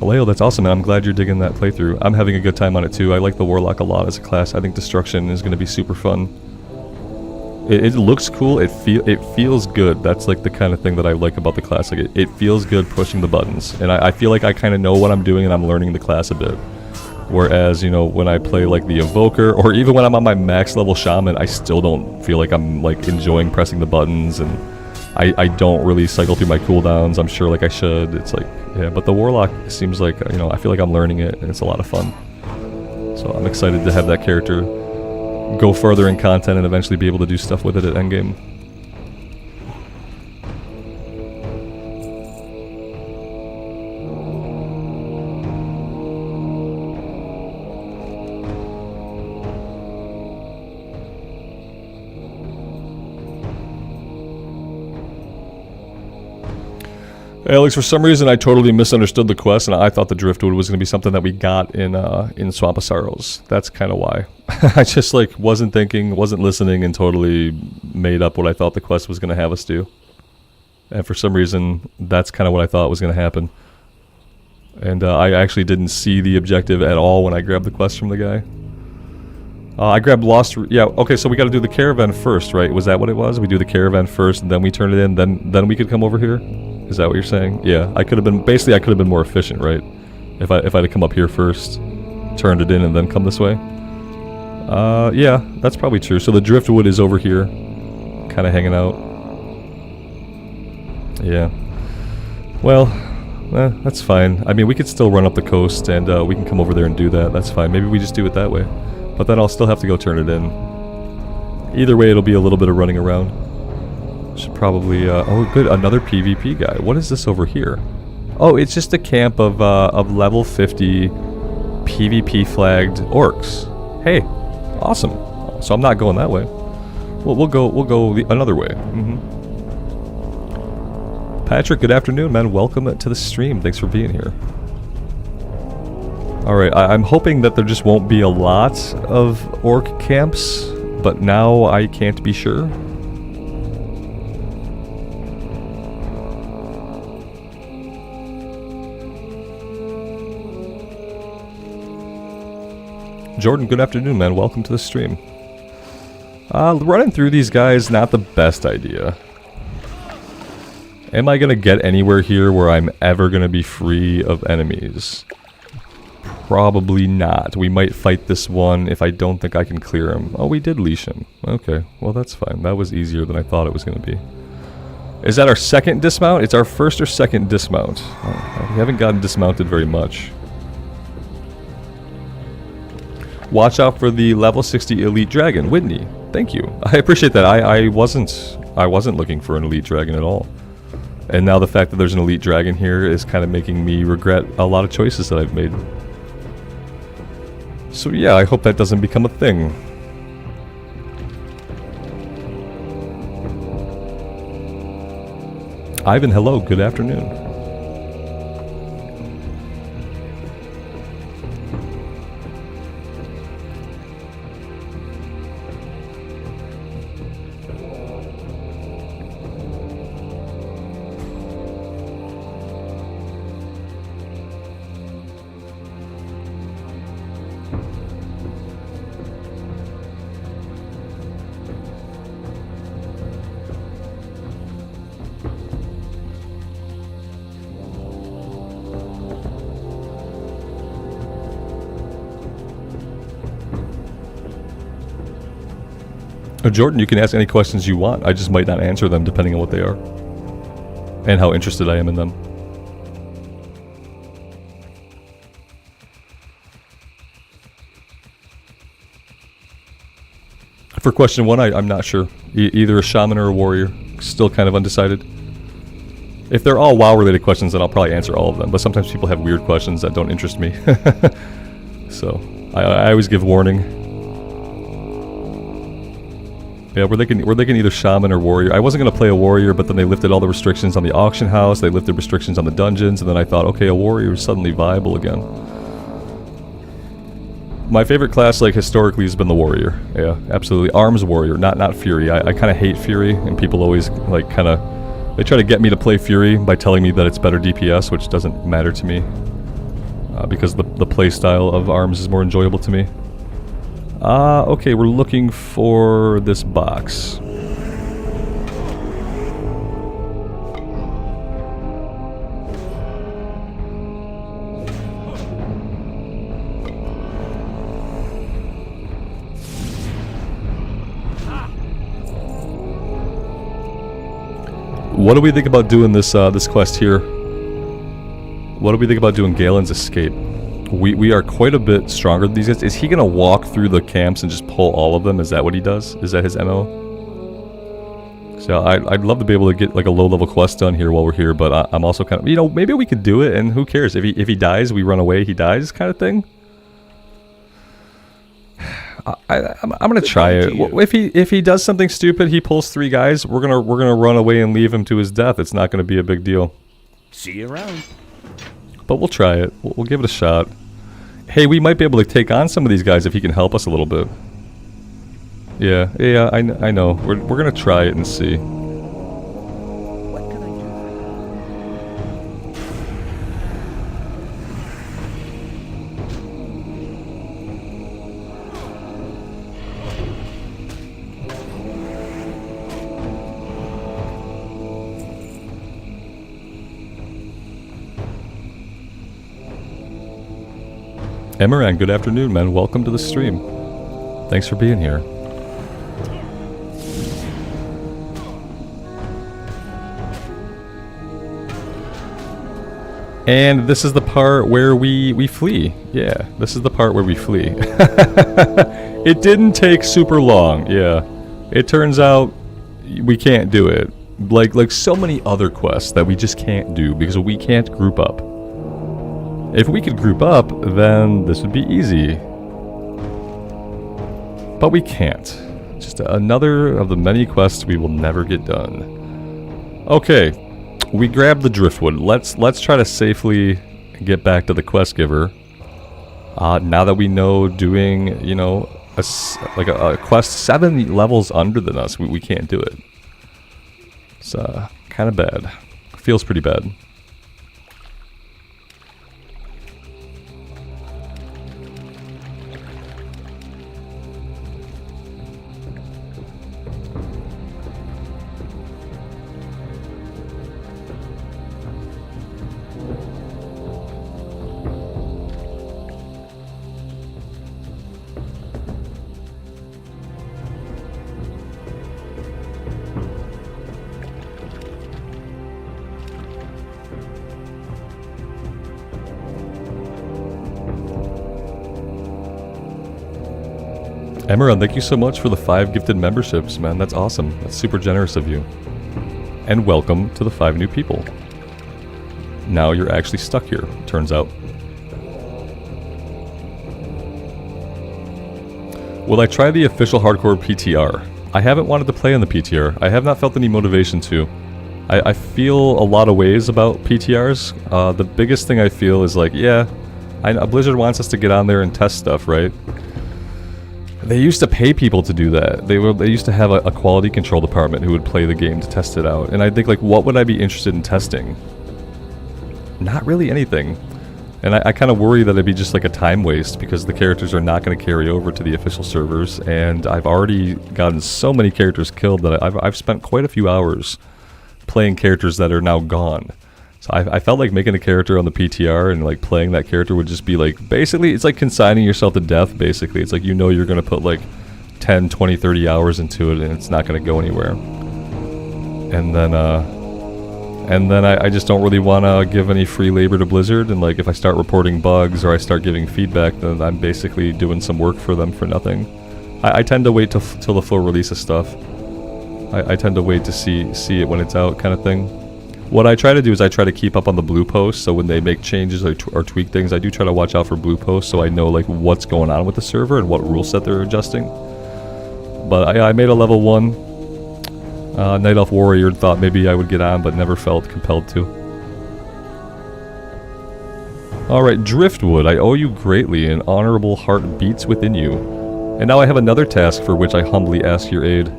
Leo, that's awesome, man. I'm glad you're digging that playthrough. I'm having a good time on it too. I like the Warlock a lot as a class. I think Destruction is going to be super fun. It looks cool. It feels good. That's like the kind of thing that I like about the class. Like it feels good pushing the buttons, and I feel like I kind of know what I'm doing and I'm learning the class a bit. Whereas, you know, when I play like the Evoker, or even when I'm on my max level Shaman, I still don't feel like I'm like enjoying pressing the buttons, and I don't really cycle through my cooldowns. I'm sure like I should. It's like, yeah, but the Warlock seems like, you know, I feel like I'm learning it and it's a lot of fun. So I'm excited to have that character go further in content and eventually be able to do stuff with it at endgame. Alex, for some reason I totally misunderstood the quest, and I thought the Driftwood was going to be something that we got in Swamp of Sorrows. That's kind of why. I just like wasn't thinking, wasn't listening, and totally made up what I thought the quest was going to have us do. And for some reason, that's kind of what I thought was going to happen. And I actually didn't see the objective at all when I grabbed the quest from the guy. I grabbed Lost... Yeah, okay, so we got to do the caravan first, right? Was that what it was? We do the caravan first, and then we turn it in, then we could come over here? Is that what you're saying? Yeah, I could have been... Basically, I could have been more efficient, right? If I'd have come up here first, turned it in, and then come this way. Yeah, that's probably true. So the Driftwood is over here, kind of hanging out. Yeah. Well, that's fine. I mean, we could still run up the coast, and we can come over there and do that. That's fine. Maybe we just do it that way. But then I'll still have to go turn it in. Either way, it'll be a little bit of running around. Should probably, oh good, another PvP guy. What is this over here? Oh, it's just a camp of level 50 PvP flagged orcs. Hey, awesome. So I'm not going that way. We'll go another way. Patrick, good afternoon, man. Welcome to the stream. Thanks for being here. Alright, I'm hoping that there just won't be a lot of orc camps, but now I can't be sure. Jordan, good afternoon, man. Welcome to the stream. Running through these guys, not the best idea. Am I going to get anywhere here where I'm ever going to be free of enemies? Probably not. We might fight this one if I don't think I can clear him. Oh, we did leash him. Okay, well that's fine. That was easier than I thought it was going to be. Is that our second dismount? It's our first or second dismount. Oh, we haven't gotten dismounted very much. Watch out for the level 60 elite dragon, Whitney. Thank you. I appreciate that. I wasn't looking for an elite dragon at all. And now the fact that there's an elite dragon here is kind of making me regret a lot of choices that I've made. So yeah, I hope that doesn't become a thing. Ivan, hello, good afternoon. Jordan, you can ask any questions you want. I just might not answer them depending on what they are. And how interested I am in them. For question 1, I'm not sure. Either a shaman or a warrior. Still kind of undecided. If they're all WoW related questions, then I'll probably answer all of them. But sometimes people have weird questions that don't interest me. So, I always give warning. Yeah, we're thinking either shaman or warrior. I wasn't going to play a warrior, but then they lifted all the restrictions on the auction house, they lifted restrictions on the dungeons, and then I thought, okay, a warrior is suddenly viable again. My favorite class, like, historically has been the warrior. Yeah, absolutely. Arms warrior, not fury. I kind of hate fury, and people always, like, kind of... They try to get me to play fury by telling me that it's better DPS, which doesn't matter to me. Because the play style of arms is more enjoyable to me. Okay, we're looking for this box. What do we think about doing this this quest here? What do we think about doing Galen's Escape? We are quite a bit stronger than these guys. Is he gonna walk through the camps and just pull all of them? Is that what he does? Is that his MO? So I'd love to be able to get like a low-level quest done here while we're here, but I'm also kind of, you know, maybe we could do it, and who cares? If he dies, we run away, he dies kind of thing. I'm gonna try it. If he does something stupid, he pulls 3 guys, we're gonna run away and leave him to his death. It's not gonna be a big deal. See you around. But we'll try it. We'll give it a shot. Hey, we might be able to take on some of these guys if he can help us a little bit. Yeah, I know. We're gonna try it and see. What can I Immersion, good afternoon, man. Welcome to the stream. Thanks for being here. And this is the part where we flee. Yeah, this is the part where we flee. It didn't take super long. Yeah, it turns out we can't do it. Like so many other quests that we just can't do because we can't group up. If we could group up, then this would be easy. But we can't. Just another of the many quests we will never get done. Okay, we grabbed the driftwood. Let's try to safely get back to the quest giver. Now that we know doing, you know, a quest 7 levels under than us, we can't do it. It's kind of bad. Feels pretty bad. Emeron, thank you so much for the 5 gifted memberships, man. That's awesome. That's super generous of you. And welcome to the 5 new people. Now you're actually stuck here, turns out. Will I try the official hardcore PTR? I haven't wanted to play on the PTR. I have not felt any motivation to. I feel a lot of ways about PTRs. The biggest thing I feel is like, yeah, Blizzard wants us to get on there and test stuff, right? They used to pay people to do that. They used to have a quality control department who would play the game to test it out. And I think, like, what would I be interested in testing? Not really anything. And I kind of worry that it'd be just like a time waste because the characters are not going to carry over to the official servers. And I've already gotten so many characters killed that I've spent quite a few hours playing characters that are now gone. So I felt like making a character on the PTR and like playing that character would just be like, basically, it's like consigning yourself to death, basically. It's like, you know, you're going to put like 10, 20, 30 hours into it and it's not going to go anywhere. And then I just don't really want to give any free labor to Blizzard, and like if I start reporting bugs or I start giving feedback, then I'm basically doing some work for them for nothing. I tend to wait till the full release of stuff. I tend to wait to see it when it's out, kind of thing. What I try to do is I try to keep up on the blue posts, so when they make changes or tweak things, I do try to watch out for blue posts so I know like what's going on with the server and what rule set they're adjusting. But I made a level 1 Night Elf Warrior, thought maybe I would get on, but never felt compelled to. Alright, Driftwood, I owe you greatly, an honorable heart beats within you. And now I have another task for which I humbly ask your aid.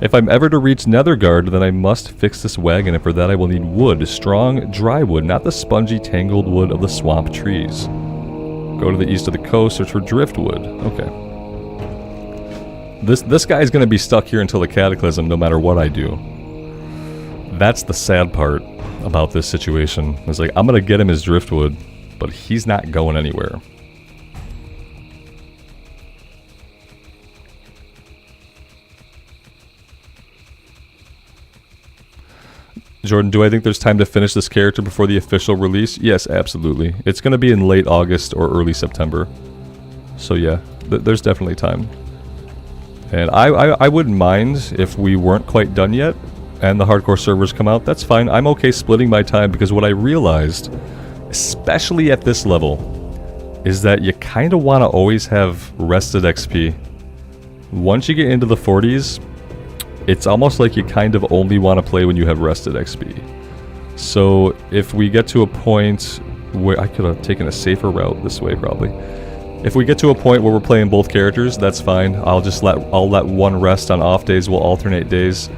If I'm ever to reach Nethergard, then I must fix this wagon, and for that I will need wood, strong, dry wood, not the spongy, tangled wood of the swamp trees. Go to the east of the coast, search for driftwood. Okay. This guy's gonna be stuck here until the Cataclysm, no matter what I do. That's the sad part about this situation. It's like, I'm gonna get him his driftwood, but he's not going anywhere. Jordan, do I think there's time to finish this character before the official release? Yes, absolutely. It's gonna be in late August or early September. So yeah, there's definitely time. And I wouldn't mind if we weren't quite done yet and the hardcore servers come out. That's fine. I'm okay splitting my time because what I realized, especially at this level, is that you kind of want to always have rested XP. Once you get into the 40s, it's almost like you kind of only want to play when you have rested XP. So if we get to a point where I could have taken a safer route this way probably. If we get to a point where we're playing both characters, that's fine. I'll let one rest on off days. We'll alternate days,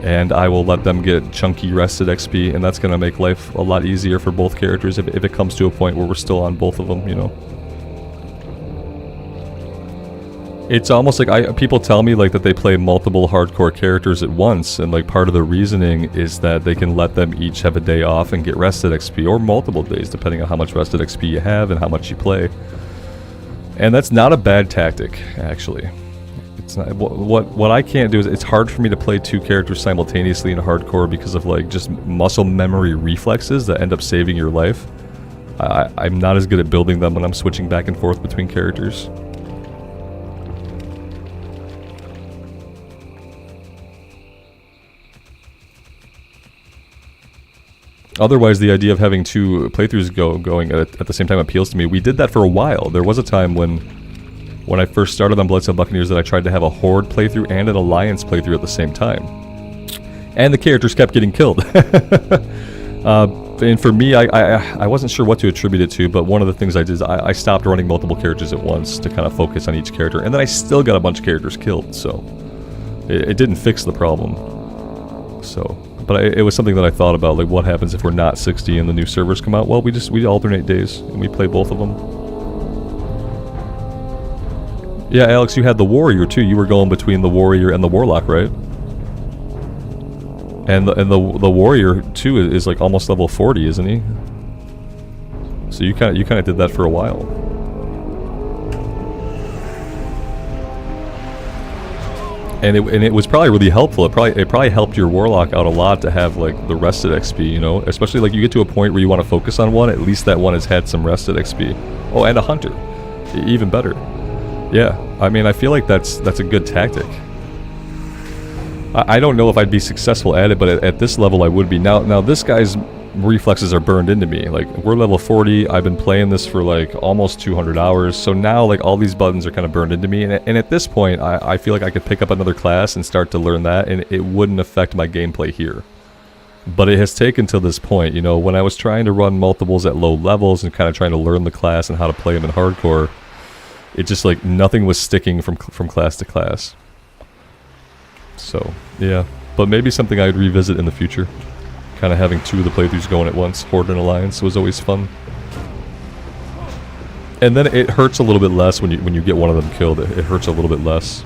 and I will let them get chunky rested XP, and that's gonna make life a lot easier for both characters if it comes to a point where we're still on both of them, you know. It's almost like people tell me like that they play multiple hardcore characters at once, and like part of the reasoning is that they can let them each have a day off and get rested XP, or multiple days depending on how much rested XP you have and how much you play. And that's not a bad tactic, actually. It's not, what I can't do is it's hard for me to play 2 characters simultaneously in hardcore because of like just muscle memory reflexes that end up saving your life. I'm not as good at building them when I'm switching back and forth between characters. Otherwise, the idea of having 2 playthroughs going at the same time appeals to me. We did that for a while. There was a time when I first started on Bloodsail Buccaneers that I tried to have a Horde playthrough and an Alliance playthrough at the same time. And the characters kept getting killed. And for me, I wasn't sure what to attribute it to, but one of the things I did is I stopped running multiple characters at once to kind of focus on each character. And then I still got a bunch of characters killed, so it didn't fix the problem. So... But it was something that I thought about, like what happens if we're not 60 and the new servers come out? Well, we alternate days and we play both of them. Yeah, Alex, you had the Warrior too. You were going between the Warrior and the Warlock, right? And the Warrior too is like almost level 40, isn't he? So you kind of did that for a while. And it was probably really helpful. It probably helped your Warlock out a lot to have like the rested XP, you know? Especially like you get to a point where you want to focus on one, at least that one has had some rested XP. Oh, and a Hunter. Even better. Yeah. I mean, I feel like that's a good tactic. I don't know if I'd be successful at it, but at this level I would be. Now this guy's reflexes are burned into me. Like, we're level 40, I've been playing this for like almost 200 hours, so now like all these buttons are kind of burned into me, and at this point I feel like I could pick up another class and start to learn that, and it wouldn't affect my gameplay here. But it has taken to this point, you know, when I was trying to run multiples at low levels and kind of trying to learn the class and how to play them in hardcore, it just like nothing was sticking from class to class. So, yeah. But maybe something I'd revisit in the future. Kind of having two of the playthroughs going at once. Horde and Alliance was always fun. And then it hurts a little bit less when you get one of them killed. It hurts a little bit less.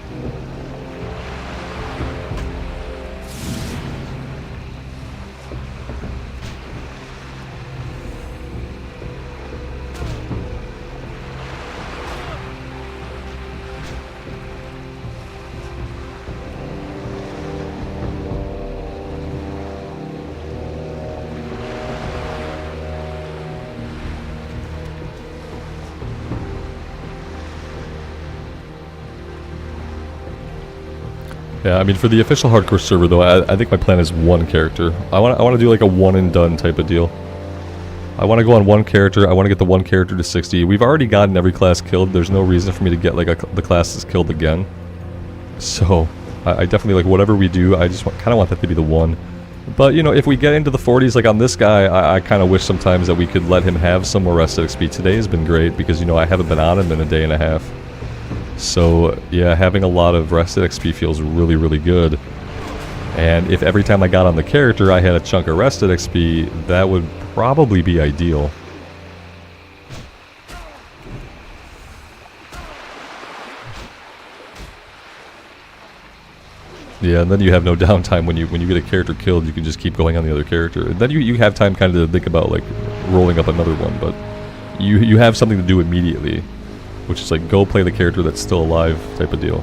Yeah, I mean, for the official hardcore server, though, I think my plan is one character. I want to do like a one and done type of deal. I want to go on one character. I want to get the one character to 60. We've already gotten every class killed. There's no reason for me to get like the classes killed again. So I definitely, like, whatever we do, I just kind of want that to be the one. But, you know, if we get into the 40s, like on this guy, I kind of wish sometimes that we could let him have some more rested XP. Today has been great because, you know, I haven't been on him in a day and a half. So, yeah, having a lot of rested XP feels really, really good. And if every time I got on the character I had a chunk of rested XP, that would probably be ideal. Yeah, and then you have no downtime when you get a character killed. You can just keep going on the other character. And then you have time kind of to think about, like, rolling up another one, but you have something to do immediately. Which is like, go play the character that's still alive type of deal.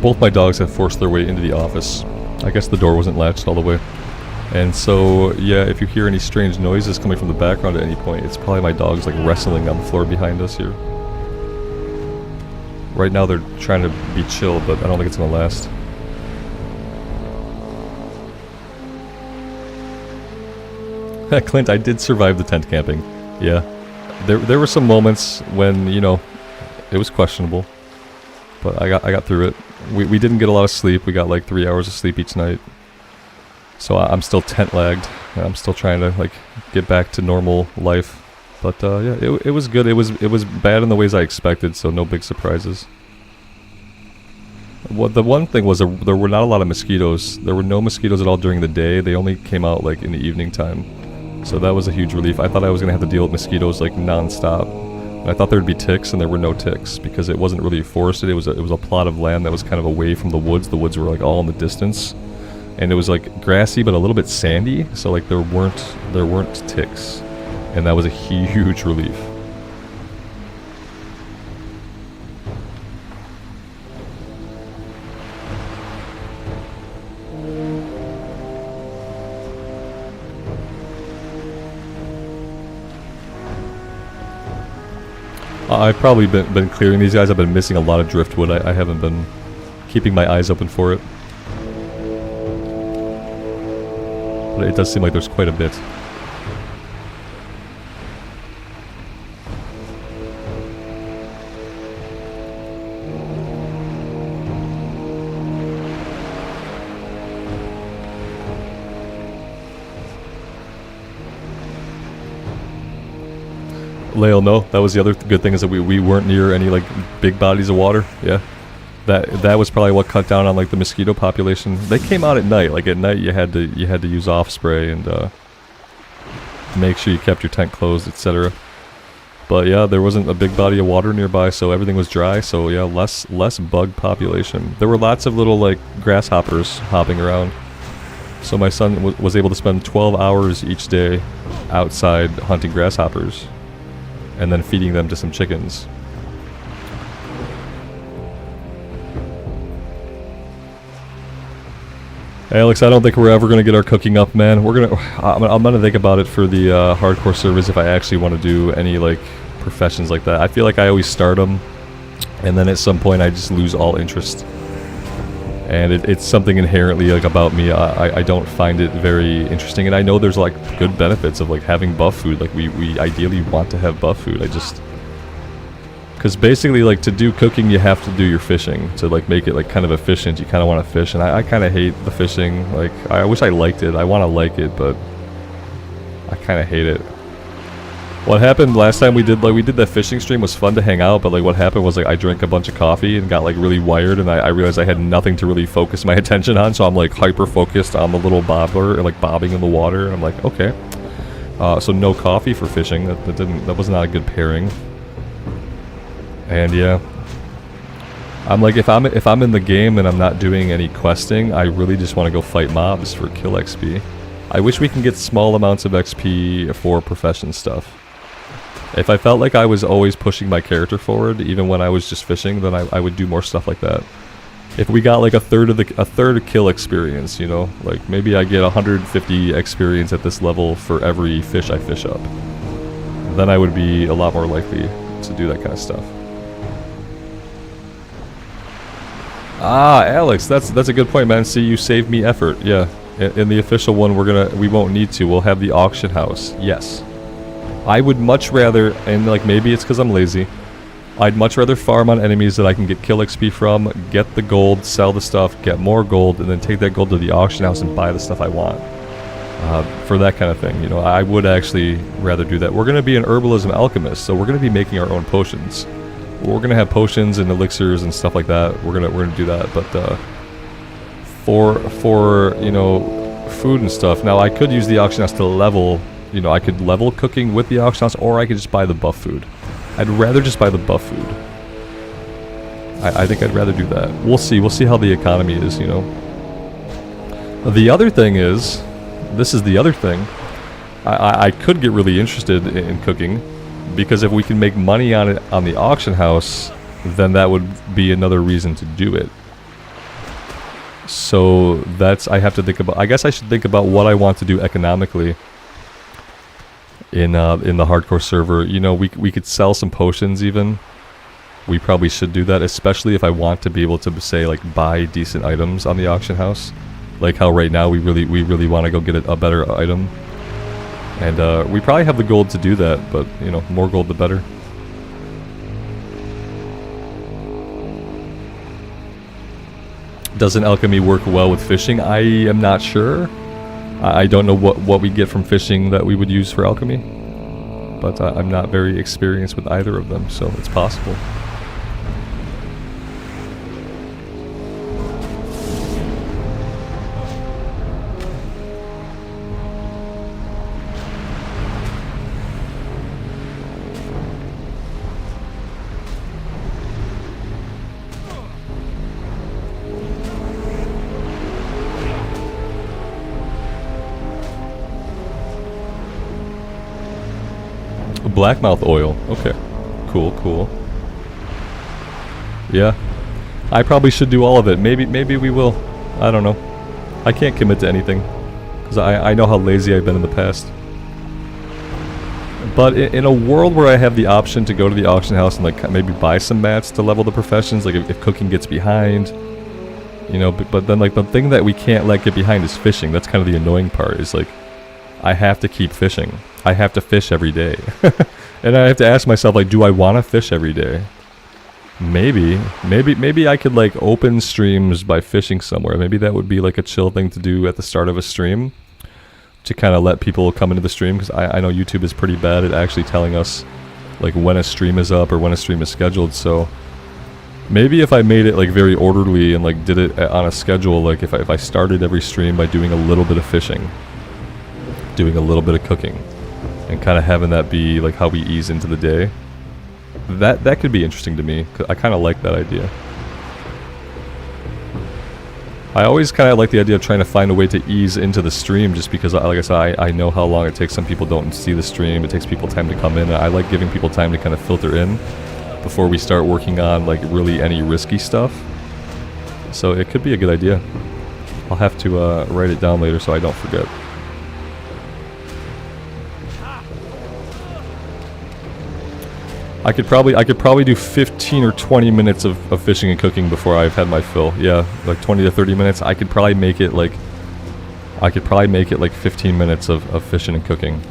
Both my dogs have forced their way into the office. I guess the door wasn't latched all the way. And so, yeah, if you hear any strange noises coming from the background at any point, it's probably my dogs, like, wrestling on the floor behind us here. Right now they're trying to be chill, but I don't think it's gonna last. Clint, I did survive the tent camping. Yeah. There were some moments when, you know, it was questionable. But I got through it. We didn't get a lot of sleep. We got like 3 hours of sleep each night. So I'm still tent lagged. And I'm still trying to like get back to normal life. But yeah, it was good. It was bad in the ways I expected, so no big surprises. Well, the one thing was there were not a lot of mosquitoes. There were no mosquitoes at all during the day. They only came out like in the evening time. So that was a huge relief. I thought I was going to have to deal with mosquitoes like non-stop. And I thought there would be ticks, and there were no ticks because it wasn't really forested. It was a plot of land that was kind of away from the woods. The woods were like all in the distance, and it was like grassy but a little bit sandy. So like there weren't ticks, and that was a huge relief. I've probably been clearing these guys. I've been missing a lot of driftwood. I haven't been keeping my eyes open for it. But it does seem like there's quite a bit. Lael, no, that was the other good thing, is that we weren't near any like big bodies of water. Yeah, that was probably what cut down on like the mosquito population. They came out at night. Like at night, you had to use off spray and make sure you kept your tent closed, etc. But yeah, there wasn't a big body of water nearby, so everything was dry. So yeah, less bug population. There were lots of little like grasshoppers hopping around. So my son was able to spend 12 hours each day outside hunting grasshoppers, and then feeding them to some chickens. Alex, I don't think we're ever gonna get our cooking up, man. I'm gonna think about it for the hardcore servers if I actually want to do any like professions like that. I feel like I always start them, and then at some point I just lose all interest. And it's something inherently like about me. I don't find it very interesting, and I know there's like good benefits of like having buff food. Like we ideally want to have buff food. Because basically, like, to do cooking, you have to do your fishing. To, like, make it, like, kind of efficient, you kind of want to fish. And I kind of hate the fishing. Like, I wish I liked it. I want to like it, but I kind of hate it. What happened last time we did that fishing stream was fun to hang out, but, like, what happened was, like, I drank a bunch of coffee and got, like, really wired, and I realized I had nothing to really focus my attention on, so I'm, like, hyper-focused on the little bobbler, and, like, bobbing in the water, and I'm like, okay. So no coffee for fishing. That was not a good pairing. And yeah, I'm like, if I'm in the game and I'm not doing any questing, I really just want to go fight mobs for kill XP. I wish we can get small amounts of XP for profession stuff. If I felt like I was always pushing my character forward, even when I was just fishing, then I would do more stuff like that. If we got like a third of kill experience, you know, like maybe I get 150 experience at this level for every fish I fish up, then I would be a lot more likely to do that kind of stuff. Ah, Alex, that's a good point, man. See, you saved me effort. Yeah, in the official one, we won't need to. We'll have the auction house. Yes, I would much rather, and like maybe it's because I'm lazy. I'd much rather farm on enemies that I can get kill XP from, get the gold, sell the stuff, get more gold, and then take that gold to the auction house and buy the stuff I want. For that kind of thing, you know, I would actually rather do that. We're gonna be an herbalism alchemist, so we're gonna be making our own potions. We're gonna have potions and elixirs and stuff like that. We're gonna do that, but for you know, food and stuff. Now I could use the auction house to level. You know, I could level cooking with the auction house, or I could just buy the buff food. I'd rather just buy the buff food. I think I'd rather do that. We'll see. We'll see how the economy is. You know. The other thing is, this is the other thing. I could get really interested in cooking. Because if we can make money on it on the auction house, then that would be another reason to do it. So I have to think about. I guess I should think about what I want to do economically in the hardcore server. You know, we could sell some potions even. We probably should do that, especially if I want to be able to say like buy decent items on the auction house. Like how right now we really want to go get a better item. And we probably have the gold to do that, but, you know, more gold the better. Doesn't alchemy work well with fishing? I am not sure. I don't know what we get from fishing that we would use for alchemy. But I'm not very experienced with either of them, so it's possible. Blackmouth oil. Okay. Cool. Yeah. I probably should do all of it. Maybe we will. I don't know. I can't commit to anything. Because I know how lazy I've been in the past. But in a world where I have the option to go to the auction house and like maybe buy some mats to level the professions, like if cooking gets behind, you know, but then like the thing that we can't let get behind is fishing. That's kind of the annoying part, is like I have to keep fishing. I have to fish every day. And I have to ask myself, like, do I want to fish every day? Maybe I could like open streams by fishing somewhere. Maybe that would be like a chill thing to do at the start of a stream, to kind of let people come into the stream, because I know YouTube is pretty bad at actually telling us like when a stream is up or when a stream is scheduled. So Maybe if I made it like very orderly and like did it on a schedule, like if I started every stream by doing a little bit of fishing, doing a little bit of cooking, and kind of having that be like how we ease into the day, that could be interesting to me. 'Cause I kind of like that idea. I always kind of like the idea of trying to find a way to ease into the stream, just because, like I said, I know how long it takes. Some people don't see the stream. It takes people time to come in. And I like giving people time to kind of filter in before we start working on like really any risky stuff. So it could be a good idea. I'll have to write it down later so I don't forget. I could probably do 15 or 20 minutes of fishing and cooking before I've had my fill. Yeah, like 20 to 30 minutes. I could probably make it like 15 minutes of fishing and cooking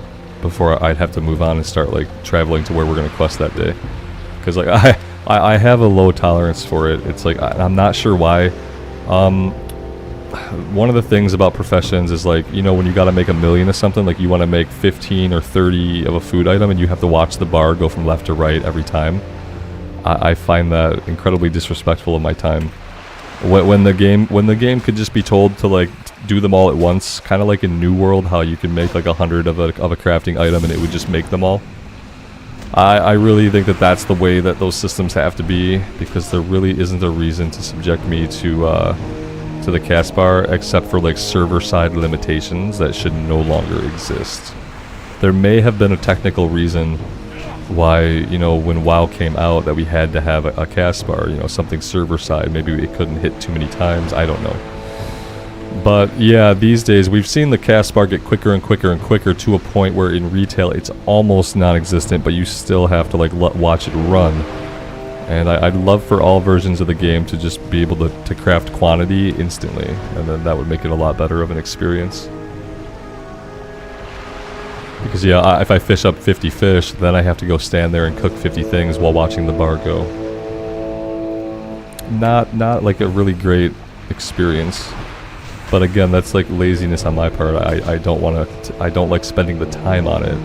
before I'd have to move on and start like traveling to where we're gonna quest that day. Because like I have a low tolerance for it. It's like I'm not sure why. One of the things about professions is like, you know, when you got to make 1 million of something, like you want to make 15 or 30 of a food item and you have to watch the bar go from left to right every time. I find that incredibly disrespectful of my time. When the game could just be told to like do them all at once, kind of like in New World, how you can make like 100 of a crafting item and it would just make them all. I really think that that's the way that those systems have to be, because there really isn't a reason to subject me to the cast bar except for like server side limitations that should no longer exist. There may have been a technical reason why, you know, when WoW came out, that we had to have a cast bar, you know, something server side. Maybe it couldn't hit too many times, I don't know. But yeah, these days we've seen the cast bar get quicker and quicker and quicker to a point where in retail it's almost non-existent, but you still have to like watch it run. And I'd love for all versions of the game to just be able to craft quantity instantly, and then that would make it a lot better of an experience. Because yeah, if I fish up 50 fish, then I have to go stand there and cook 50 things while watching the bar go. Not like a really great experience. But again, that's like laziness on my part. I don't like spending the time on it.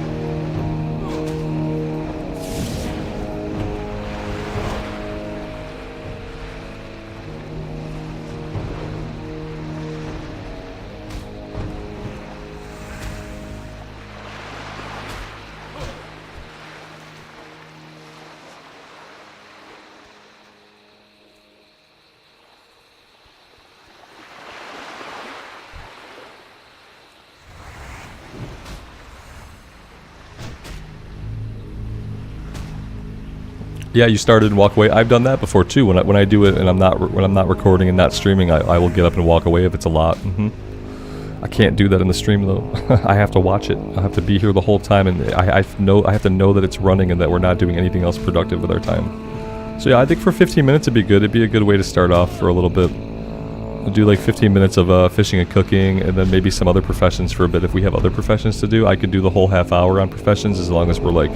Yeah, you started and walk away. I've done that before too. When I do it and when I'm not recording and not streaming, I will get up and walk away if it's a lot. I can't do that in the stream though. I have to watch it. I have to be here the whole time, and I have to know that it's running and that we're not doing anything else productive with our time. So yeah, I think for 15 minutes it'd be good. It'd be a good way to start off for a little bit. We'll do like 15 minutes of fishing and cooking, and then maybe some other professions for a bit. If we have other professions to do, I could do the whole half hour on professions, as long as we're like...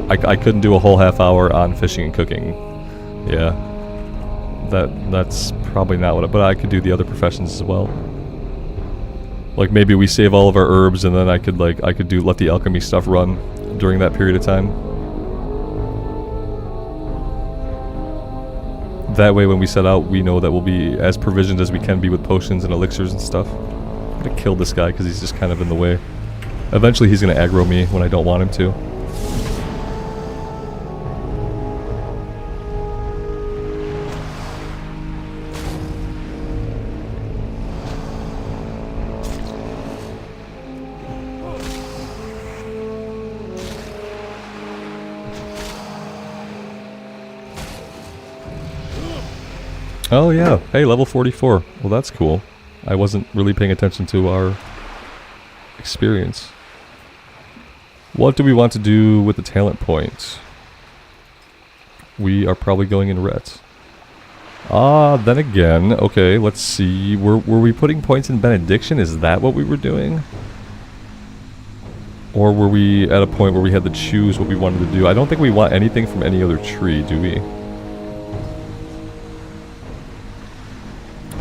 I couldn't do a whole half hour on fishing and cooking. Yeah. That's probably not what but I could do the other professions as well. Like maybe we save all of our herbs, and then I could let the alchemy stuff run during that period of time. That way when we set out, we know that we'll be as provisioned as we can be with potions and elixirs and stuff. I'm gonna kill this guy because he's just kind of in the way. Eventually he's gonna aggro me when I don't want him to. Oh yeah, hey, level 44. Well, that's cool. I wasn't really paying attention to our experience. What do we want to do with the talent point? We are probably going in ret. Then again, okay, let's see. Were we putting points in benediction? Is that what we were doing? Or were we at a point where we had to choose what we wanted to do? I don't think we want anything from any other tree, do we?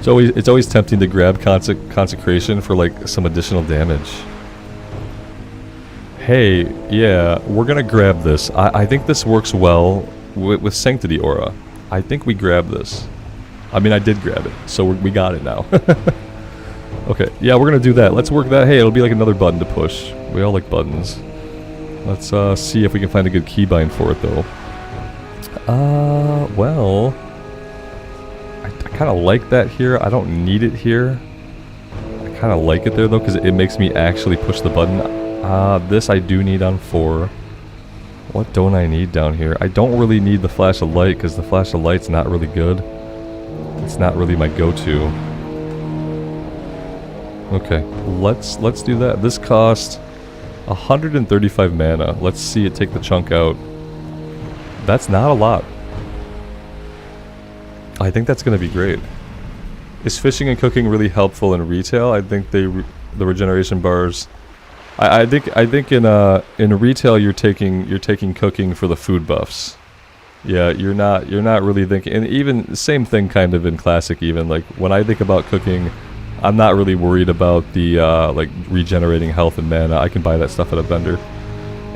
It's always tempting to grab consecration for like some additional damage. Hey, yeah, we're gonna grab this. I think this works well with Sanctity Aura. I think we grabbed this. I mean, I did grab it, so we got it now. Okay, yeah, we're gonna do that. Let's work that. Hey, it'll be like another button to push. We all like buttons. Let's see if we can find a good keybind for it, though. Well, I kind of like that here. I don't need it here. I kind of like it there, though, because it makes me actually push the button. This I do need on 4. What don't I need down here? I don't really need the flash of light, because the flash of light's not really good. It's not really my go-to. Okay, let's do that. This cost 135 mana. Let's see it take the chunk out. That's not a lot. I think that's going to be great. Is fishing and cooking really helpful in retail? I think the regeneration bars. I think in retail you're taking cooking for the food buffs. Yeah, you're not really thinking. And even same thing kind of in classic. Even like when I think about cooking, I'm not really worried about the like regenerating health and mana. I can buy that stuff at a vendor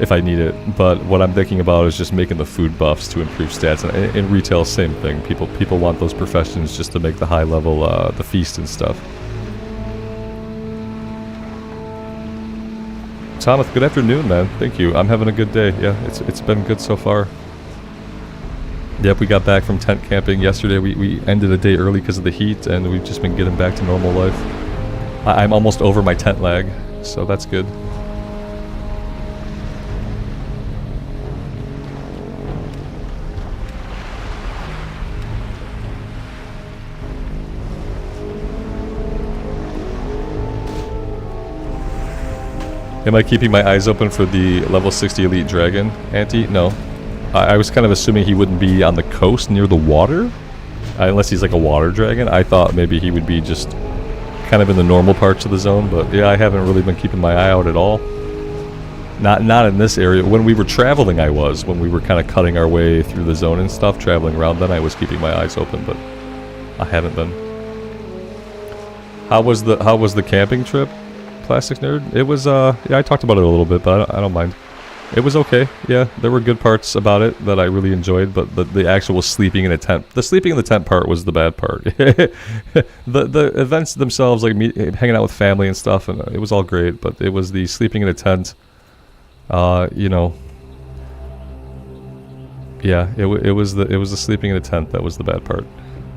if I need it. But what I'm thinking about is just making the food buffs to improve stats. And in retail, same thing. People want those professions just to make the high level, the feast and stuff. Thomas, good afternoon, man. Thank you. I'm having a good day. Yeah, it's been good so far. Yep, we got back from tent camping yesterday. We ended a day early because of the heat, and we've just been getting back to normal life. I'm almost over my tent lag, so that's good. Am I keeping my eyes open for the level 60 elite dragon, Auntie? No. I was kind of assuming he wouldn't be on the coast near the water, unless he's like a water dragon. I thought maybe he would be just kind of in the normal parts of the zone, but yeah, I haven't really been keeping my eye out at all. Not in this area. When we were traveling, I was. When we were kind of cutting our way through the zone and stuff, traveling around, then I was keeping my eyes open, but I haven't been. How was the camping trip, Plastic Nerd? It was yeah, I talked about it a little bit, but I don't mind. It was okay, yeah. There were good parts about it that I really enjoyed, but the actual sleeping in a tent, the sleeping in the tent part was the bad part. the events themselves, like me hanging out with family and stuff, and it was all great, but it was the sleeping in a tent, you know. Yeah, it was the sleeping in a tent that was the bad part,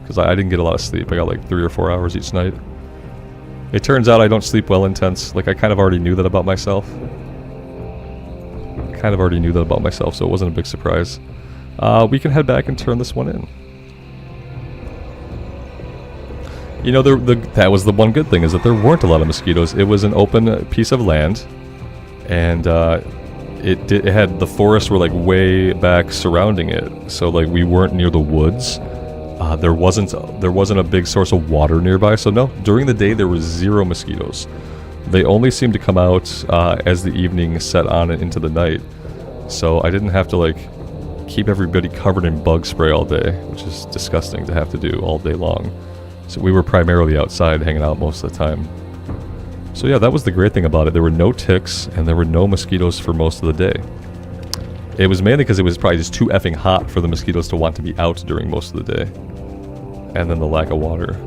because I didn't get a lot of sleep. I got like 3 or 4 hours each night. It turns out I don't sleep well in tents. Like, I kind of already knew that about myself. So it wasn't a big surprise. We can head back and turn this one in. You know, that was the one good thing, is that there weren't a lot of mosquitoes. It was an open piece of land, and it had the forests were like way back surrounding it. So like we weren't near the woods. There wasn't a big source of water nearby. So no, during the day there was 0 mosquitoes. They only seemed to come out as the evening set on and into the night. So I didn't have to like keep everybody covered in bug spray all day, which is disgusting to have to do all day long. So we were primarily outside hanging out most of the time. So yeah, that was the great thing about it. There were no ticks and there were no mosquitoes for most of the day. It was mainly because it was probably just too effing hot for the mosquitoes to want to be out during most of the day. And then the lack of water.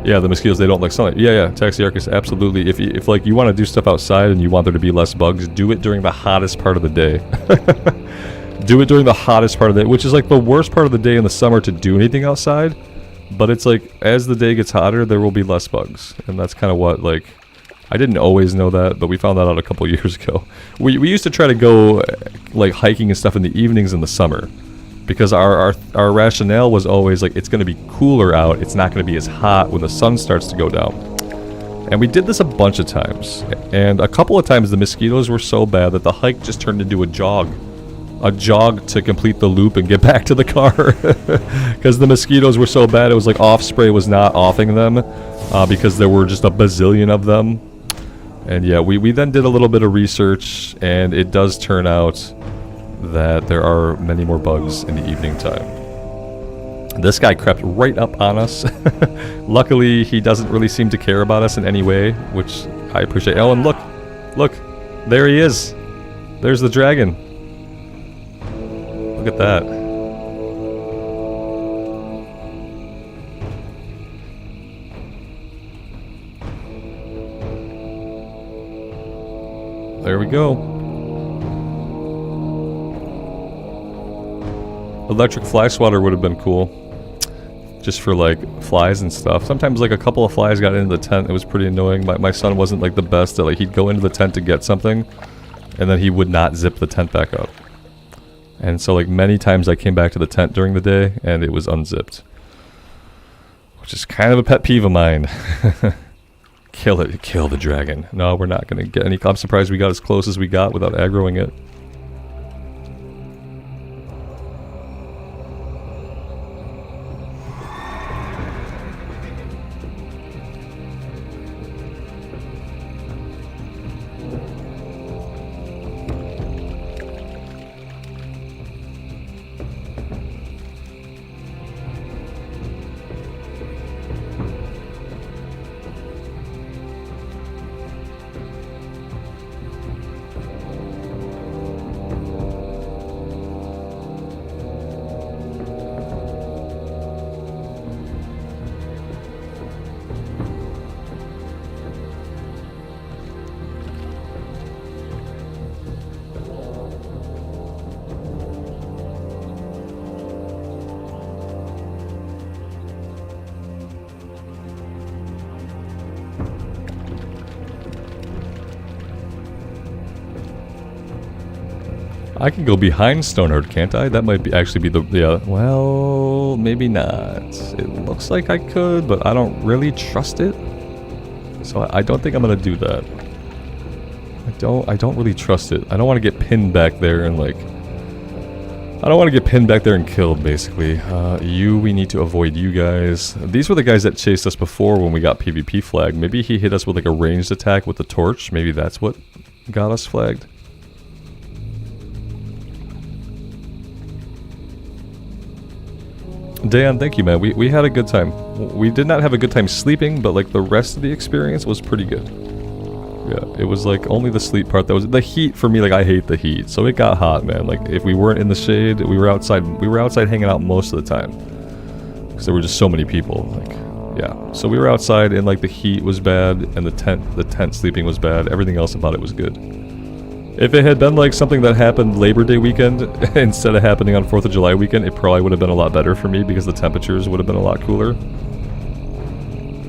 Yeah, the mosquitoes, they don't like sunlight. Yeah, Taxiarchus, absolutely. If like you want to do stuff outside and you want there to be less bugs, do it during the hottest part of the day. Do it during the hottest part of the day, which is like the worst part of the day in the summer to do anything outside. But it's like, as the day gets hotter, there will be less bugs. And that's kind of what, like, I didn't always know that, but we found that out a couple years ago. We used to try to go, like, hiking and stuff in the evenings in the summer. Because our rationale was always like, it's going to be cooler out, it's not going to be as hot when the sun starts to go down. And we did this a bunch of times. And a couple of times the mosquitoes were so bad that the hike just turned into a jog. A jog to complete the loop and get back to the car. Because the mosquitoes were so bad, it was like off spray was not offing them. Because there were just a bazillion of them. And yeah, we then did a little bit of research, and it does turn out that there are many more bugs in the evening time. This guy crept right up on us. Luckily, he doesn't really seem to care about us in any way, which I appreciate. Oh, and look, there he is. There's the dragon. Look at that. There we go. Electric fly swatter would have been cool. Just for like flies and stuff. Sometimes like a couple of flies got into the tent. It was pretty annoying. My son wasn't like the best at like, he'd go into the tent to get something and then he would not zip the tent back up. And so like many times I came back to the tent during the day and it was unzipped. Which is kind of a pet peeve of mine. Kill it, kill the dragon. No, we're not gonna get any. I'm surprised we got as close as we got without aggroing it. I can go behind Stoneheart, can't I? That might be actually be the... Yeah, well, maybe not. It looks like I could, but I don't really trust it. So I don't think I'm gonna do that. I don't really trust it. I don't want to get pinned back there and like... I don't want to get pinned back there and killed, basically. We need to avoid you guys. These were the guys that chased us before when we got PvP flagged. Maybe he hit us with like a ranged attack with the torch. Maybe that's what got us flagged. Dan, thank you, man. We had a good time. We did not have a good time sleeping, but like the rest of the experience was pretty good. Yeah, it was like only the sleep part that was the heat for me. Like I hate the heat, so it got hot, man. Like if we weren't in the shade, we were outside. We were outside hanging out most of the time because there were just so many people. Like, yeah. So we were outside, and like the heat was bad, and the tent sleeping was bad. Everything else about it was good. If it had been like something that happened Labor Day weekend instead of happening on 4th of July weekend, it probably would have been a lot better for me because the temperatures would have been a lot cooler.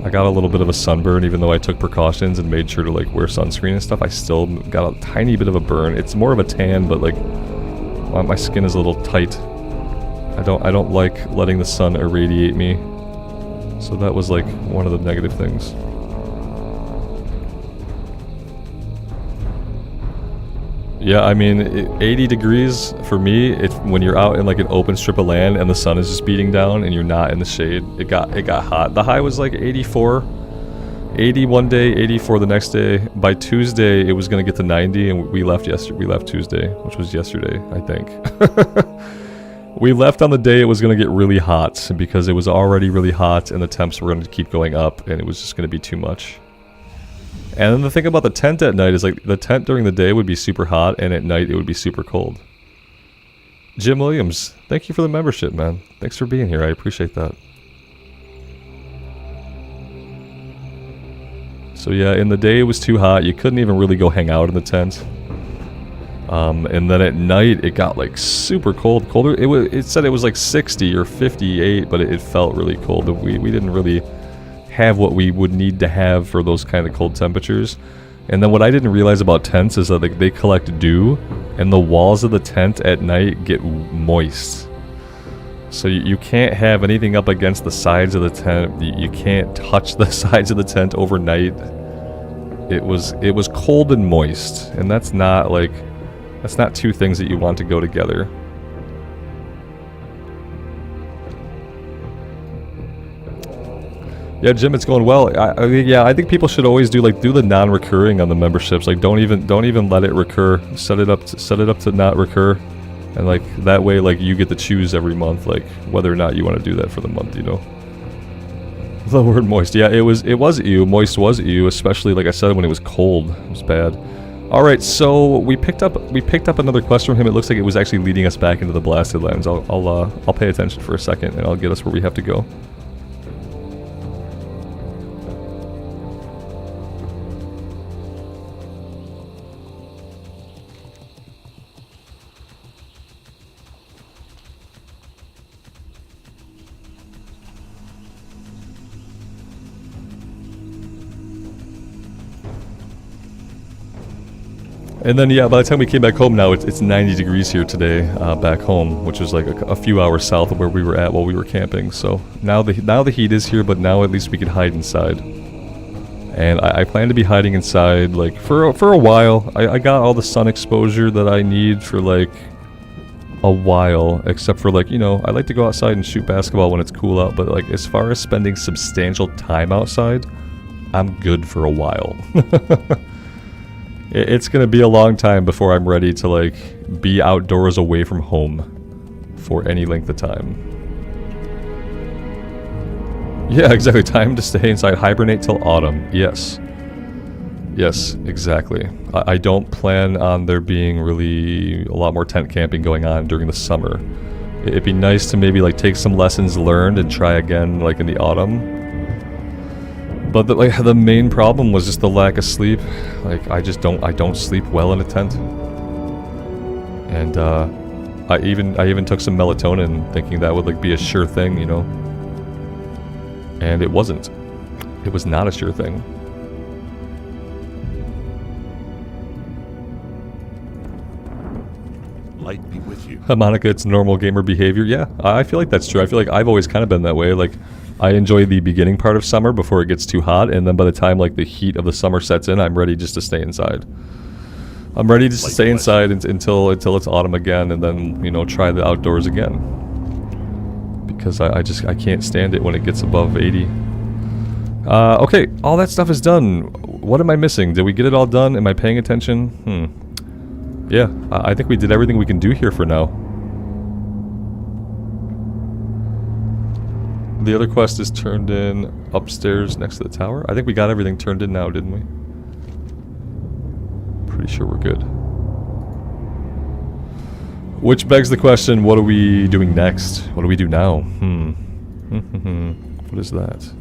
I got a little bit of a sunburn even though I took precautions and made sure to like wear sunscreen and stuff. I still got a tiny bit of a burn. It's more of a tan, but like my skin is a little tight. I don't like letting the sun irradiate me. So that was like one of the negative things. Yeah, I mean, 80 degrees for me, when you're out in like an open strip of land and the sun is just beating down and you're not in the shade, it got hot. The high was like 84, 80 one day, 84 the next day. By Tuesday, it was going to get to 90 and we left Tuesday, which was yesterday, I think. We left on the day it was going to get really hot because it was already really hot and the temps were going to keep going up and it was just going to be too much. And then the thing about the tent at night is like the tent during the day would be super hot and at night it would be super cold. Jim Williams, thank you for the membership, man. Thanks for being here. I appreciate that. So yeah, in the day it was too hot. You couldn't even really go hang out in the tent. And then at night it got like super cold. Colder. It said it was like 60 or 58, but it felt really cold. We didn't really have what we would need to have for those kind of cold temperatures. And then what I didn't realize about tents is that they collect dew and the walls of the tent at night get moist. So you can't have anything up against the sides of the tent. You can't touch the sides of the tent overnight. It was cold and moist, and that's not two things that you want to go together. Yeah, Jim, it's going well. I think people should always do the non-recurring on the memberships. Like, don't even let it recur. Set it up to not recur, and like that way, like you get to choose every month, like whether or not you want to do that for the month. You know. The word moist. Yeah, it was ew. Moist was ew, especially like I said when it was cold. It was bad. All right, so we picked up another quest from him. It looks like it was actually leading us back into the blasted lands. I'll pay attention for a second, and I'll get us where we have to go. And then, yeah, by the time we came back home now, it's 90 degrees here today, back home, which is like a few hours south of where we were at while we were camping. So now the heat is here, but now at least we can hide inside. And I plan to be hiding inside, like, for a while. I got all the sun exposure that I need for, like, a while. Except for, like, you know, I like to go outside and shoot basketball when it's cool out. But, like, as far as spending substantial time outside, I'm good for a while. It's gonna be a long time before I'm ready to, like, be outdoors away from home for any length of time. Yeah, exactly. Time to stay inside. Hibernate till autumn. Yes. Yes, exactly. I don't plan on there being really a lot more tent camping going on during the summer. It'd be nice to maybe, like, take some lessons learned and try again, like, in the autumn. But the main problem was just the lack of sleep. Like, I don't sleep well in a tent. And I even took some melatonin thinking that would, like, be a sure thing, you know. And it wasn't. It was not a sure thing. Light be with you. Monica, it's normal gamer behavior. Yeah, I feel like that's true. I feel like I've always kind of been that way. Like, I enjoy the beginning part of summer before it gets too hot, and then by the time, like, the heat of the summer sets in, I'm ready just to stay inside. I'm ready just to stay inside until it's autumn again, and then, you know, try the outdoors again. Because I can't stand it when it gets above 80. Okay, all that stuff is done. What am I missing? Did we get it all done? Am I paying attention? Yeah, I think we did everything we can do here for now. The other quest is turned in upstairs next to the tower. I think we got everything turned in now, didn't we? Pretty sure we're good. Which begs the question, what are we doing next? What do we do now? What is that?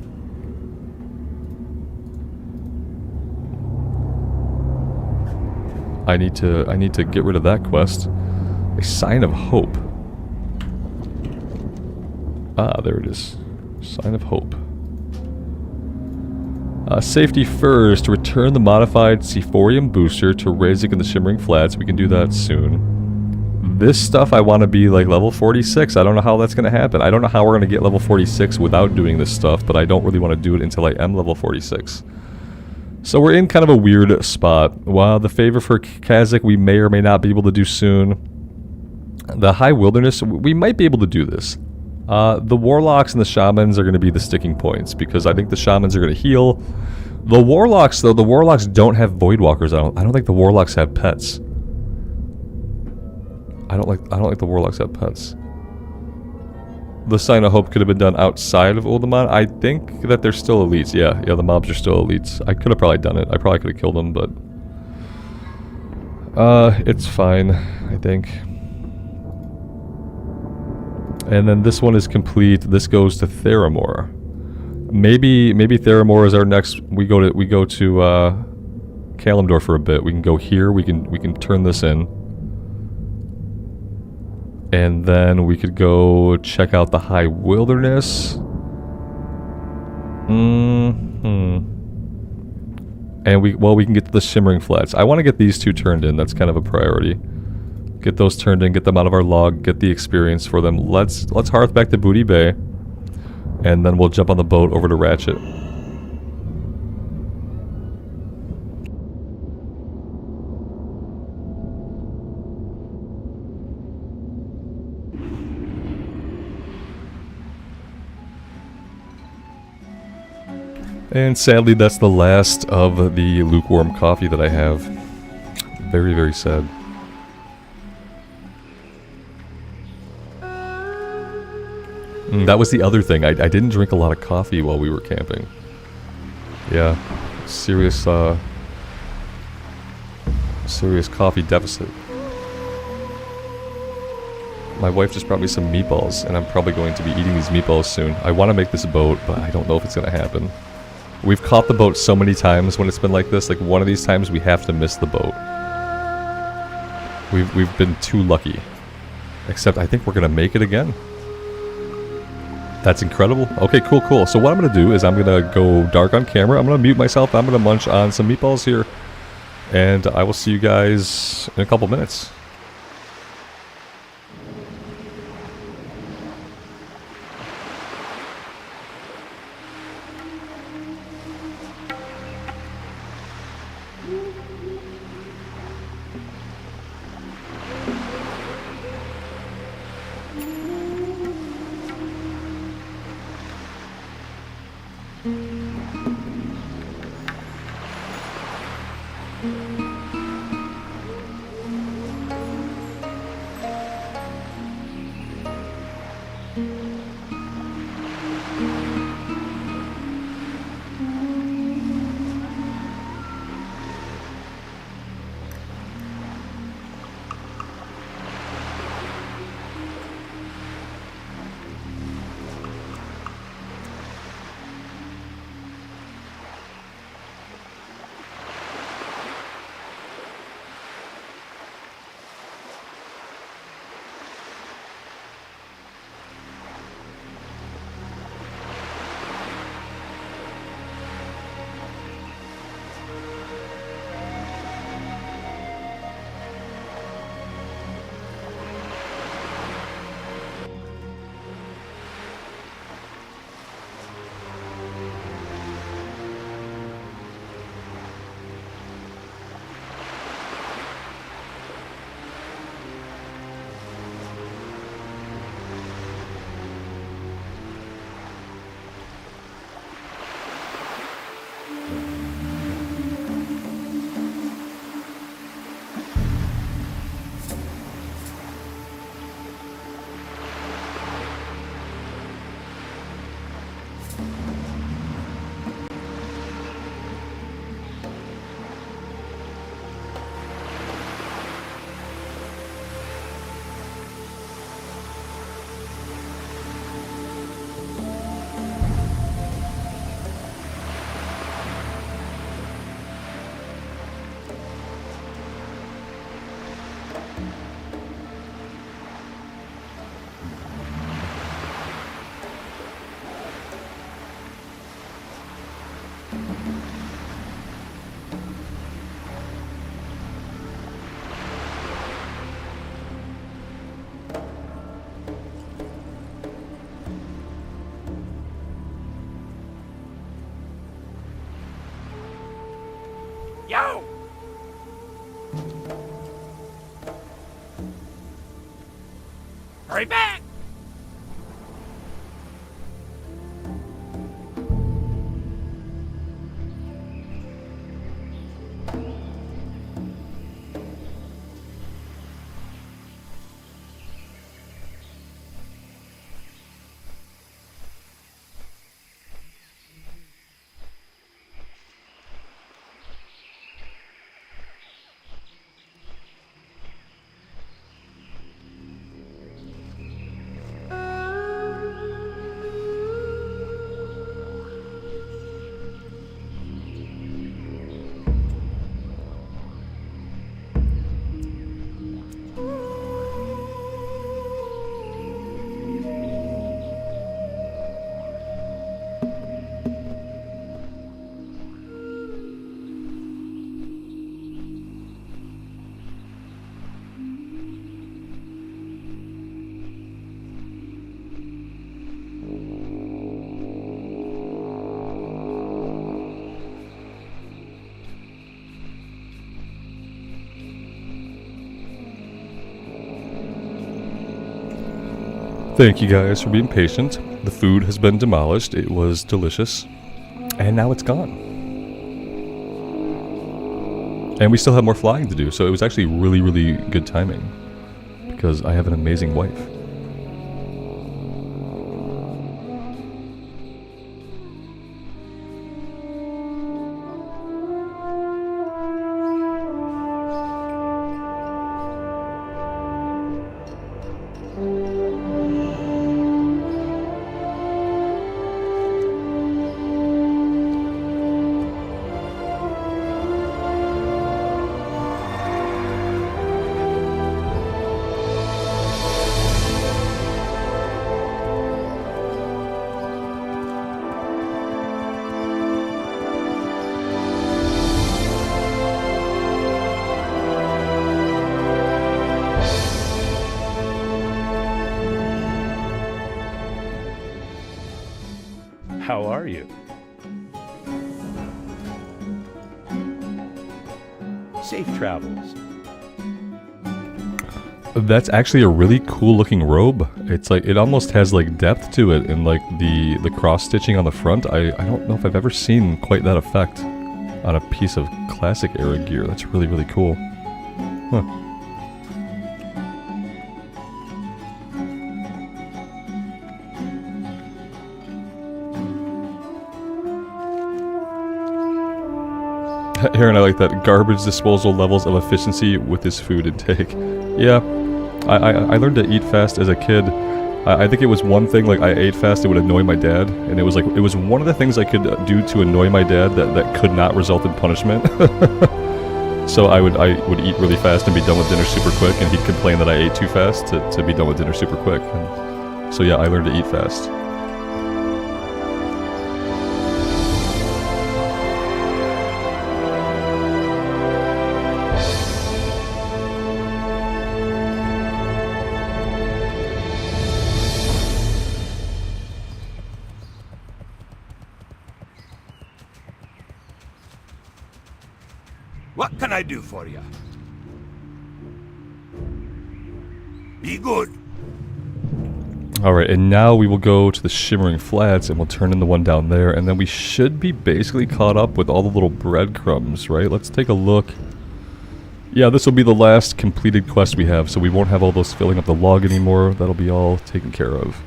I need to get rid of that quest. A sign of hope. Ah, there it is. Sign of hope. Safety first. Return the modified Sephorium booster to Razik in the Shimmering Flats. We can do that soon. This stuff I want to be, like, level 46. I don't know how that's going to happen. I don't know how we're going to get level 46 without doing this stuff, but I don't really want to do it until I am level 46. So we're in kind of a weird spot. While the favor for Kazakh we may or may not be able to do soon. The High Wilderness, we might be able to do this. The Warlocks and the Shamans are going to be the sticking points, because I think the Shamans are going to heal. The Warlocks, though, the Warlocks don't have Voidwalkers. I don't think the Warlocks have pets. I don't like the Warlocks have pets. The Sign of Hope could have been done outside of Uldaman. I think that they're still elites. Yeah, the mobs are still elites. I could have probably done it. I probably could have killed them, but it's fine, I think. And then this one is complete. This goes to Theramore. Maybe Theramore is our next. We go to Kalimdor for a bit. We can go here. We can turn this in. And then we could go check out the High Wilderness. And we can get to the Shimmering Flats. I want to get these two turned in. That's kind of a priority. Get those turned in, get them out of our log, get the experience for them. Let's hearth back to Booty Bay. And then we'll jump on the boat over to Ratchet. And sadly, that's the last of the lukewarm coffee that I have. Very, very sad. That was the other thing. I didn't drink a lot of coffee while we were camping. Yeah, serious coffee deficit. My wife just brought me some meatballs, and I'm probably going to be eating these meatballs soon. I want to make this boat, but I don't know if it's going to happen. We've caught the boat so many times when it's been like this. Like, one of these times we have to miss the boat. We've been too lucky. Except I think we're going to make it again. That's incredible. Okay, cool. So what I'm going to do is I'm going to go dark on camera. I'm going to mute myself. I'm going to munch on some meatballs here. And I will see you guys in a couple minutes. Yo! Hurry back! Thank you guys for being patient. The food has been demolished. It was delicious. And now it's gone. And we still have more flying to do, so it was actually really, really good timing. Because I have an amazing wife. are you? Safe travels. That's actually a really cool looking robe. It's like, it almost has like depth to it, and like the cross stitching on the front. I don't know if I've ever seen quite that effect on a piece of classic era gear. That's really, really cool. Huh. Aaron, I like that. Garbage disposal levels of efficiency with his food intake. Yeah, I learned to eat fast as a kid. I think it was one thing, like I ate fast, it would annoy my dad. And it was like, it was one of the things I could do to annoy my dad that could not result in punishment. So I would eat really fast and be done with dinner super quick, and he'd complain that I ate too fast to be done with dinner super quick. And so yeah, I learned to eat fast. What can I do for you? Be good. Alright, and now we will go to the Shimmering Flats, and we'll turn in the one down there, and then we should be basically caught up with all the little breadcrumbs, right? Let's take a look. Yeah, this will be the last completed quest we have, so we won't have all those filling up the log anymore. That'll be all taken care of.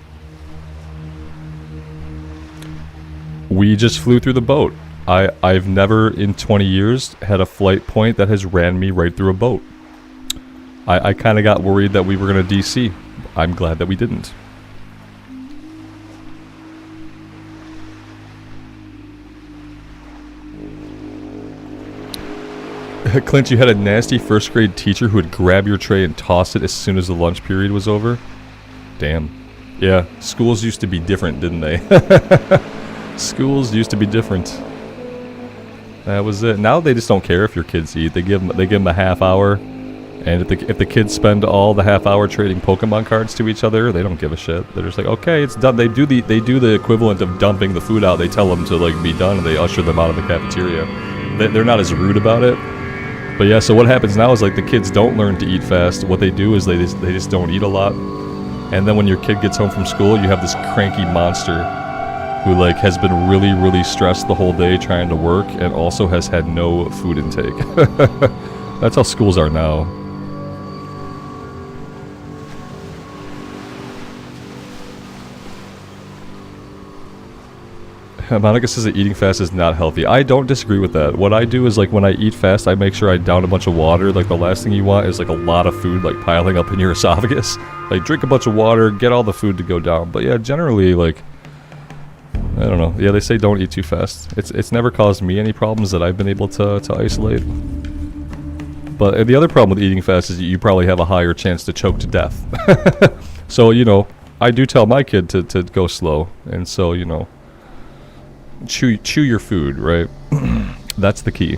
We just flew through the boat. I've never in 20 years had a flight point that has ran me right through a boat. I kind of got worried that we were going to DC. I'm glad that we didn't. Clint, you had a nasty first grade teacher who would grab your tray and toss it as soon as the lunch period was over? Damn. Yeah, schools used to be different, didn't they? Schools used to be different. That was it. Now they just don't care if your kids eat. They give them a half hour, and if the kids spend all the half hour trading Pokemon cards to each other, they don't give a shit. They're just like, okay, it's done. They do the equivalent of dumping the food out. They tell them to like be done, and they usher them out of the cafeteria. They're not as rude about it. But yeah, so what happens now is like the kids don't learn to eat fast. What they do is they just don't eat a lot, and then when your kid gets home from school, you have this cranky monster who like has been really, really stressed the whole day trying to work and also has had no food intake. That's how schools are now. Monica says that eating fast is not healthy. I don't disagree with that. What I do is like when I eat fast, I make sure I down a bunch of water. Like the last thing you want is like a lot of food like piling up in your esophagus. Like drink a bunch of water, get all the food to go down. But yeah, generally like, I don't know. Yeah, they say don't eat too fast. It's never caused me any problems that I've been able to isolate. But the other problem with eating fast is you probably have a higher chance to choke to death. So, you know, I do tell my kid to go slow. And so, you know, chew your food, right? That's the key.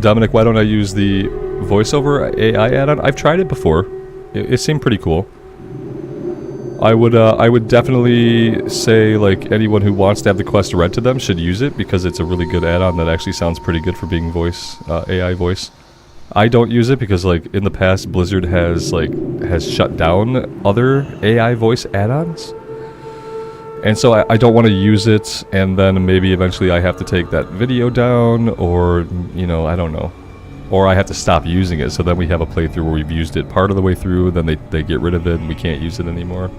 Dominic, why don't I use the voiceover AI add-on? I've tried it before. It seemed pretty cool. I would definitely say like anyone who wants to have the quest read to them should use it because it's a really good add-on that actually sounds pretty good for being AI voice. I don't use it because like in the past Blizzard has shut down other AI voice add-ons. And so I don't want to use it, and then maybe eventually I have to take that video down, or, you know, I don't know. Or I have to stop using it, so then we have a playthrough where we've used it part of the way through, then they get rid of it and we can't use it anymore.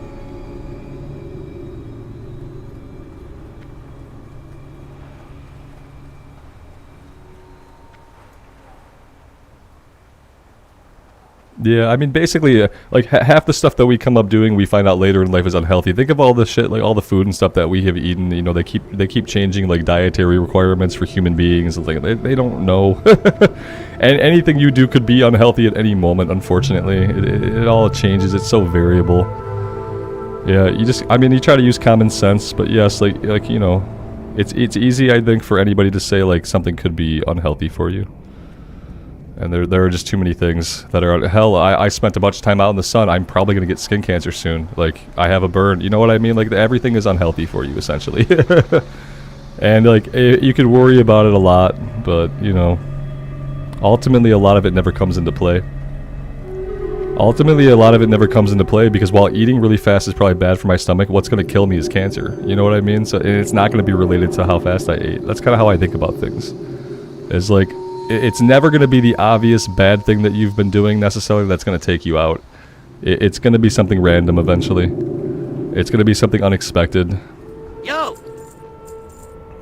Yeah, I mean, basically, like, half the stuff that we come up doing, we find out later in life is unhealthy. Think of all the shit, like, all the food and stuff that we have eaten, you know, they keep changing, like, dietary requirements for human beings, and like, they don't know. And anything you do could be unhealthy at any moment, unfortunately. It all changes, it's so variable. Yeah, you try to use common sense, but yes, like, you know, it's easy, I think, for anybody to say, like, something could be unhealthy for you. And there are just too many things that are... Hell, I spent a bunch of time out in the sun. I'm probably going to get skin cancer soon. Like, I have a burn. You know what I mean? Like, everything is unhealthy for you, essentially. And, like, you could worry about it a lot, but, you know, ultimately a lot of it never comes into play. Ultimately, a lot of it never comes into play because while eating really fast is probably bad for my stomach, what's going to kill me is cancer. You know what I mean? So it's not going to be related to how fast I ate. That's kind of how I think about things. It's like... It's never going to be the obvious bad thing that you've been doing necessarily that's going to take you out. It's going to be something random eventually. It's going to be something unexpected. Yo!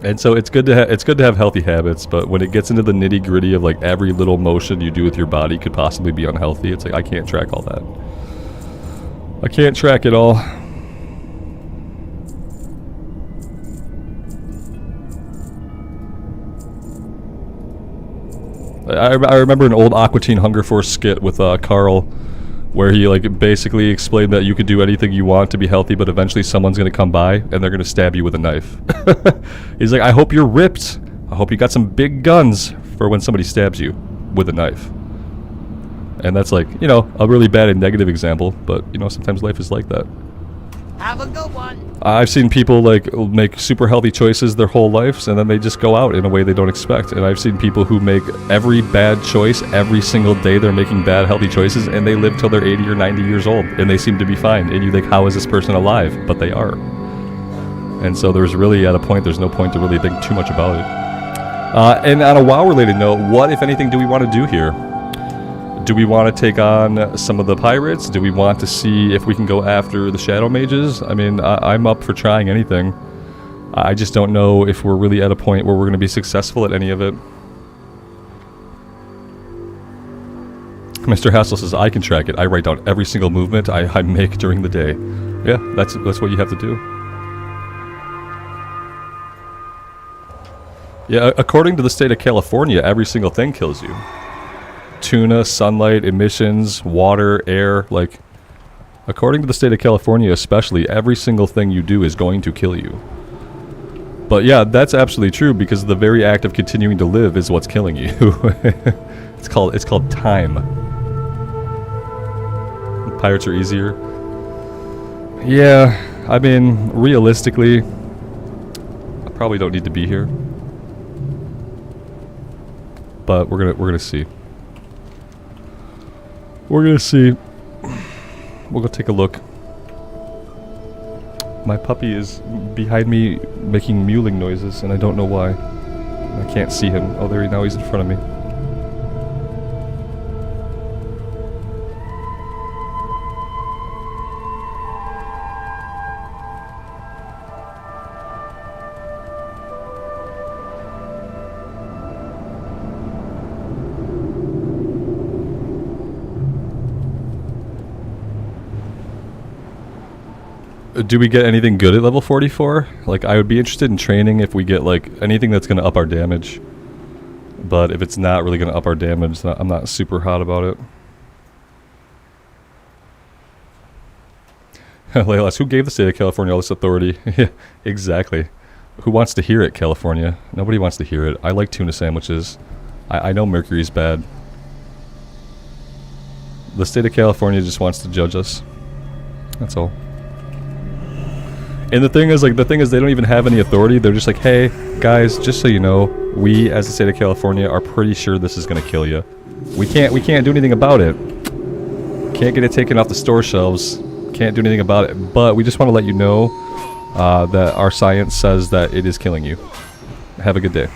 And so it's good to have healthy habits, but when it gets into the nitty-gritty of like every little motion you do with your body could possibly be unhealthy, it's like I can't track all that. I can't track it all. I remember an old Aqua Teen Hunger Force skit with Carl, where he like basically explained that you could do anything you want to be healthy, but eventually someone's gonna come by and they're gonna stab you with a knife. He's like, I hope you're ripped. I hope you got some big guns for when somebody stabs you with a knife. And that's like, you know, a really bad and negative example, but you know, sometimes life is like that. Have a good one. I've seen people like make super healthy choices their whole lives and then they just go out in a way they don't expect. And I've seen people who make every bad choice every single day. They're making bad healthy choices and they live till they're 80 or 90 years old and they seem to be fine. And you think, how is this person alive? But they are. And so there's really at a point, there's no point to really think too much about it. And on a WoW related note, what if anything do we want to do here? Do we want to take on some of the pirates? Do we want to see if we can go after the Shadow Mages? I mean, I'm up for trying anything. I just don't know if we're really at a point where we're going to be successful at any of it. Mr. Hassel says, I can track it. I write down every single movement I make during the day. Yeah, that's what you have to do. Yeah, according to the state of California, every single thing kills you. Tuna, sunlight, emissions, water, air, like, according to the state of California especially, every single thing you do is going to kill you. But yeah, that's absolutely true because the very act of continuing to live is what's killing you. It's called time. Pirates are easier. Yeah, I mean, realistically, I probably don't need to be here. But we're gonna see. We're gonna see. We'll go take a look. My puppy is behind me making mewling noises, and I don't know why. I can't see him. Oh, there he now. He's in front of me. Do we get anything good at level 44? Like, I would be interested in training if we get, like, anything that's going to up our damage. But if it's not really going to up our damage, then I'm not super hot about it. Laylas, who gave the state of California all this authority? Yeah, exactly. Who wants to hear it, California? Nobody wants to hear it. I like tuna sandwiches. I know mercury's bad. The state of California just wants to judge us. That's all. And the thing is, they don't even have any authority. They're just like, hey, guys, just so you know, we, as the state of California, are pretty sure this is going to kill you. We can't do anything about it. Can't get it taken off the store shelves. Can't do anything about it. But we just want to let you know that our science says that it is killing you. Have a good day.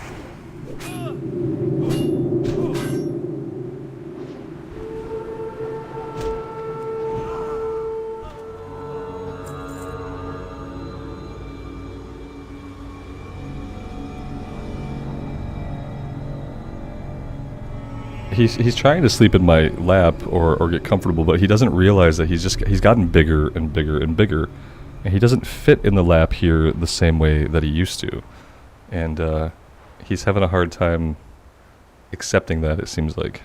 He's trying to sleep in my lap or get comfortable, but he doesn't realize that he's gotten bigger and bigger and bigger, and he doesn't fit in the lap here the same way that he used to, and he's having a hard time accepting that. It seems like.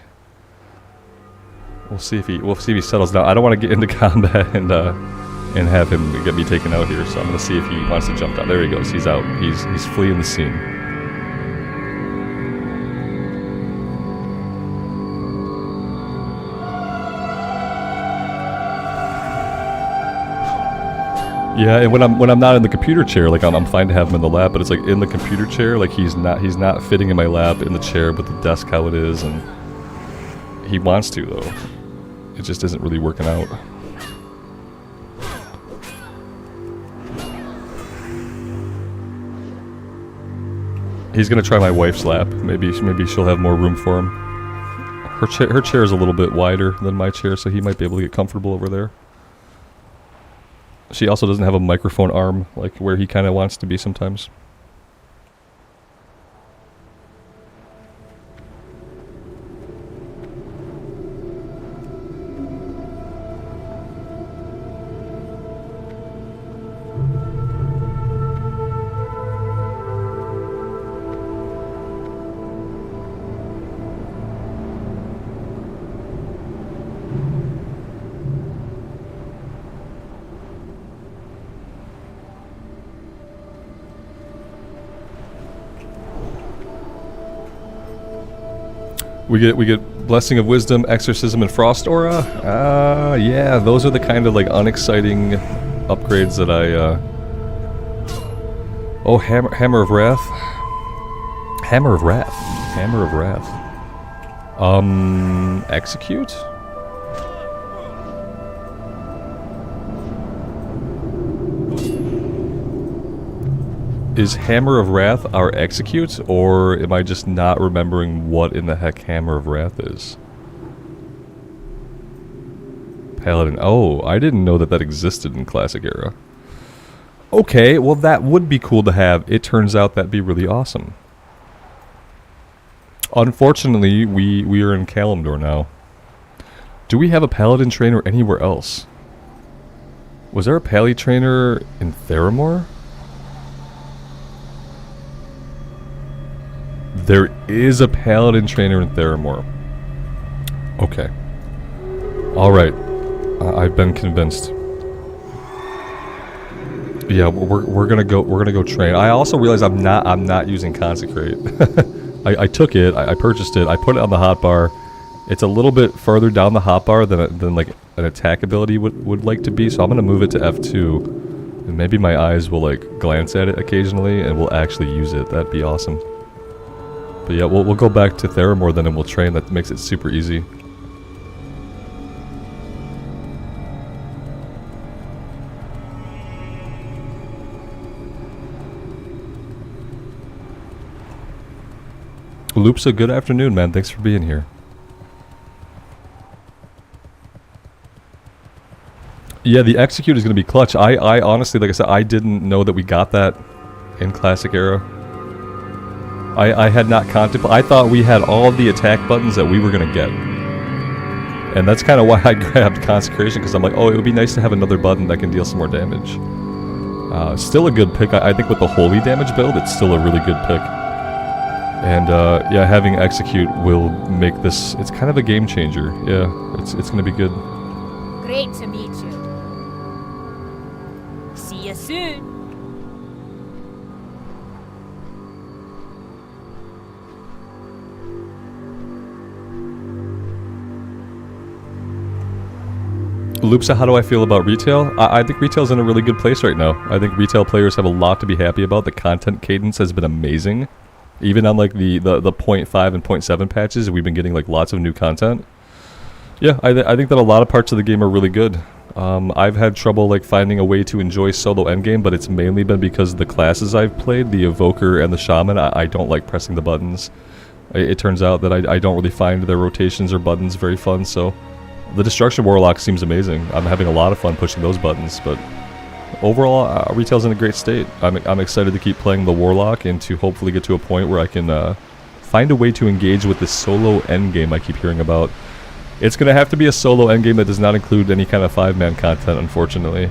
We'll see if he settles down. I don't want to get into combat and have him get me taken out here, so I'm gonna see if he wants to jump down. There he goes. He's out. He's fleeing the scene. Yeah, and when I'm not in the computer chair, like I'm fine to have him in the lap, but it's like in the computer chair, like he's not fitting in my lap in the chair with the desk how it is, and he wants to though. It just isn't really working out. He's gonna try my wife's lap. Maybe she'll have more room for him. Her chair is a little bit wider than my chair, so he might be able to get comfortable over there. She also doesn't have a microphone arm, like where he kind of wants to be sometimes. We get Blessing of Wisdom, Exorcism, and Frost Aura. Yeah, those are the kind of like unexciting upgrades that I. Oh, Hammer of Wrath. Hammer of Wrath. Hammer of Wrath. Execute. Is Hammer of Wrath our Execute, or am I just not remembering what in the heck Hammer of Wrath is? Paladin. Oh, I didn't know that existed in Classic Era. Okay, well that would be cool to have. It turns out that'd be really awesome. Unfortunately, we are in Kalimdor now. Do we have a Paladin trainer anywhere else? Was there a Pally trainer in Theramore? There is a Paladin trainer in Theramore. Okay. Alright. I've been convinced. Yeah, we're gonna go train. I also realize I'm not using Consecrate. I took it, I purchased it, I put it on the hotbar. It's a little bit further down the hotbar than like an attack ability would like to be, so I'm gonna move it to F2. And maybe my eyes will like glance at it occasionally and we'll actually use it. That'd be awesome. But yeah, we'll go back to Theramore then and we'll train. That makes it super easy. Loopsa, good afternoon, man. Thanks for being here. Yeah, the Execute is going to be clutch. I honestly, like I said, I didn't know that we got that in Classic Era. I had not contemplated. I thought we had all the attack buttons that we were going to get. And that's kind of why I grabbed Consecration, because I'm like, oh, it would be nice to have another button that can deal some more damage. Still a good pick. I think with the Holy Damage build, it's still a really good pick. And yeah, having Execute will make this, it's kind of a game changer. Yeah, it's going to be good. Great to meet you. See you soon. Loopsa, how do I feel about retail? I think retail's in a really good place right now. I think retail players have a lot to be happy about. The content cadence has been amazing. Even on like the 0.5 and 0.7 patches, we've been getting like lots of new content. Yeah, I think that a lot of parts of the game are really good. I've had trouble like finding a way to enjoy solo endgame, but it's mainly been because the classes I've played, the Evoker and the Shaman, I don't like pressing the buttons. It turns out that I don't really find their rotations or buttons very fun, so the Destruction Warlock seems amazing. I'm having a lot of fun pushing those buttons, but overall, retail's in a great state. I'm excited to keep playing the Warlock and to hopefully get to a point where I can find a way to engage with this solo endgame I keep hearing about. It's going to have to be a solo endgame that does not include any kind of 5-man content, unfortunately.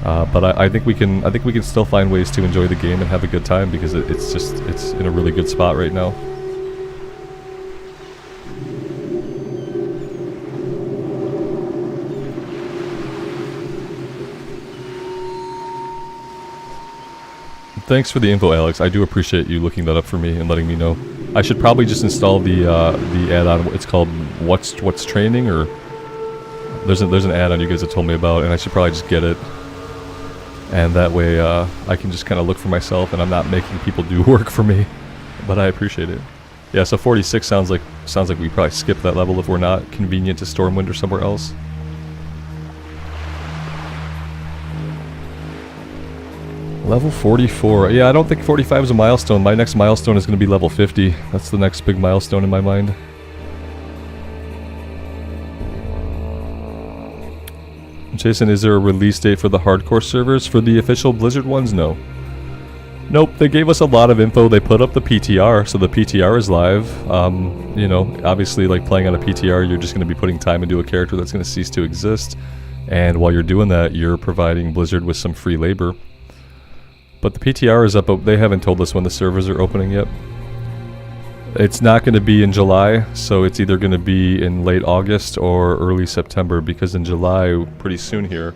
But I think we can still find ways to enjoy the game and have a good time, because it's in a really good spot right now. Thanks for the info, Alex. I do appreciate you looking that up for me and letting me know. I should probably just install the add-on. It's called What's Training, or there's an add-on you guys have told me about, and I should probably just get it. And that way I can just kind of look for myself and I'm not making people do work for me. But I appreciate it. Yeah, so 46 sounds like we probably skip that level if we're not convenient to Stormwind or somewhere else. Level 44. Yeah, I don't think 45 is a milestone. My next milestone is going to be level 50. That's the next big milestone in my mind. Jason, is there a release date for the hardcore servers? For the official Blizzard ones? No. Nope, they gave us a lot of info. They put up the PTR, so the PTR is live. You know, obviously, like playing on a PTR, you're just going to be putting time into a character that's going to cease to exist. And while you're doing that, you're providing Blizzard with some free labor. But the PTR is up, but they haven't told us when the servers are opening yet. It's not going to be in July, so it's either going to be in late August or early September, because in July, pretty soon here,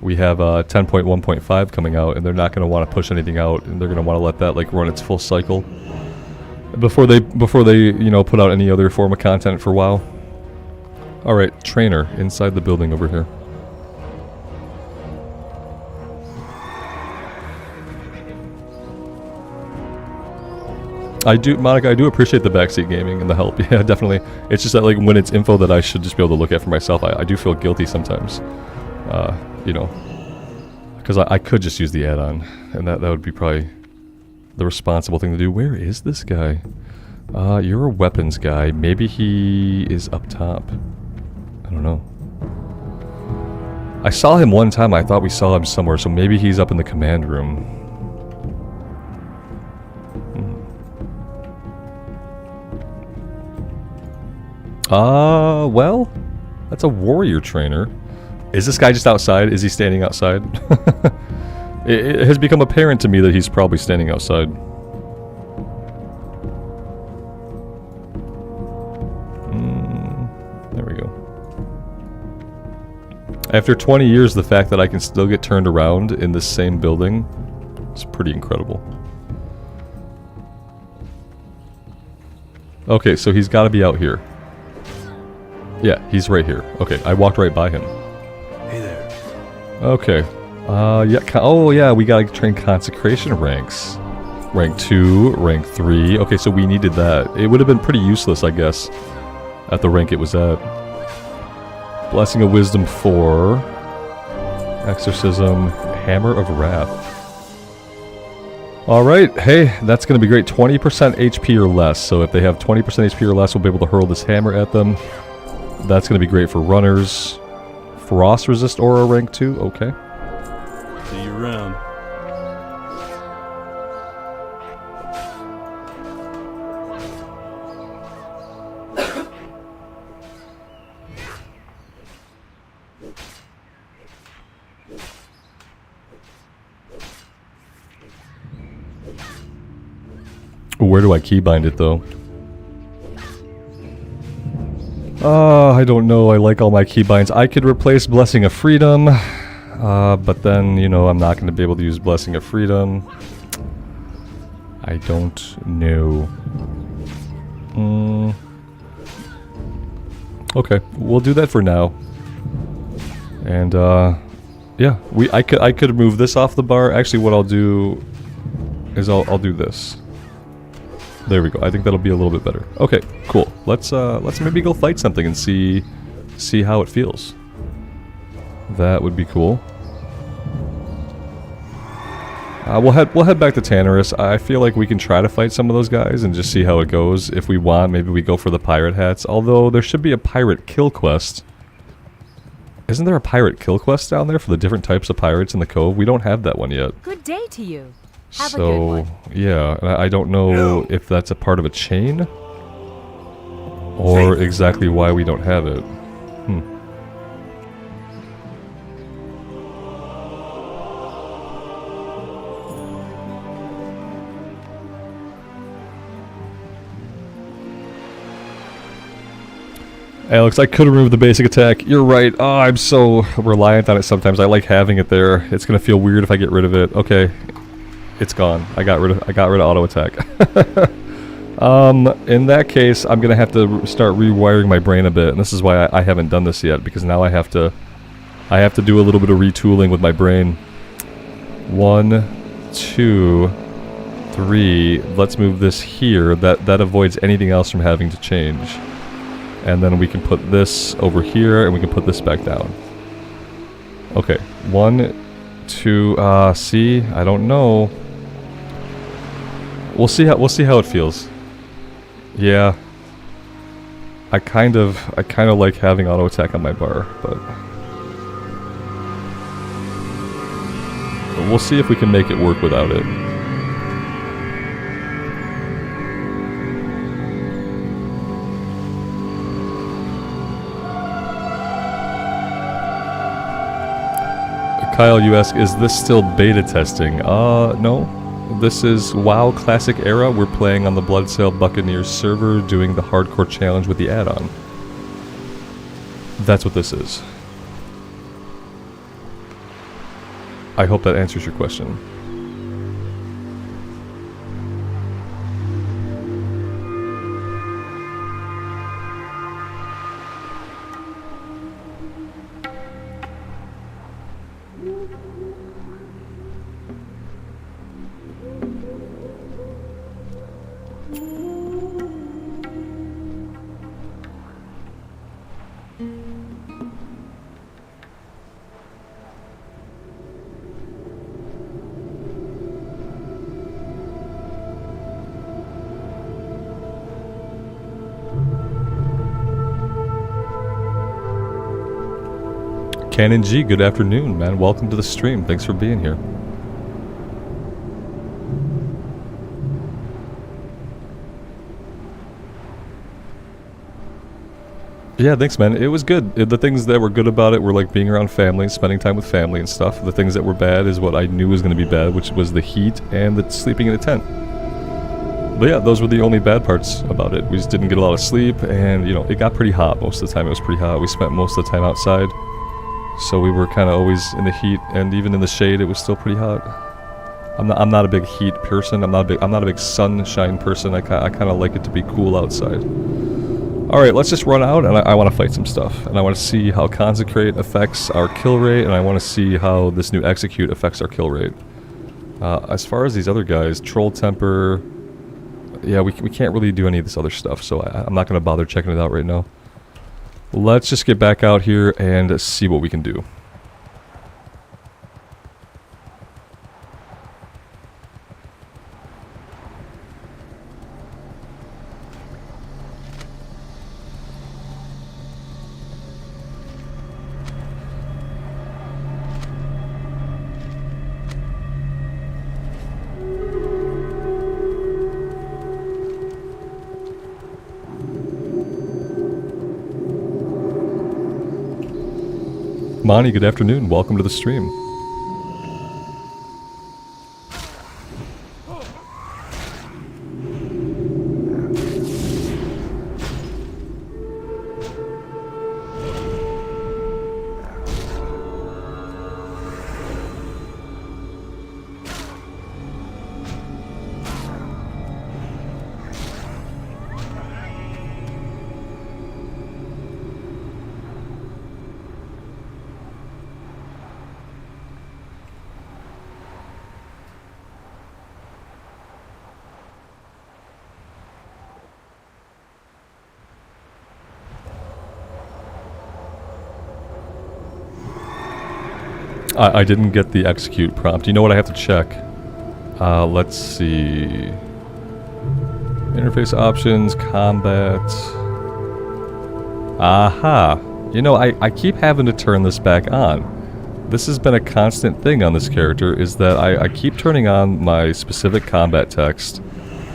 we have 10.1.5 coming out, and they're not going to want to push anything out, and they're going to want to let that like run its full cycle before they you know, put out any other form of content for a while. All right, trainer inside the building over here. Monica, I do appreciate the backseat gaming and the help. Yeah, definitely. It's just that like when it's info that I should just be able to look at for myself, I do feel guilty sometimes. You know, because I could just use the add-on, and that would be probably the responsible thing to do. Where is this guy? You're a weapons guy. Maybe he is up top. I don't know. I saw him one time. I thought we saw him somewhere, so maybe he's up in the command room. Well, that's a warrior trainer. Is this guy just outside? Is he standing outside? It has become apparent to me that he's probably standing outside. There we go. After 20 years, the fact that I can still get turned around in this same building is pretty incredible. Okay, so he's got to be out here. Yeah, he's right here. Okay, I walked right by him. Hey there. Okay. Yeah. Oh, yeah, we gotta train consecration ranks. Rank 2, rank 3. Okay, so we needed that. It would have been pretty useless, I guess, at the rank it was at. Blessing of Wisdom 4. Exorcism. Hammer of Wrath. Alright, hey, that's gonna be great. 20% HP or less. So if they have 20% HP or less, we'll be able to hurl this hammer at them. That's going to be great for runners. Frost resist aura rank 2. Okay. See you around. Where do I keybind it though? I don't know. I like all my keybinds. I could replace Blessing of Freedom, but then, you know, I'm not going to be able to use Blessing of Freedom. I don't know. Okay, we'll do that for now. And yeah, I could move this off the bar. Actually, what I'll do is I'll do this. There we go. I think that'll be a little bit better. Okay, cool. Let's maybe go fight something and see how it feels. That would be cool. We'll head back to Tannerus. I feel like we can try to fight some of those guys and just see how it goes. If we want, maybe we go for the pirate hats. Although there should be a pirate kill quest. Isn't there a pirate kill quest down there for the different types of pirates in the cove? We don't have that one yet. Good day to you. Have a good So, one. yeah, I don't know if that's a part of a chain or exactly why we don't have it. Alex, I could remove the basic attack. You're right. Oh, I'm so reliant on it sometimes. I like having it there. It's gonna feel weird if I get rid of it. Okay. It's gone. I got rid of auto attack. In that case, I'm gonna have to start rewiring my brain a bit, and this is why I haven't done this yet, because now I have to do a little bit of retooling with my brain. 1, 2, 3. Let's move this here. That avoids anything else from having to change. And then we can put this over here, and we can put this back down. Okay, 1, 2. See, I don't know. We'll see how it feels. Yeah. I kind of like having auto attack on my bar, but we'll see if we can make it work without it. Kyle, you ask, is this still beta testing? No. This is WoW Classic Era. We're playing on the Bloodsail Buccaneers server, doing the hardcore challenge with the add-on. That's what this is. I hope that answers your question. Canon G, good afternoon, man. Welcome to the stream. Thanks for being here. Yeah, thanks, man. It was good. The things that were good about it were like being around family, spending time with family and stuff. The things that were bad is what I knew was going to be bad, which was the heat and the sleeping in a tent. But yeah, those were the only bad parts about it. We just didn't get a lot of sleep, and, you know, it got pretty hot most of the time. It was pretty hot. We spent most of the time outside. So we were kind of always in the heat, and even in the shade, it was still pretty hot. I'm not a big heat person. I'm not a big sunshine person. I kind of like it to be cool outside. All right, let's just run out, and I want to fight some stuff, and I want to see how Consecrate affects our kill rate, and I want to see how this new Execute affects our kill rate. As far as these other guys, Troll Temper, yeah, we can't really do any of this other stuff, so I'm not going to bother checking it out right now. Let's just get back out here and see what we can do. Monty, good afternoon. Welcome to the stream. I didn't get the execute prompt. You know what I have to check? Let's see. Interface options, combat. Aha! You know, I keep having to turn this back on. This has been a constant thing on this character, is that I keep turning on my specific combat text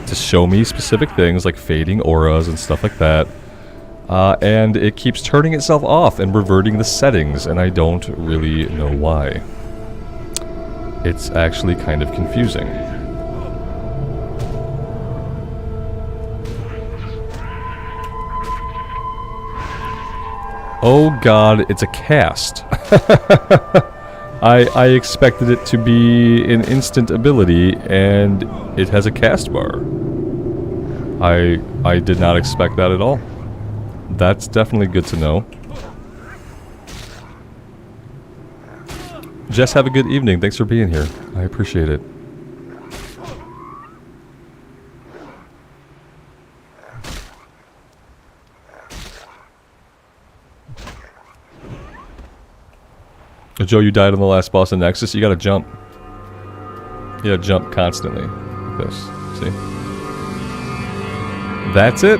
to show me specific things like fading auras and stuff like that. And it keeps turning itself off and reverting the settings, and I don't really know why. It's actually kind of confusing. Oh god, it's a cast. I expected it to be an instant ability, and it has a cast bar. I did not expect that at all. That's definitely good to know. Jess, have a good evening. Thanks for being here. I appreciate it. Joe, you died on the last boss in Nexus. You gotta jump. You gotta jump constantly. Like this. See? That's it.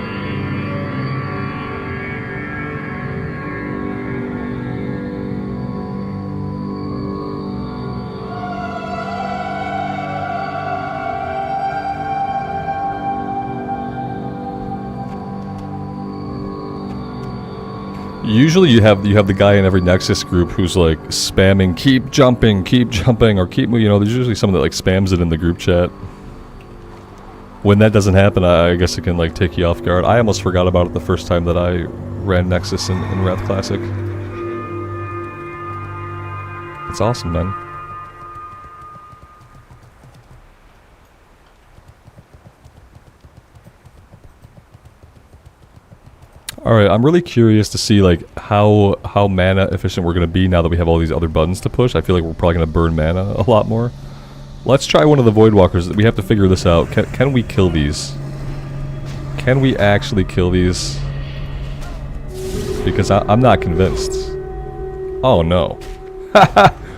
Usually you have the guy in every Nexus group who's like spamming keep jumping, or keep, you know, there's usually someone that like spams it in the group chat. When that doesn't happen, I guess it can like take you off guard. I almost forgot about it the first time that I ran Nexus in Wrath Classic. It's awesome, man. Alright, I'm really curious to see like how mana efficient we're going to be now that we have all these other buttons to push. I feel like we're probably going to burn mana a lot more. Let's try one of the Voidwalkers. We have to figure this out. Can we kill these? Can we actually kill these? Because I'm not convinced. Oh no.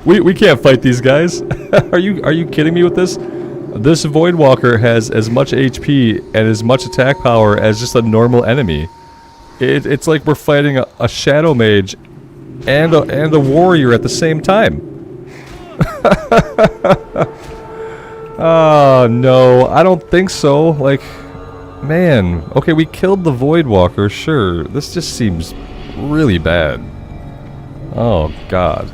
we can't fight these guys. Are you kidding me with this? This Voidwalker has as much HP and as much attack power as just a normal enemy. It's like we're fighting a Shadow Mage and a Warrior at the same time. Oh, no. I don't think so. Like, man. Okay, we killed the Voidwalker, sure. This just seems really bad. Oh, God.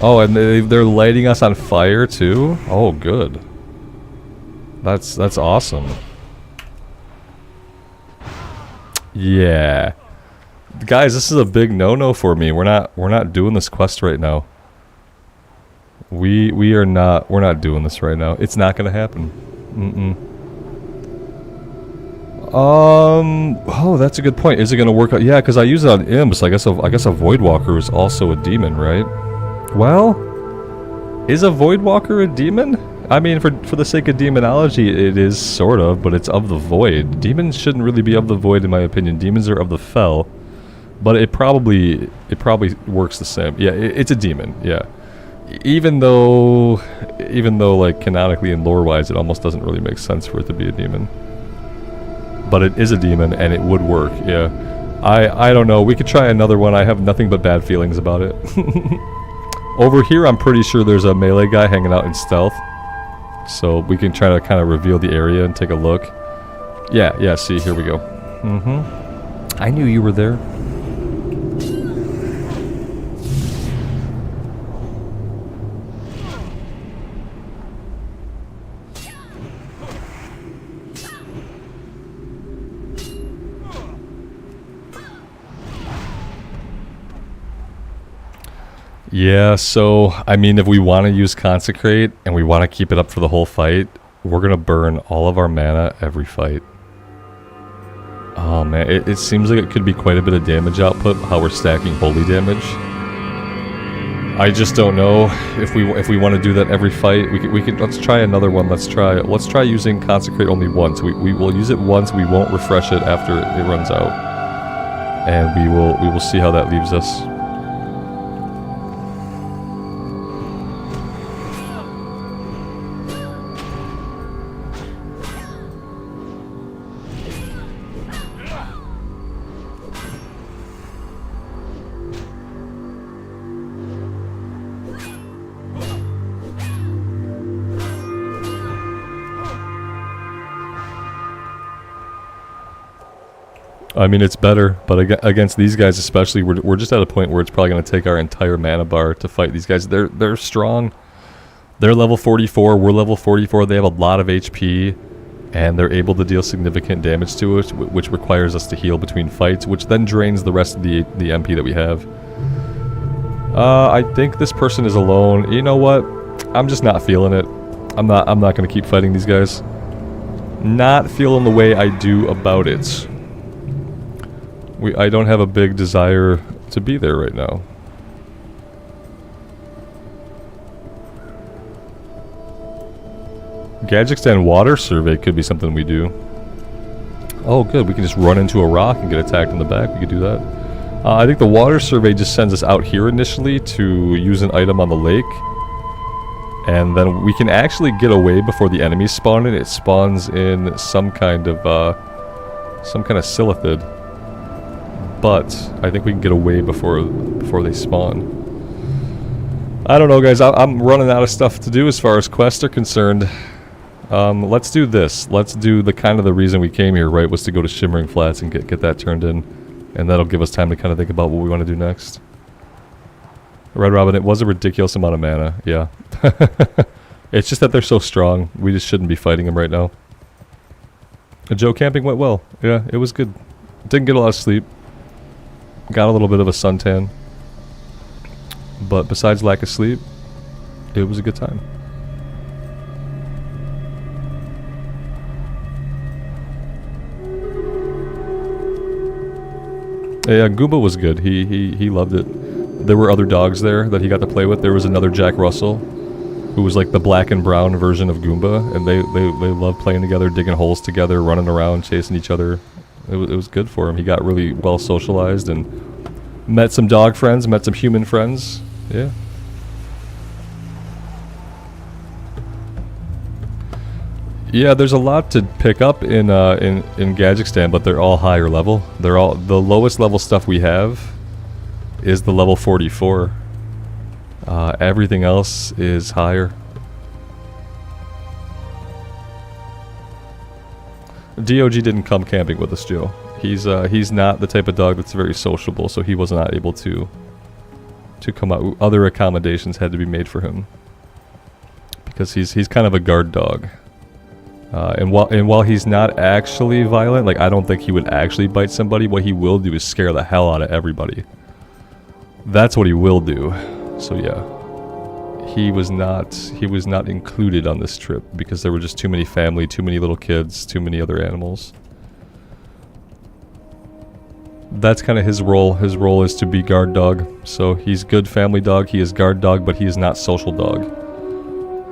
Oh, and they're lighting us on fire, too? Oh, good. That's awesome. Yeah. Guys, this is a big no-no for me. We're not doing this quest right now. We're not doing this right now. It's not gonna happen. Oh, that's a good point. Is it gonna work out? Yeah, because I use it on imps. I guess a Voidwalker is also a demon, right? Well, is a Voidwalker a demon? I mean, for the sake of demonology, it is sort of, but it's of the void. Demons shouldn't really be of the void, in my opinion. Demons are of the fell, but it probably works the same. Yeah, it's a demon. Yeah, even though like canonically and lore-wise, it almost doesn't really make sense for it to be a demon. But it is a demon, and it would work. Yeah, I don't know. We could try another one. I have nothing but bad feelings about it. Over here, I'm pretty sure there's a melee guy hanging out in stealth. So we can try to kind of reveal the area and take a look. Yeah, see, here we go. I knew you were there. Yeah, so, I mean, if we want to use Consecrate, and we want to keep it up for the whole fight, we're going to burn all of our mana every fight. Oh man, it seems like it could be quite a bit of damage output, how we're stacking holy damage. I just don't know if we want to do that every fight. We can let's try another one. Let's try using Consecrate only once. We will use it once, we won't refresh it after it runs out. And we will see how that leaves us. I mean, it's better, but against these guys especially, we're just at a point where it's probably going to take our entire mana bar to fight these guys. They're strong. They're level 44, we're level 44, they have a lot of HP, and they're able to deal significant damage to us, which requires us to heal between fights, which then drains the rest of the MP that we have. I think this person is alone. You know what? I'm just not feeling it. I'm not going to keep fighting these guys. Not feeling the way I do about it. I don't have a big desire to be there right now. Gadgekstan water survey could be something we do. Oh, good. We can just run into a rock and get attacked in the back. We could do that. I think the water survey just sends us out here initially to use an item on the lake. And then we can actually get away before the enemies spawn in. It spawns in some kind of silithid. But I think we can get away before they spawn. I don't know, guys. I'm running out of stuff to do as far as quests are concerned. Let's do this. Let's do the reason we came here, right? Was to go to Shimmering Flats and get that turned in. And that'll give us time to kind of think about what we want to do next. Red Robin, it was a ridiculous amount of mana. Yeah. It's just that they're so strong. We just shouldn't be fighting them right now. Joe camping went well. Yeah, it was good. Didn't get a lot of sleep. Got a little bit of a suntan. But besides lack of sleep, it was a good time. Yeah, Goomba was good. He loved it. There were other dogs there that he got to play with. There was another Jack Russell, who was like the black and brown version of Goomba, and they loved playing together, digging holes together, running around, chasing each other. It was good for him. He got really well socialized and met some dog friends, met some human friends. Yeah. Yeah, there's a lot to pick up in Gadgekstan, but they're all higher level. They're all the lowest level stuff we have is the level 44. Everything else is higher. DOG didn't come camping with us, Joe. He's not the type of dog that's very sociable, so he was not able to come out. Other accommodations had to be made for him because he's kind of a guard dog. And while he's not actually violent, like I don't think he would actually bite somebody, what he will do is scare the hell out of everybody. That's what he will do. So yeah. He was not included on this trip because there were just too many family, too many little kids, too many other animals. That's kind of his role. His role is to be guard dog. So he's good family dog, he is guard dog, but he is not social dog.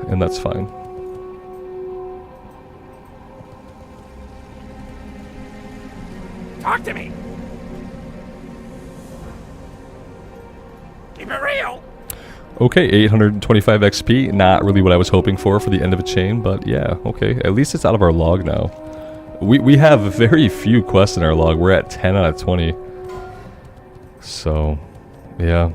And that's fine. Talk to me. Keep it real. Okay, 825 XP. Not really what I was hoping for the end of a chain, but yeah, okay. At least it's out of our log now. We have very few quests in our log. We're at 10 out of 20. So, yeah.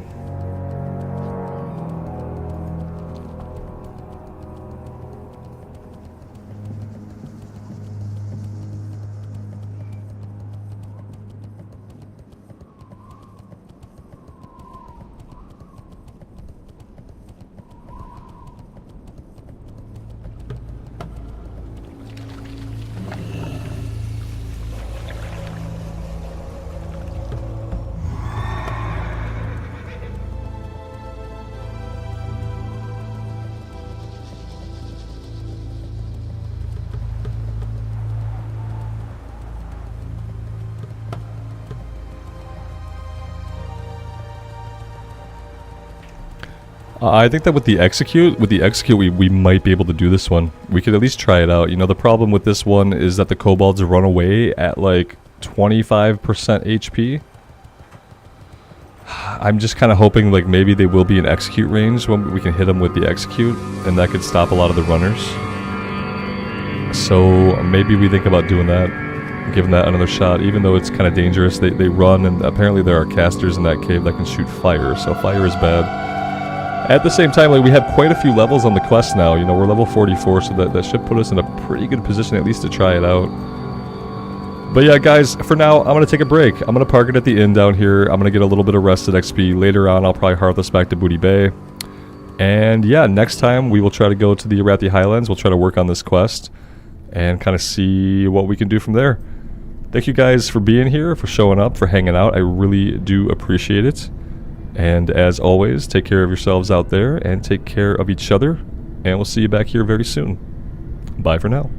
I think that with the execute we might be able to do this one. We could at least try it out. You know, the problem with this one is that the kobolds run away at like 25% HP. I'm just kind of hoping like maybe they will be in execute range when we can hit them with the execute, and that could stop a lot of the runners. So maybe we think about doing that, giving that another shot, even though it's kind of dangerous. They run, and apparently there are casters in that cave that can shoot fire, so fire is bad. At the same time, like, we have quite a few levels on the quest now. You know, we're level 44, so that should put us in a pretty good position at least to try it out. But yeah, guys, for now, I'm going to take a break. I'm going to park it at the inn down here. I'm going to get a little bit of rest at XP. Later on, I'll probably hearth us back to Booty Bay. And yeah, next time, we will try to go to the Arathi Highlands. We'll try to work on this quest and kind of see what we can do from there. Thank you guys for being here, for showing up, for hanging out. I really do appreciate it. And as always, take care of yourselves out there and take care of each other. And we'll see you back here very soon. Bye for now.